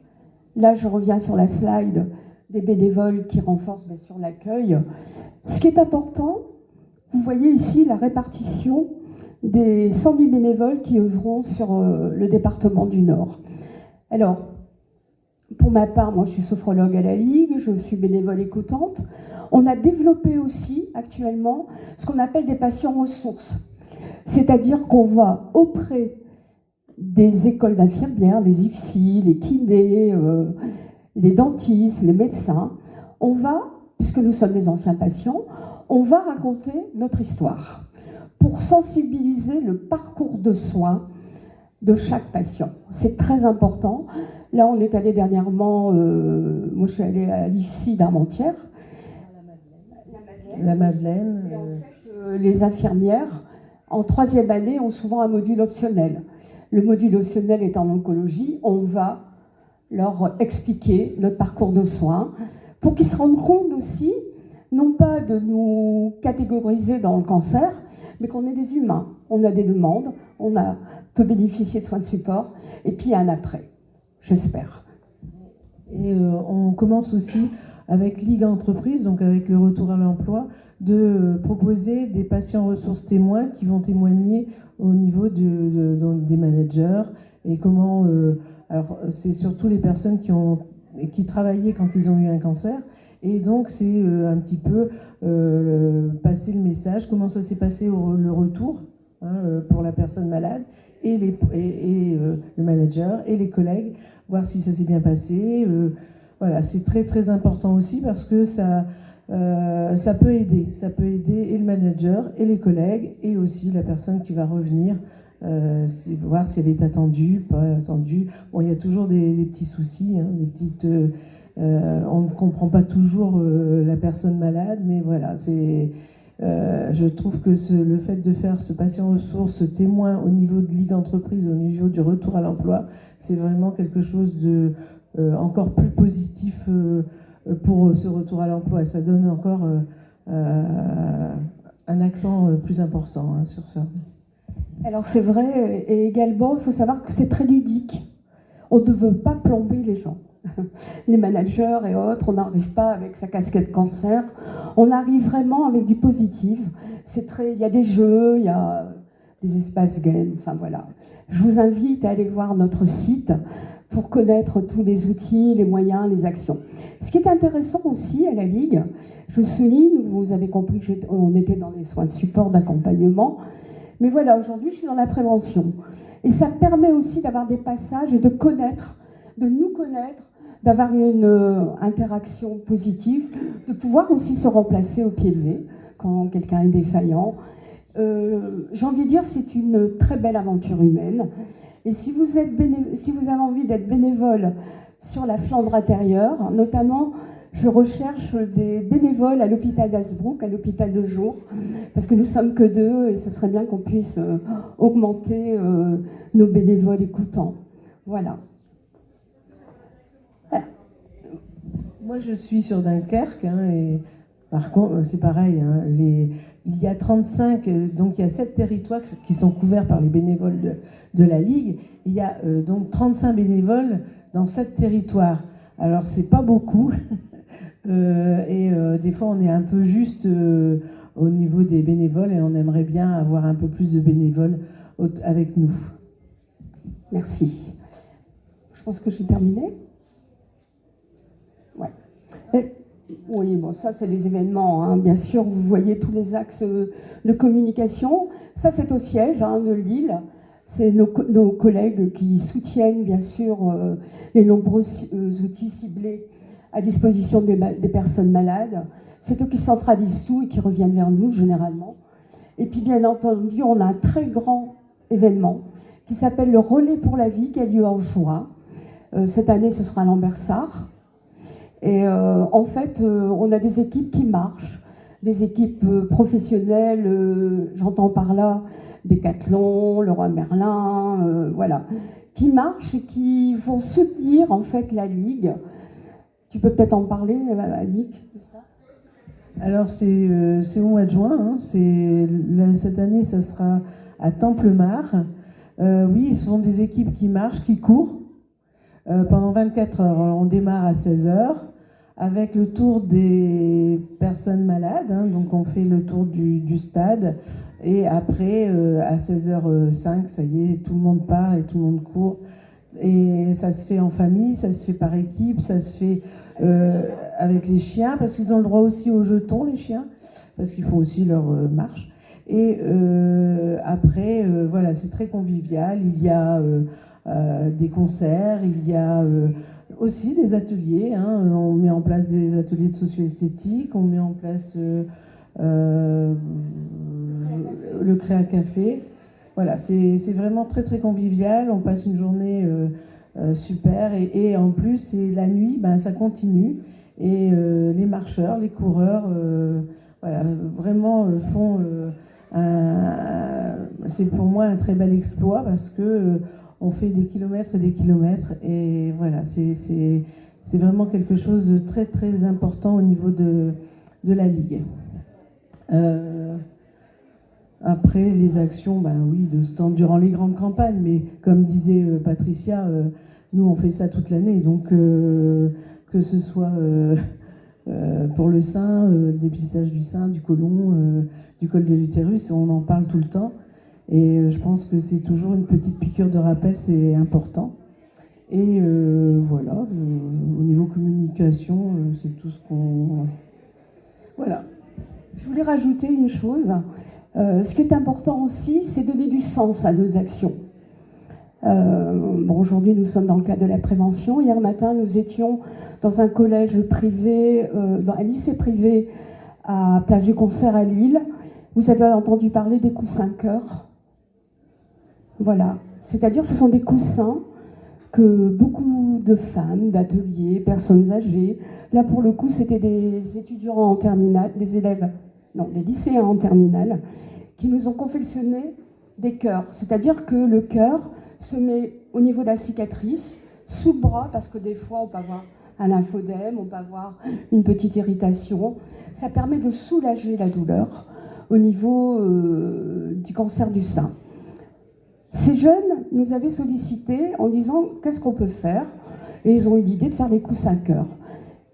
là je reviens sur la slide des bénévoles qui renforcent bien sûr l'accueil. Ce qui est important, vous voyez ici la répartition des 110 bénévoles qui œuvront sur le département du Nord. Alors, pour ma part, moi je suis sophrologue à la Ligue, je suis bénévole écoutante. On a développé aussi actuellement ce qu'on appelle des patients ressources. C'est-à-dire qu'on va auprès des écoles d'infirmières, les IFSI, les kinés, les dentistes, les médecins. On va, puisque nous sommes des anciens patients, on va raconter notre histoire pour sensibiliser le parcours de soins de chaque patient. C'est très important. Là, on est allé dernièrement, moi je suis allée à l'IFSI d'Armentières. La Madeleine. Et en fait, les infirmières, en 3e année, ont souvent un module optionnel. Le module optionnel est en oncologie. On va leur expliquer notre parcours de soins pour qu'ils se rendent compte aussi, non pas de nous catégoriser dans le cancer, mais qu'on est des humains. On a des demandes, peut bénéficier de soins de support, et puis un après, j'espère. Et on commence aussi avec Ligue Entreprise, donc avec le retour à l'emploi, de proposer des patients ressources témoins qui vont témoigner au niveau des managers et comment... alors, c'est surtout les personnes qui travaillaient quand ils ont eu un cancer. Et donc, c'est un petit peu passer le message, comment ça s'est passé le retour pour la personne malade, et le manager et les collègues, voir si ça s'est bien passé. Voilà, c'est très très important aussi parce que ça peut aider. Ça peut aider et le manager et les collègues et aussi la personne qui va revenir, voir si elle est attendue, pas attendue. Bon, il y a toujours des petits soucis, des petites... on ne comprend pas toujours la personne malade, mais voilà, je trouve que le fait de faire ce patient ressource, ce témoin au niveau de Ligue Entreprise, au niveau du retour à l'emploi, c'est vraiment quelque chose de encore plus positif pour ce retour à l'emploi. Et ça donne encore un accent plus important sur ça. Alors c'est vrai, et également, il faut savoir que c'est très ludique. On ne veut pas plomber les gens. Les managers et autres, on n'arrive pas avec sa casquette cancer, on arrive vraiment avec du positif. Il y a des jeux, il y a des espaces games, enfin voilà. Je vous invite à aller voir notre site pour connaître tous les outils, les moyens, les actions. Ce qui est intéressant aussi à la Ligue, je souligne, vous avez compris qu'on était dans les soins de support, d'accompagnement, Mais voilà, aujourd'hui, je suis dans la prévention. Et ça permet aussi d'avoir des passages et de connaître, de nous connaître, d'avoir une interaction positive, de pouvoir aussi se remplacer au pied levé quand quelqu'un est défaillant. J'ai envie de dire, c'est une très belle aventure humaine. Et si vous avez envie d'être bénévole sur la Flandre intérieure, notamment, je recherche des bénévoles à l'hôpital d'Hazebrouck, à l'hôpital de jour, parce que nous sommes que 2 et ce serait bien qu'on puisse augmenter nos bénévoles écoutants. Voilà. Moi, je suis sur Dunkerque, et par contre, c'est pareil, il y a 35, donc il y a 7 territoires qui sont couverts par les bénévoles de la Ligue. Il y a donc 35 bénévoles dans 7 territoires. Alors, c'est pas beaucoup, des fois, on est un peu juste au niveau des bénévoles et on aimerait bien avoir un peu plus de bénévoles avec nous. Merci. Je pense que j'ai terminé. Ouais. Oui, bon, ça, c'est les événements. Hein. Bien sûr, vous voyez tous les axes de communication. Ça, c'est au siège de Lille. C'est nos collègues qui soutiennent, bien sûr, les nombreux outils ciblés à disposition des personnes malades. C'est eux qui centralisent tout et qui reviennent vers nous, généralement. Et puis, bien entendu, on a un très grand événement qui s'appelle le Relais pour la vie, qui a lieu en juin. Cette année, ce sera à Lambersart. Et en fait, on a des équipes qui marchent, des équipes professionnelles, j'entends par là Decathlon, Leroy Merlin, voilà, qui marchent et qui vont soutenir en fait la Ligue. Tu peux peut-être en parler, Annick, de ça ? Alors c'est au mois de juin, cette année ça sera à Templemar. Oui, ce sont des équipes qui marchent, qui courent pendant 24 heures. Alors, on démarre à 16 heures avec le tour des personnes malades, donc on fait le tour du stade et après à 16h05, ça y est, tout le monde part et tout le monde court. Et ça se fait en famille, ça se fait par équipe, ça se fait avec les chiens, parce qu'ils ont le droit aussi aux jetons, les chiens, parce qu'ils font aussi leur marche. Et après, voilà, c'est très convivial. Il y a des concerts, il y a aussi des ateliers. On met en place des ateliers de socio-esthétique, on met en place le Créa Café. Voilà, c'est vraiment très très convivial. On passe une journée super et en plus, c'est la nuit, ça continue. Et les marcheurs, les coureurs, voilà, vraiment font c'est pour moi un très bel exploit parce que on fait des kilomètres et des kilomètres et voilà, c'est vraiment quelque chose de très très important au niveau de la Ligue. Après les actions, oui, de stand durant les grandes campagnes, mais comme disait Patricia, nous on fait ça toute l'année, donc que ce soit pour le sein, le dépistage du sein, du côlon, du col de l'utérus, on en parle tout le temps. Et je pense que c'est toujours une petite piqûre de rappel, c'est important. Et voilà, au niveau communication, c'est tout ce qu'on... Voilà. Je voulais rajouter une chose. Ce qui est important aussi, c'est donner du sens à nos actions. Aujourd'hui, nous sommes dans le cadre de la prévention. Hier matin, nous étions dans un collège privé, dans un lycée privé à Place du Concert à Lille. Vous avez entendu parler des coussins cœur. Voilà. C'est-à-dire, ce sont des coussins que beaucoup de femmes, d'ateliers, personnes âgées, là pour le coup, c'était des étudiants en terminale, des lycéens en terminale, qui nous ont confectionné des cœurs. C'est-à-dire que le cœur se met au niveau de la cicatrice, sous le bras, parce que des fois, on peut avoir un lymphodème, on peut avoir une petite irritation. Ça permet de soulager la douleur au niveau du cancer du sein. Ces jeunes nous avaient sollicité en disant qu'est-ce qu'on peut faire, et ils ont eu l'idée de faire des coussins cœur.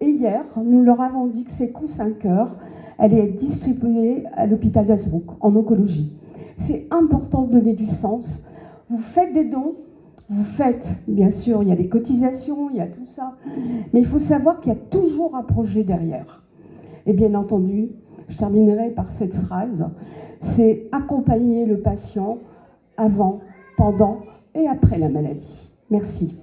Et hier, nous leur avons dit que ces coussins cœur allaient être distribués à l'hôpital d'Hazebrouck en oncologie. C'est important de donner du sens. Vous faites des dons, vous faites, bien sûr, il y a des cotisations, il y a tout ça, mais il faut savoir qu'il y a toujours un projet derrière. Et bien entendu, je terminerai par cette phrase, c'est accompagner le patient avant, pendant et après la maladie. Merci.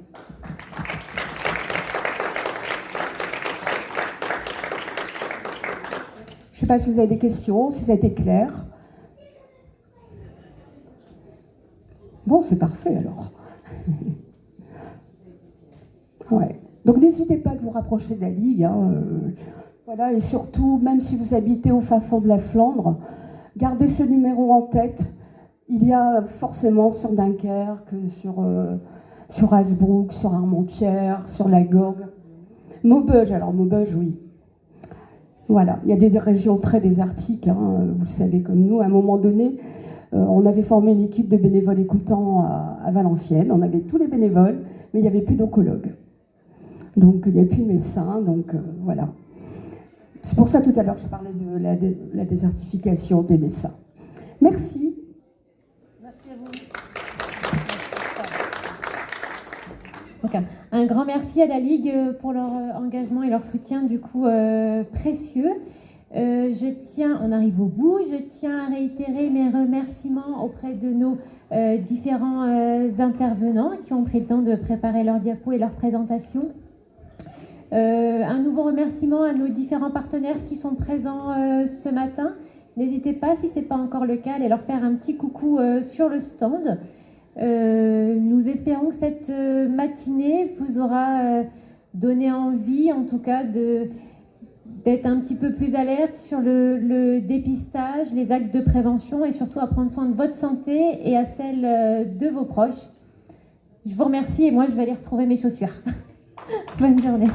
Je ne sais pas si vous avez des questions, si ça a été clair. Bon, c'est parfait alors. Ouais. Donc n'hésitez pas de vous rapprocher de la Ligue. Voilà, et surtout, même si vous habitez au fin fond de la Flandre, gardez ce numéro en tête. Il y a forcément sur Dunkerque, sur Hasbrook, sur Armentières, sur la Gorgue. Maubeuge, alors Maubeuge, oui. Voilà, il y a des régions très désertiques, vous le savez comme nous. À un moment donné, on avait formé une équipe de bénévoles écoutants à Valenciennes. On avait tous les bénévoles, mais il n'y avait plus d'oncologues. Donc il n'y a plus de médecins, donc voilà. C'est pour ça tout à l'heure je parlais de la désertification des médecins. Merci. Merci à vous. Donc, un grand merci à la Ligue pour leur engagement et leur soutien du coup précieux. On arrive au bout, je tiens à réitérer mes remerciements auprès de nos différents intervenants qui ont pris le temps de préparer leurs diapos et leurs présentations. Un nouveau remerciement à nos différents partenaires qui sont présents ce matin. N'hésitez pas, si ce n'est pas encore le cas, à aller leur faire un petit coucou sur le stand. Nous espérons que cette matinée vous aura donné envie, en tout cas, d'être un petit peu plus alerte sur le dépistage, les actes de prévention et surtout à prendre soin de votre santé et à celle de vos proches. Je vous remercie et moi je vais aller retrouver mes chaussures. Bonne journée.